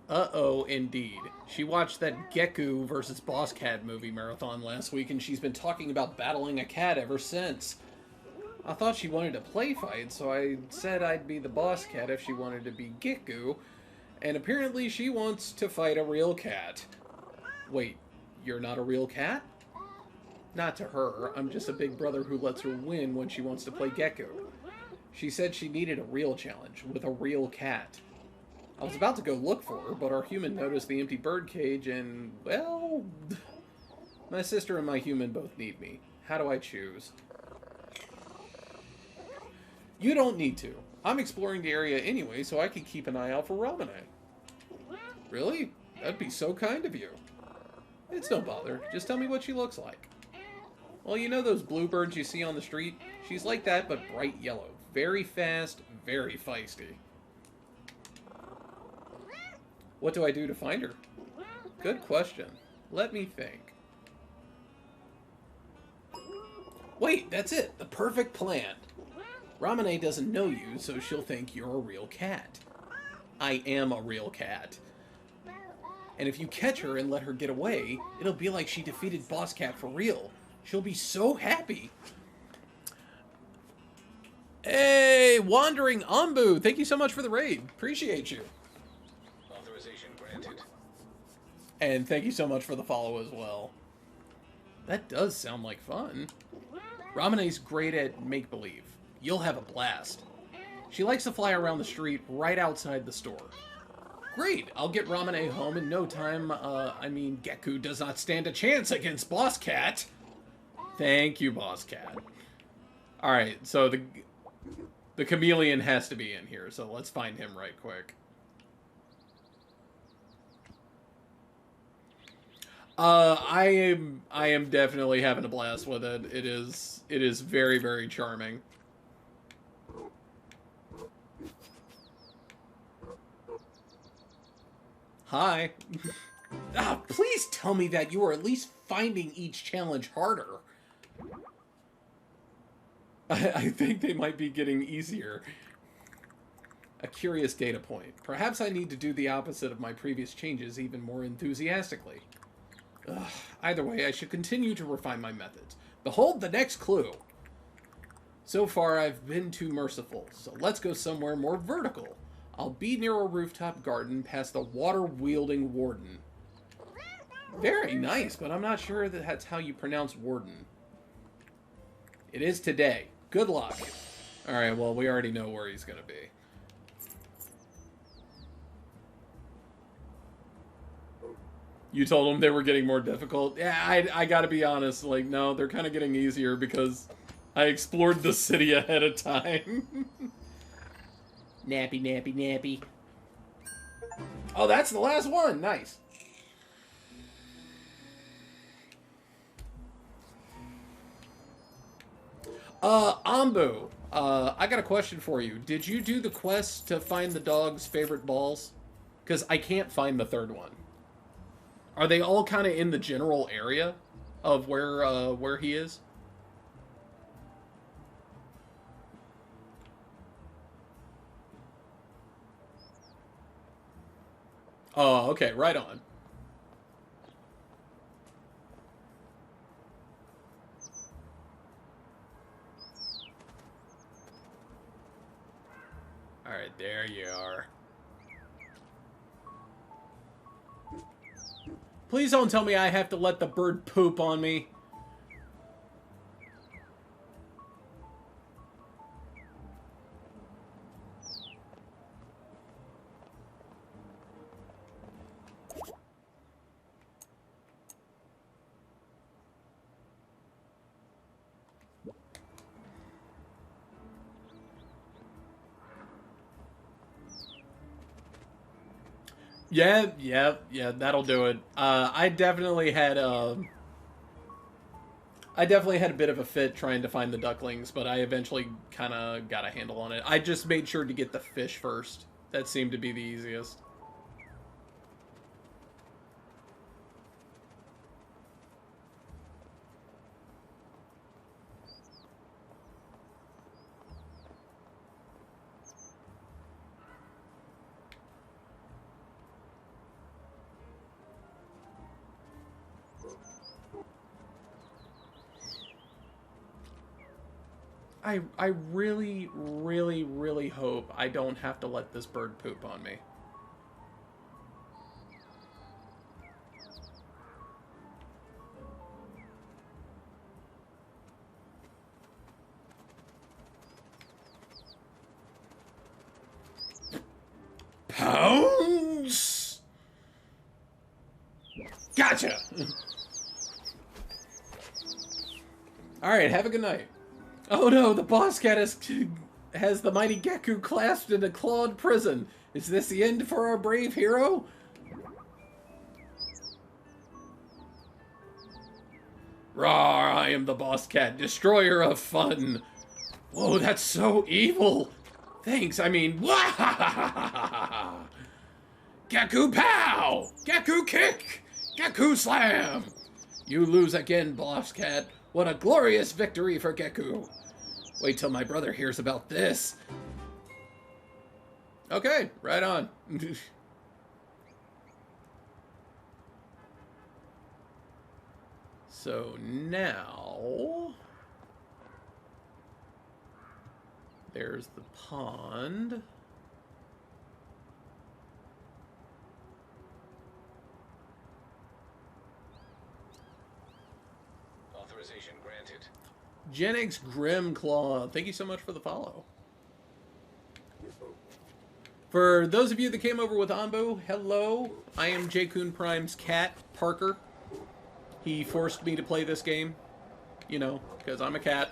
Uh-oh, indeed. She watched that Geku versus Boss Cat movie marathon last week, and she's been talking about battling a cat ever since. I thought she wanted to play fight, so I said I'd be the Boss Cat if she wanted to be Geku, and apparently she wants to fight a real cat. Wait, you're not a real cat? Not to her, I'm just a big brother who lets her win when she wants to play Geku. She said she needed a real challenge, with a real cat. I was about to go look for her, but our human noticed the empty bird cage and, well... My sister and my human both need me. How do I choose? You don't need to. I'm exploring the area anyway, so I can keep an eye out for Ramune. Really? That'd be so kind of you. It's no bother. Just tell me what she looks like. Well, you know those bluebirds you see on the street? She's like that, but bright yellow. Very fast, very feisty. What do I do to find her? Good question. Let me think. Wait, that's it. The perfect plan. Ramune doesn't know you, so she'll think you're a real cat. I am a real cat. And if you catch her and let her get away, it'll be like she defeated Boss Cat for real. She'll be so happy. Hey, Wandering Ombu, thank you so much for the raid. Appreciate you. Authorization granted. And thank you so much for the follow as well. That does sound like fun. Ramene's great at make-believe. You'll have a blast. She likes to fly around the street right outside the store. Great, I'll get Ramune home in no time. Geku does not stand a chance against Boss Cat. Thank you, Boss Cat. Alright, so the chameleon has to be in here, so let's find him right quick. I am definitely having a blast with it. It is very, very charming. Hi. Please tell me that you are at least finding each challenge harder. I think they might be getting easier. A curious data point. Perhaps I need to do the opposite of my previous changes even more enthusiastically. Either way, I should continue to refine my methods. Behold the next clue. So far, I've been too merciful, so let's go somewhere more vertical. I'll be near a rooftop garden past the water-wielding warden. Very nice, but I'm not sure that that's how you pronounce warden. It is today. Good luck. Alright, well, we already know where he's gonna be. You told them they were getting more difficult? Yeah, I gotta be honest, like, no, they're kind of getting easier because I explored the city ahead of time. Nappy, nappy, nappy. Oh, that's the last one. Nice. Ambu, I got a question for you. Did you do the quest to find the dog's favorite balls? Because I can't find the third one. Are they all kind of in the general area of where he is? Oh, okay, right on. Alright, there you are. Please don't tell me I have to let the bird poop on me. Yeah, that'll do it. I definitely had a bit of a fit trying to find the ducklings, but I eventually kind of got a handle on it. I just made sure to get the fish first. That seemed to be the easiest. I really, really, really hope I don't have to let this bird poop on me. Pounds! Gotcha! Alright, have a good night. Oh no, the boss cat has the mighty Gekku clasped in a clawed prison. Is this the end for our brave hero? Rawr, I am the boss cat, destroyer of fun. Whoa, that's so evil. Thanks, I mean, Gekku pow! Gekku kick! Gekku slam! You lose again, boss cat. What a glorious victory for Gekku. Wait till my brother hears about this. Okay, right on. So now... There's the pond. Authorization granted. Genix Grimclaw, thank you so much for the follow. For those of you that came over with Anbu, hello. I am J-Kun Prime's cat, Parker. He forced me to play this game, you know, because I'm a cat.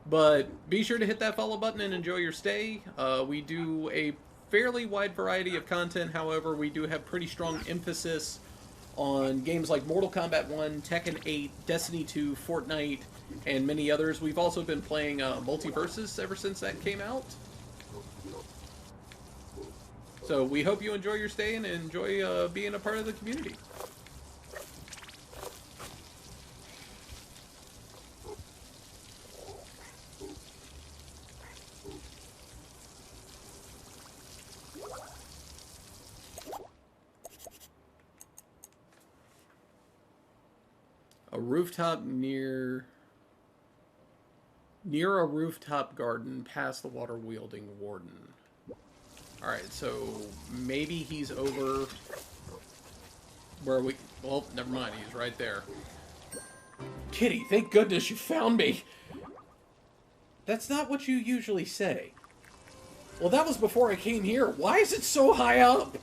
But be sure to hit that follow button and enjoy your stay. We do a fairly wide variety of content. However, we do have pretty strong emphasis on games like Mortal Kombat 1, Tekken 8, Destiny 2, Fortnite, and many others. We've also been playing Multiversus ever since that came out. So we hope you enjoy your stay and enjoy being a part of the community. A rooftop near a rooftop garden past the water-wielding warden. Alright, so maybe he's over where we... Well, never mind, he's right there. Kitty, thank goodness you found me! That's not what you usually say. Well, that was before I came here. Why is it so high up?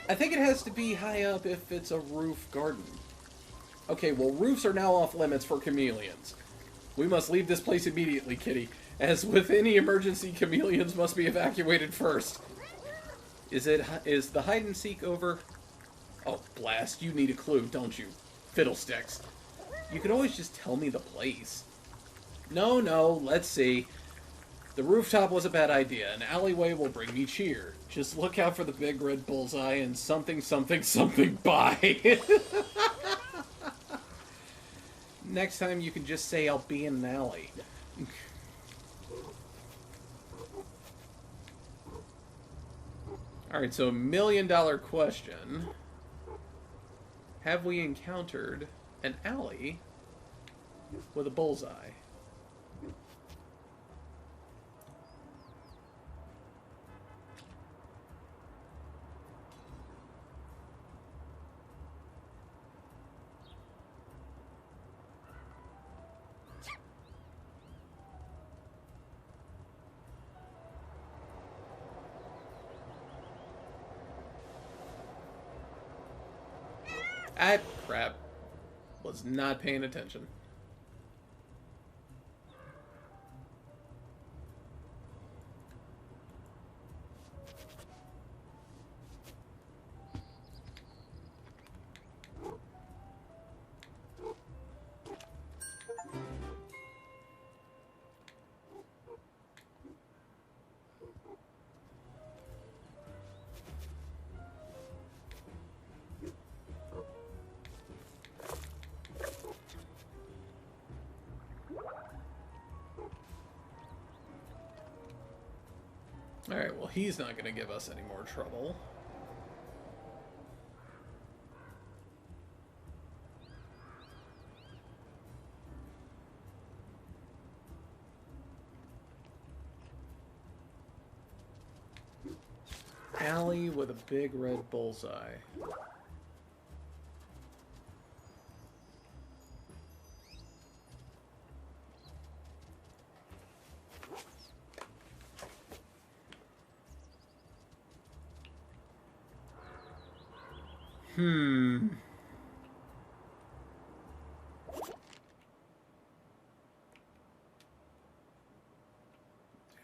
I think it has to be high up if it's a roof garden. Okay, well, roofs are now off limits for chameleons. We must leave this place immediately, Kitty. As with any emergency, chameleons must be evacuated first. Is the hide-and-seek over? Oh, blast, you need a clue, don't you? Fiddlesticks. You could always just tell me the place. No, let's see. The rooftop was a bad idea. An alleyway will bring me cheer. Just look out for the big red bullseye and something by. Next time you can just say I'll be in an alley. Alright, so $1 million question. Have we encountered an alley with a bullseye? Ah, crap. Was not paying attention. Alright, well, he's not going to give us any more trouble. Alley with a big red bullseye.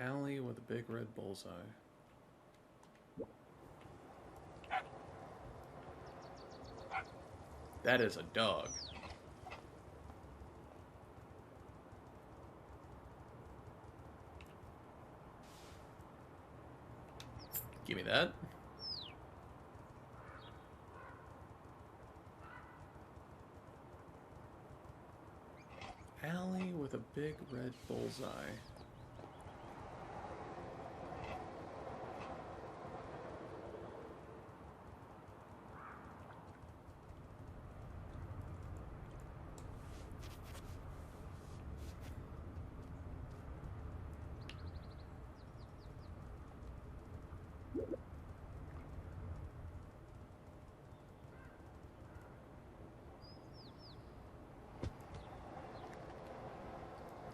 Alley with a big red bullseye. That is a dog. Give me that. Alley with a big red bullseye.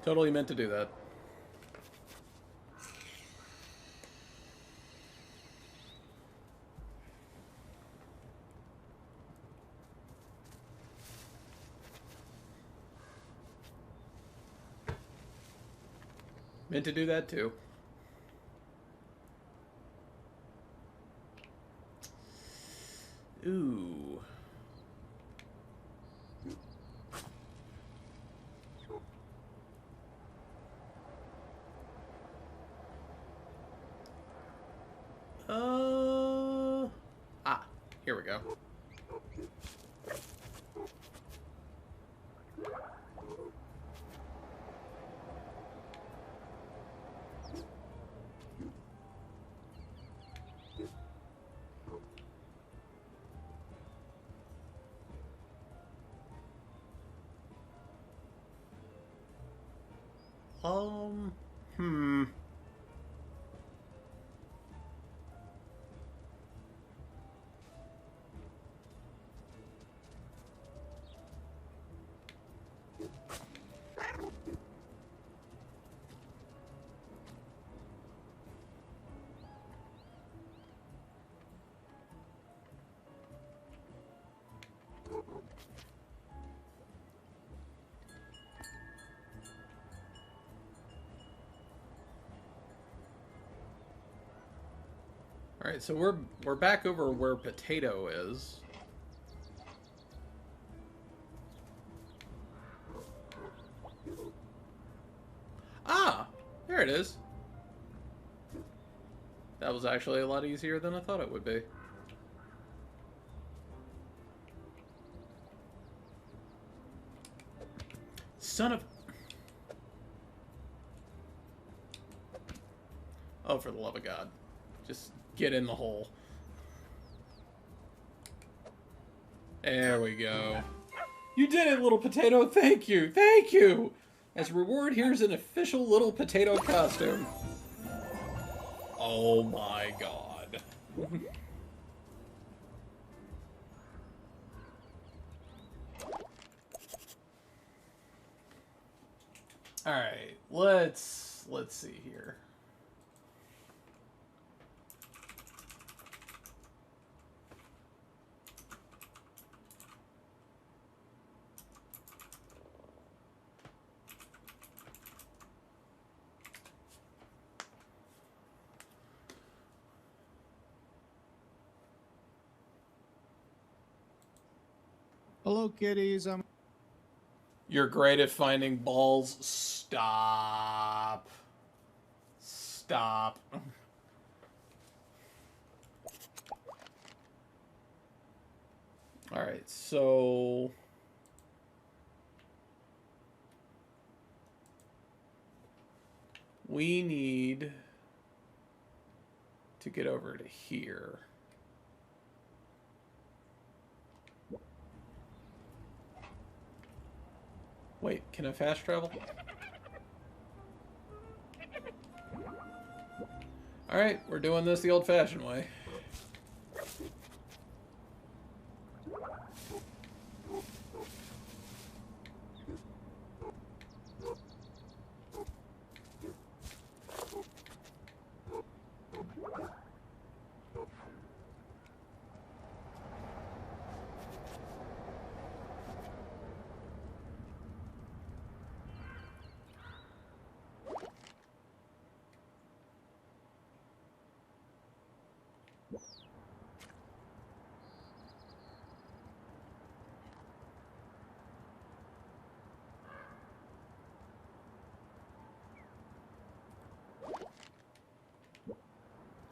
Totally meant to do that. Meant to do that too. Ooh. Here we go. Hmm. All right, so we're back over where potato is. Ah, there it is. That was actually a lot easier than I thought it would be. Son of... Oh, for the love of God. Just get in the hole. There we go. You did it, little potato. Thank you. Thank you. As a reward, here's an official little potato costume. Oh my God. All right, let's see here. Hello, kitties. You're great at finding balls. Stop. Stop. All right, so we need to get over to here. Wait, can I fast travel? Alright, we're doing this the old-fashioned way.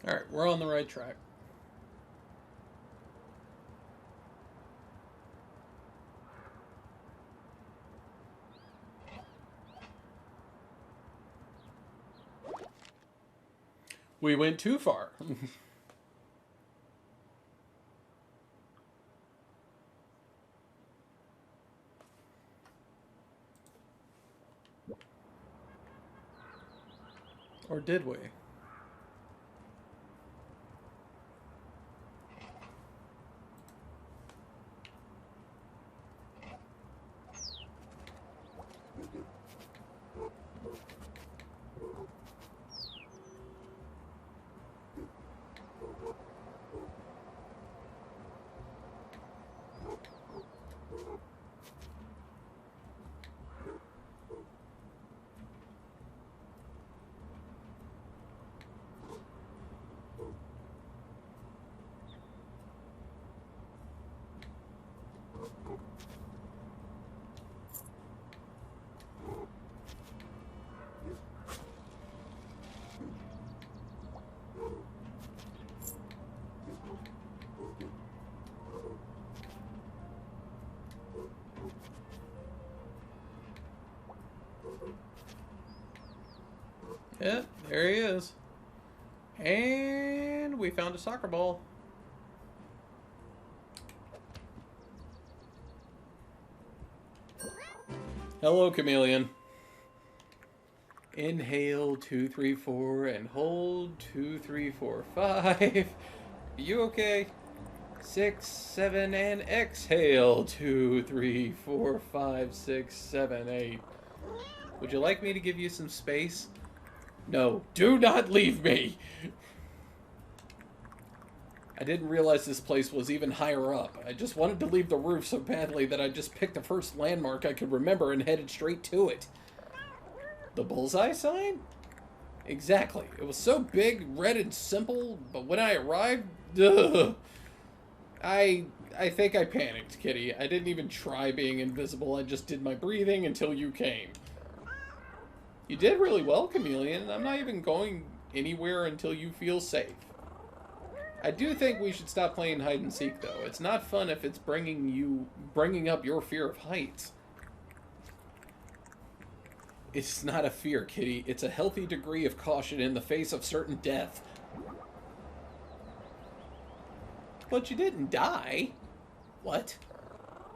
Alright, we're on the right track. We went too far. Or did we? Yeah, there he is. And we found a soccer ball. Hello, chameleon. Inhale, 2, 3, 4, and hold, 2, 3, 4, 5. You okay? 6, 7, and exhale, 2, 3, 4, 5, 6, 7, 8. Would you like me to give you some space? No, do not leave me! I didn't realize this place was even higher up. I just wanted to leave the roof so badly that I just picked the first landmark I could remember and headed straight to it. The bullseye sign? Exactly. It was so big, red, and simple, but when I arrived, ugh. I think I panicked, Kitty. I didn't even try being invisible. I just did my breathing until you came. You did really well, Chameleon. I'm not even going anywhere until you feel safe. I do think we should stop playing hide and seek, though. It's not fun if it's bringing up your fear of heights. It's not a fear, Kitty. It's a healthy degree of caution in the face of certain death. But you didn't die. What?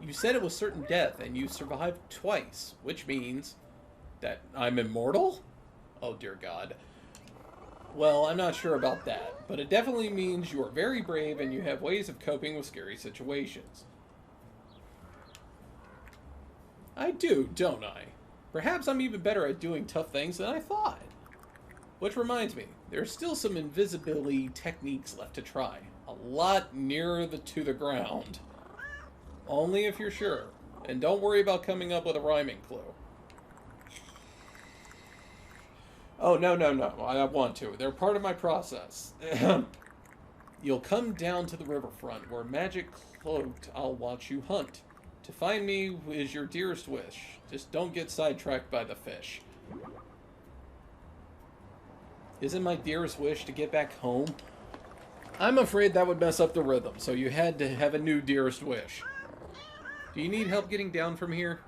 You said it was certain death, and you survived twice, which means that I'm immortal? Oh, dear God. Well, I'm not sure about that, but it definitely means you are very brave and you have ways of coping with scary situations. I do, don't I? Perhaps I'm even better at doing tough things than I thought. Which reminds me, there's still some invisibility techniques left to try. A lot nearer to the ground. Only if you're sure. And don't worry about coming up with a rhyming clue. Oh, no, I want to. They're part of my process. You'll come down to the riverfront, where magic cloaked I'll watch you hunt. To find me is your dearest wish. Just don't get sidetracked by the fish. Isn't my dearest wish to get back home? I'm afraid that would mess up the rhythm, so you had to have a new dearest wish. Do you need help getting down from here?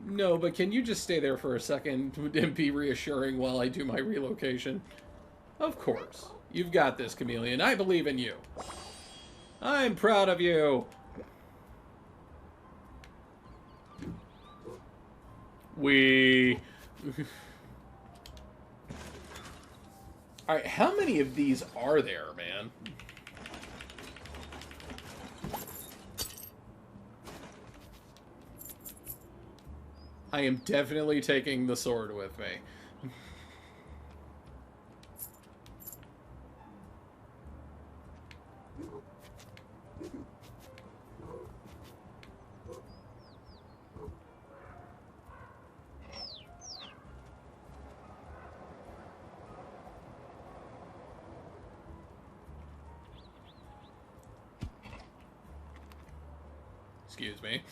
No, but can you just stay there for a second and be reassuring while I do my relocation? Of course. You've got this, Chameleon. I believe in you. I'm proud of you. Alright, how many of these are there, man? I am definitely taking the sword with me. Excuse me.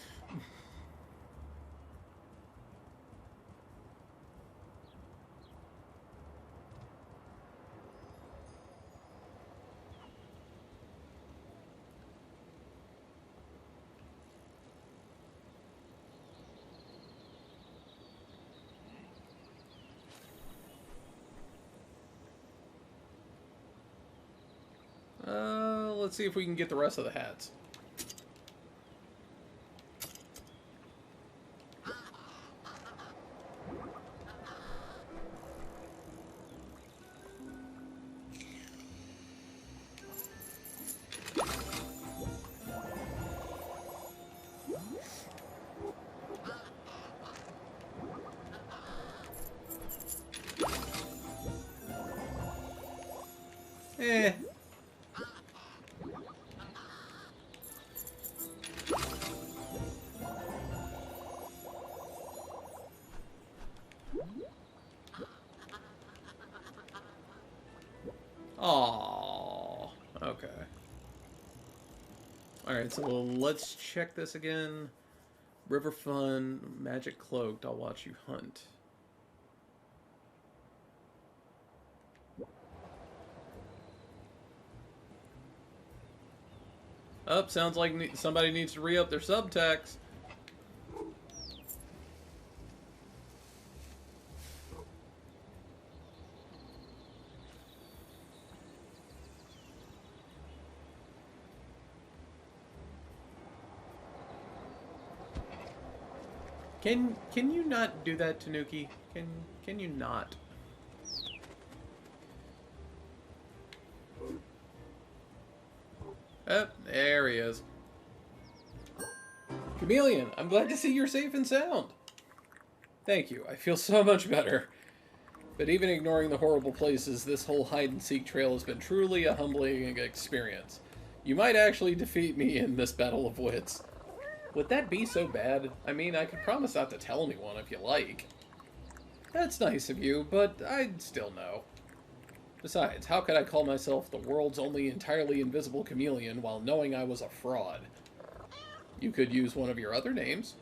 Let's see if we can get the rest of the hats. Eh. Aww. Okay. Alright, so let's check this again. River Fun, Magic Cloaked, I'll watch you hunt. Oh, sounds like somebody needs to re-up their subtext. Can you not do that, Tanuki? Can you not? Oh, there he is. Chameleon, I'm glad to see you're safe and sound. Thank you, I feel so much better. But even ignoring the horrible places, this whole hide-and-seek trail has been truly a humbling experience. You might actually defeat me in this battle of wits. Would that be so bad? I mean, I could promise not to tell anyone if you like. That's nice of you, but I'd still know. Besides, how could I call myself the world's only entirely invisible chameleon while knowing I was a fraud? You could use one of your other names.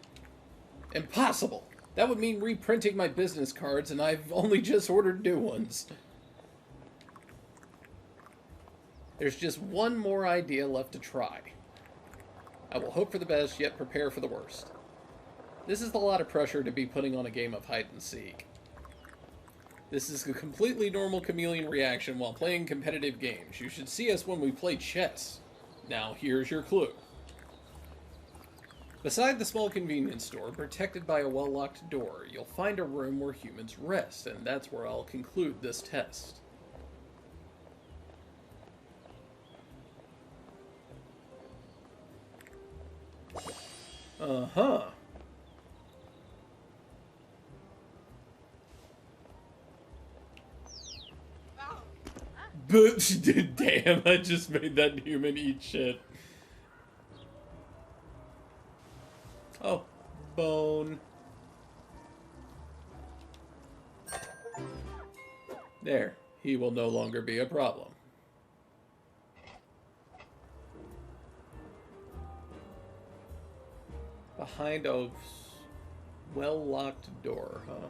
Impossible! That would mean reprinting my business cards, and I've only just ordered new ones. There's just one more idea left to try. I will hope for the best, yet prepare for the worst. This is a lot of pressure to be putting on a game of hide-and-seek. This is a completely normal chameleon reaction while playing competitive games. You should see us when we play chess. Now, here's your clue. Beside the small convenience store, protected by a well-locked door, you'll find a room where humans rest, and that's where I'll conclude this test. Uh-huh. But, damn, I just made that human eat shit. Oh, bone. There, he will no longer be a problem. Behind a well-locked door, huh?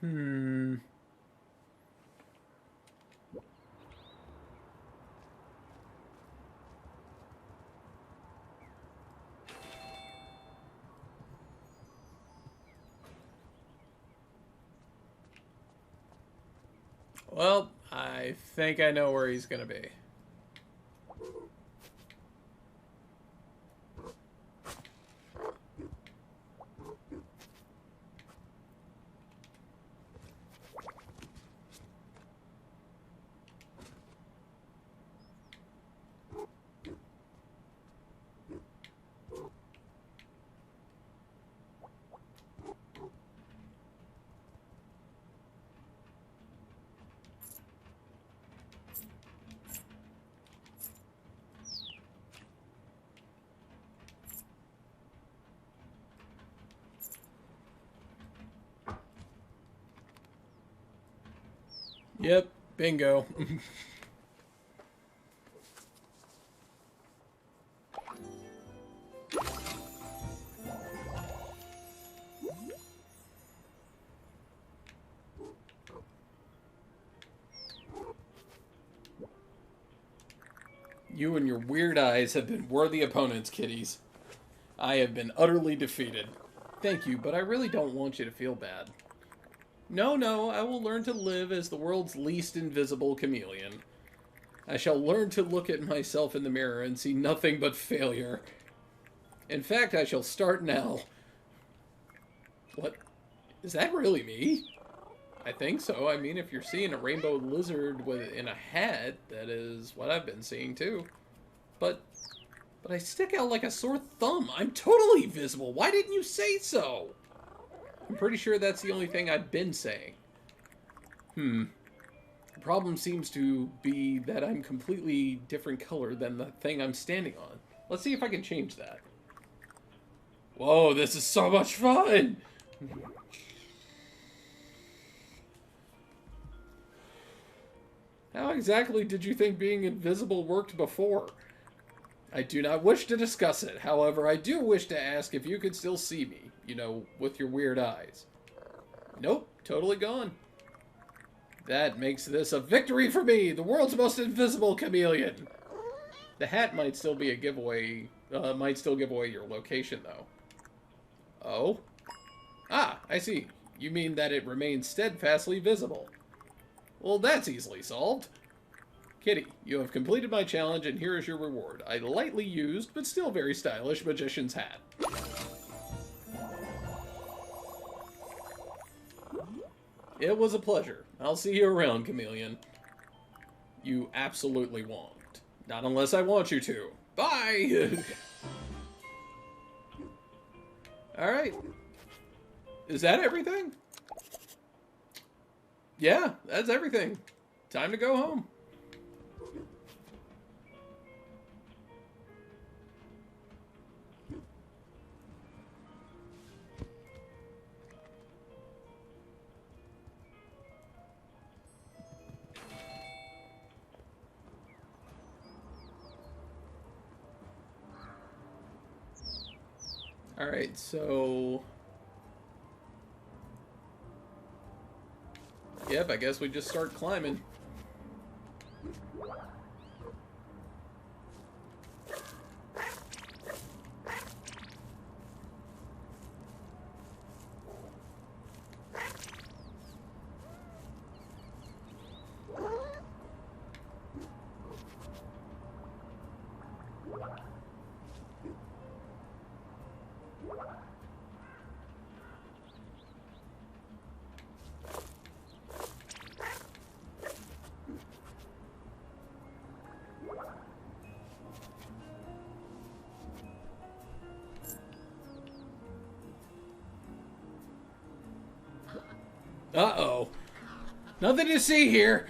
Hmm. Well, I think I know where he's gonna be. Yep, bingo. You and your weird eyes have been worthy opponents, kiddies. I have been utterly defeated. Thank you, but I really don't want you to feel bad. No, no, I will learn to live as the world's least invisible chameleon. I shall learn to look at myself in the mirror and see nothing but failure. In fact, I shall start now. What? Is that really me? I think so. I mean, if you're seeing a rainbow lizard in a hat, that is what I've been seeing too. But I stick out like a sore thumb. I'm totally visible. Why didn't you say so? I'm pretty sure that's the only thing I've been saying. The problem seems to be that I'm completely different color than the thing I'm standing on. Let's see if I can change that. Whoa, this is so much fun! How exactly did you think being invisible worked before? I do not wish to discuss it. However, I do wish to ask if you could still see me. You know, with your weird eyes. Nope, totally gone. That makes this a victory for me, the world's most invisible chameleon. The hat might still be a giveaway, might still give away your location, though. Oh? Ah, I see. You mean that it remains steadfastly visible. Well, that's easily solved. Kitty, you have completed my challenge, and here is your reward. A lightly used, but still very stylish, magician's hat. It was a pleasure. I'll see you around, chameleon. You absolutely won't. Not unless I want you to. Bye! Alright. Is that everything? Yeah, that's everything. Time to go home. Alright, so... Yep, I guess we just start climbing. Uh-oh. Nothing to see here.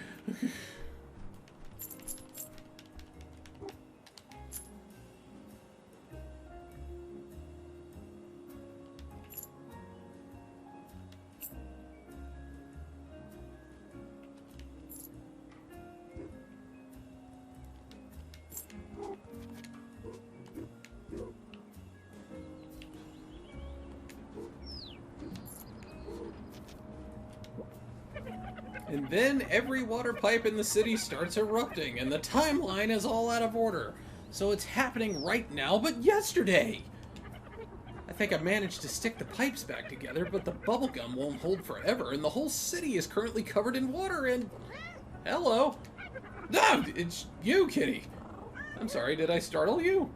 And then every water pipe in the city starts erupting, and the timeline is all out of order. So it's happening right now, but yesterday! I think I managed to stick the pipes back together, but the bubblegum won't hold forever, and the whole city is currently covered in water, and... Hello. No, it's you, kitty. I'm sorry, did I startle you?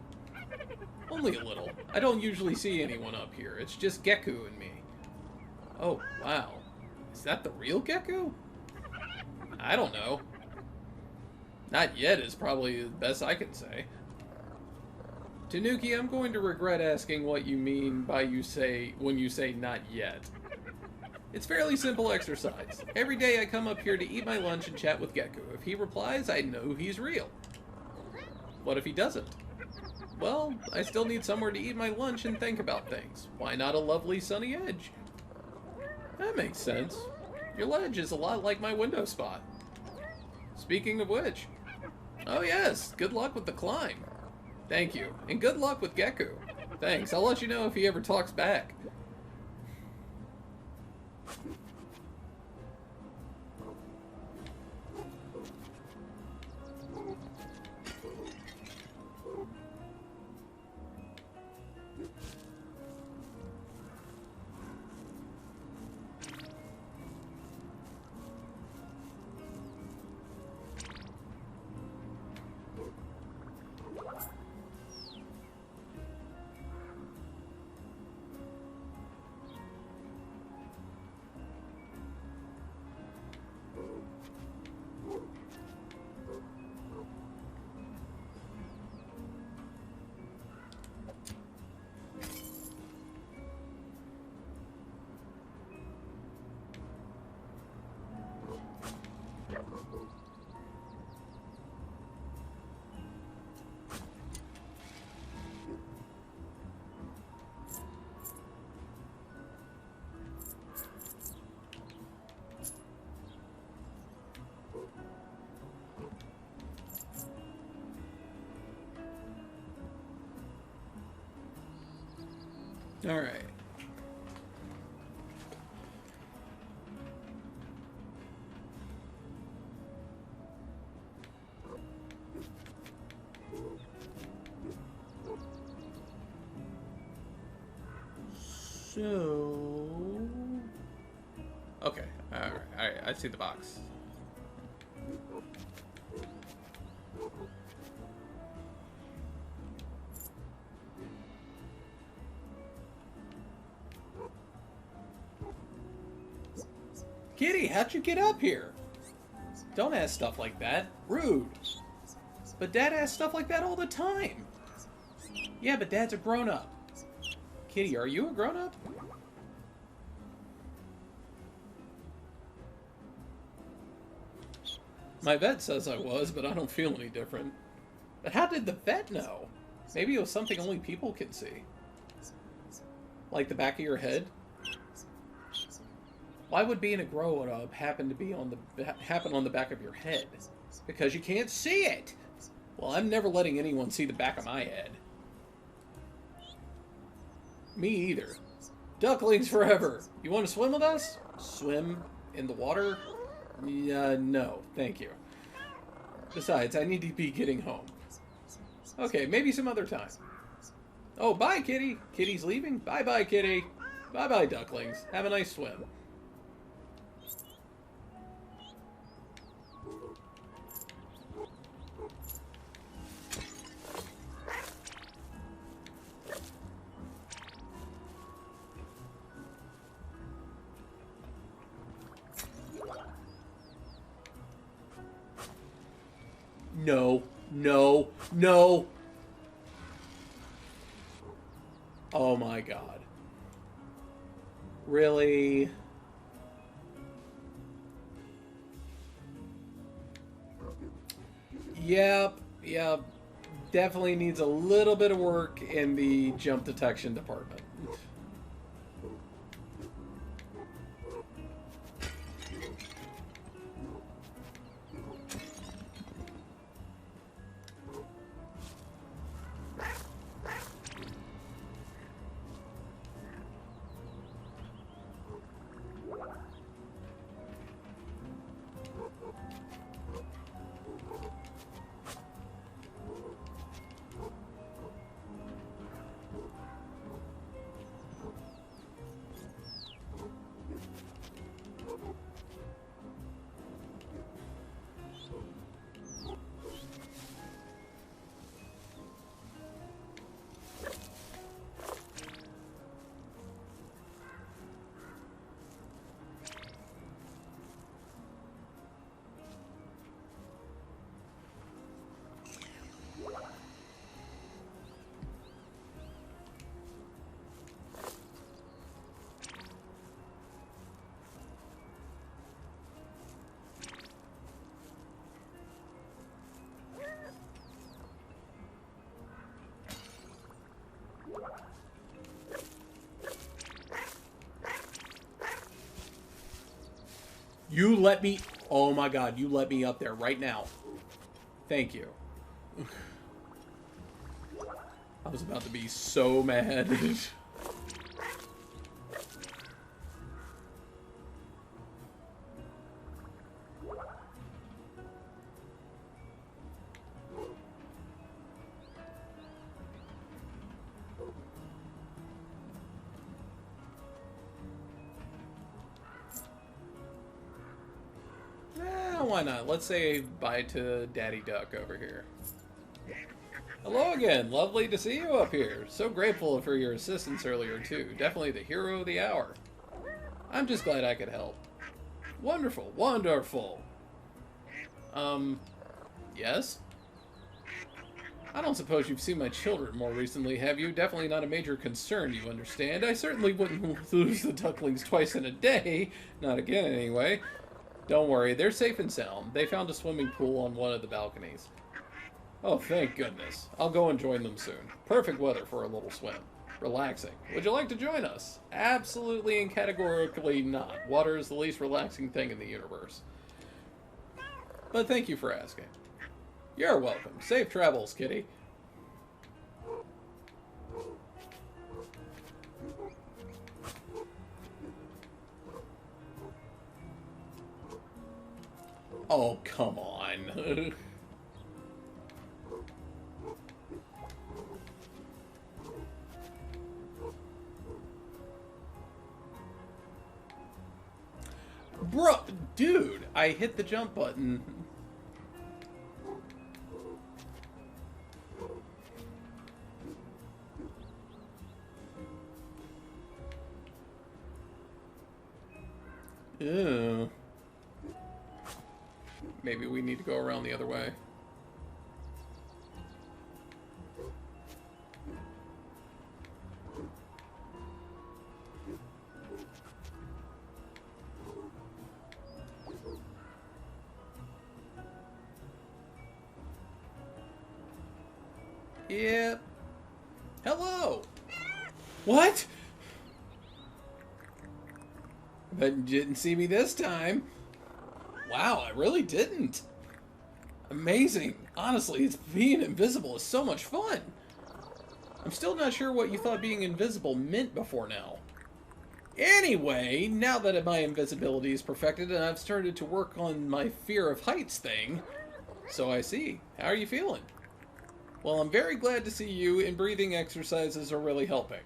Only a little. I don't usually see anyone up here. It's just Geku and me. Oh, wow. Is that the real Geku? I don't know. Not yet is probably the best I can say. Tanuki, I'm going to regret asking what you mean by when you say not yet. It's fairly simple exercise. Every day I come up here to eat my lunch and chat with Geku. If he replies, I know he's real. What if he doesn't? Well, I still need somewhere to eat my lunch and think about things. Why not a lovely sunny edge? That makes sense. Your ledge is a lot like my window spot. Speaking of which... Oh yes, good luck with the climb. Thank you, and good luck with Geku. Thanks, I'll let you know if he ever talks back. Alright. So... Okay, alright, I see the box. Kitty, how'd you get up here? Don't ask stuff like that. Rude. But Dad asks stuff like that all the time. Yeah, but Dad's a grown-up. Kitty, are you a grown-up? My vet says I was, but I don't feel any different. But how did the vet know? Maybe it was something only people can see. Like the back of your head? Why would being a grown-up happen on the back of your head? Because you can't see it! Well, I'm never letting anyone see the back of my head. Me either. Ducklings forever! You want to swim with us? Swim in the water? No, thank you. Besides, I need to be getting home. Okay, maybe some other time. Oh, bye, Kitty! Kitty's leaving? Bye-bye, Kitty! Bye-bye, ducklings. Have a nice swim. No, no, no! Oh my god. Really? Yep. Definitely needs a little bit of work in the jump detection department. You let me... Oh my god, you let me up there right now. Thank you. I was about to be so mad. Why not? Let's say bye to Daddy Duck over here. Hello again. Lovely to see you up here. So grateful for your assistance earlier, too. Definitely the hero of the hour. I'm just glad I could help. Wonderful. Wonderful. Yes? I don't suppose you've seen my children more recently, have you? Definitely not a major concern, you understand. I certainly wouldn't lose the ducklings twice in a day. Not again, anyway. Don't worry, they're safe and sound. They found a swimming pool on one of the balconies. Oh, thank goodness. I'll go and join them soon. Perfect weather for a little swim. Relaxing. Would you like to join us? Absolutely and categorically not. Water is the least relaxing thing in the universe. But thank you for asking. You're welcome. Safe travels, kitty. Oh, come on. Bro, dude, I hit the jump button. Ew. Maybe we need to go around the other way. Yep. Hello. What? But you didn't see me this time. Wow, I really didn't. Amazing. Honestly, being invisible is so much fun. I'm still not sure what you thought being invisible meant before now. Anyway, now that my invisibility is perfected and I've started to work on my fear of heights thing, so I see. How are you feeling? Well, I'm very glad to see you, and breathing exercises are really helping.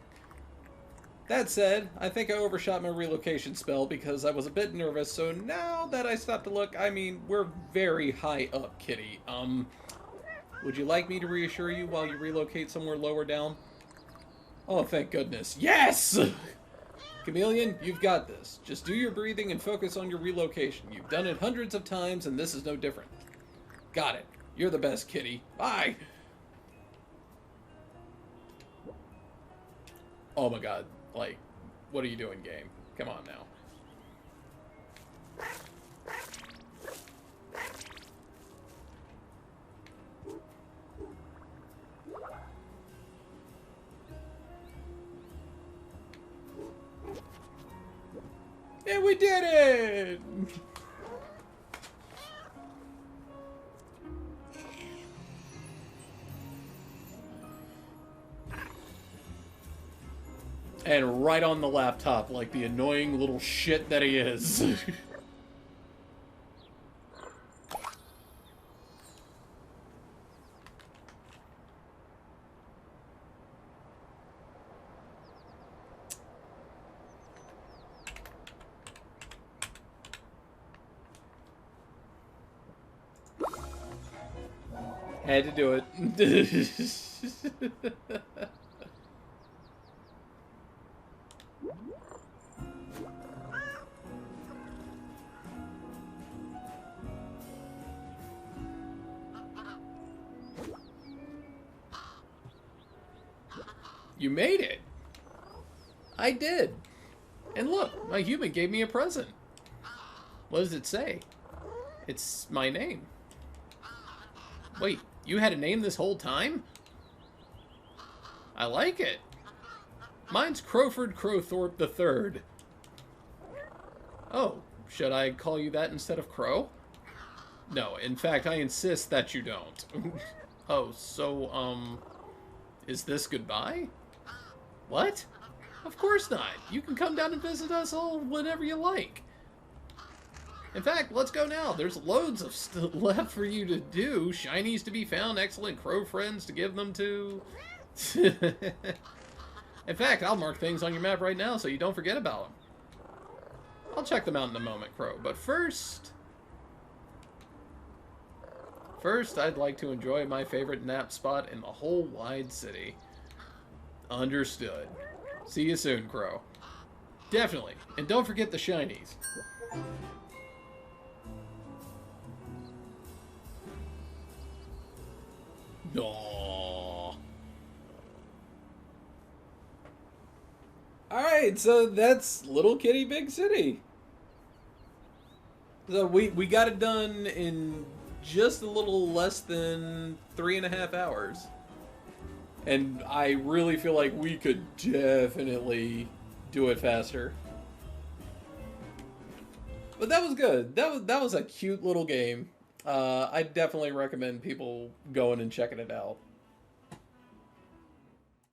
That said, I think I overshot my relocation spell because I was a bit nervous, so now that I stopped to look, I mean, we're very high up, kitty. Would you like me to reassure you while you relocate somewhere lower down? Oh, thank goodness. Yes! Chameleon, you've got this. Just do your breathing and focus on your relocation. You've done it hundreds of times, and this is no different. Got it. You're the best, kitty. Bye! Oh my god. Like, what are you doing, game? Come on now. And we did it! And right on the laptop, like the annoying little shit that he is. Had to do it. You made it. I did. And look, my human gave me a present. What does it say? It's my name. Wait, you had a name this whole time? I like it. Mine's Crowford Crowthorpe III. Oh, Should I call you that instead of Crow? No, in fact, I insist that you don't. Oh, so, is this goodbye? What? Of course not. You can come down and visit us all whenever you like. In fact, let's go now. There's loads of stuff left for you to do. Shinies to be found, excellent crow friends to give them to. In fact, I'll mark things on your map right now so you don't forget about them. I'll check them out in a moment, Crow. But first, I'd like to enjoy my favorite nap spot in the whole wide city. Understood. See you soon, Crow. Definitely. And don't forget the shinies. Aww. Alright, so that's Little Kitty Big City. So we got it done in just a little less than 3.5 hours. And I really feel like we could definitely do it faster. But that was good. That was a cute little game. I definitely recommend people going and checking it out.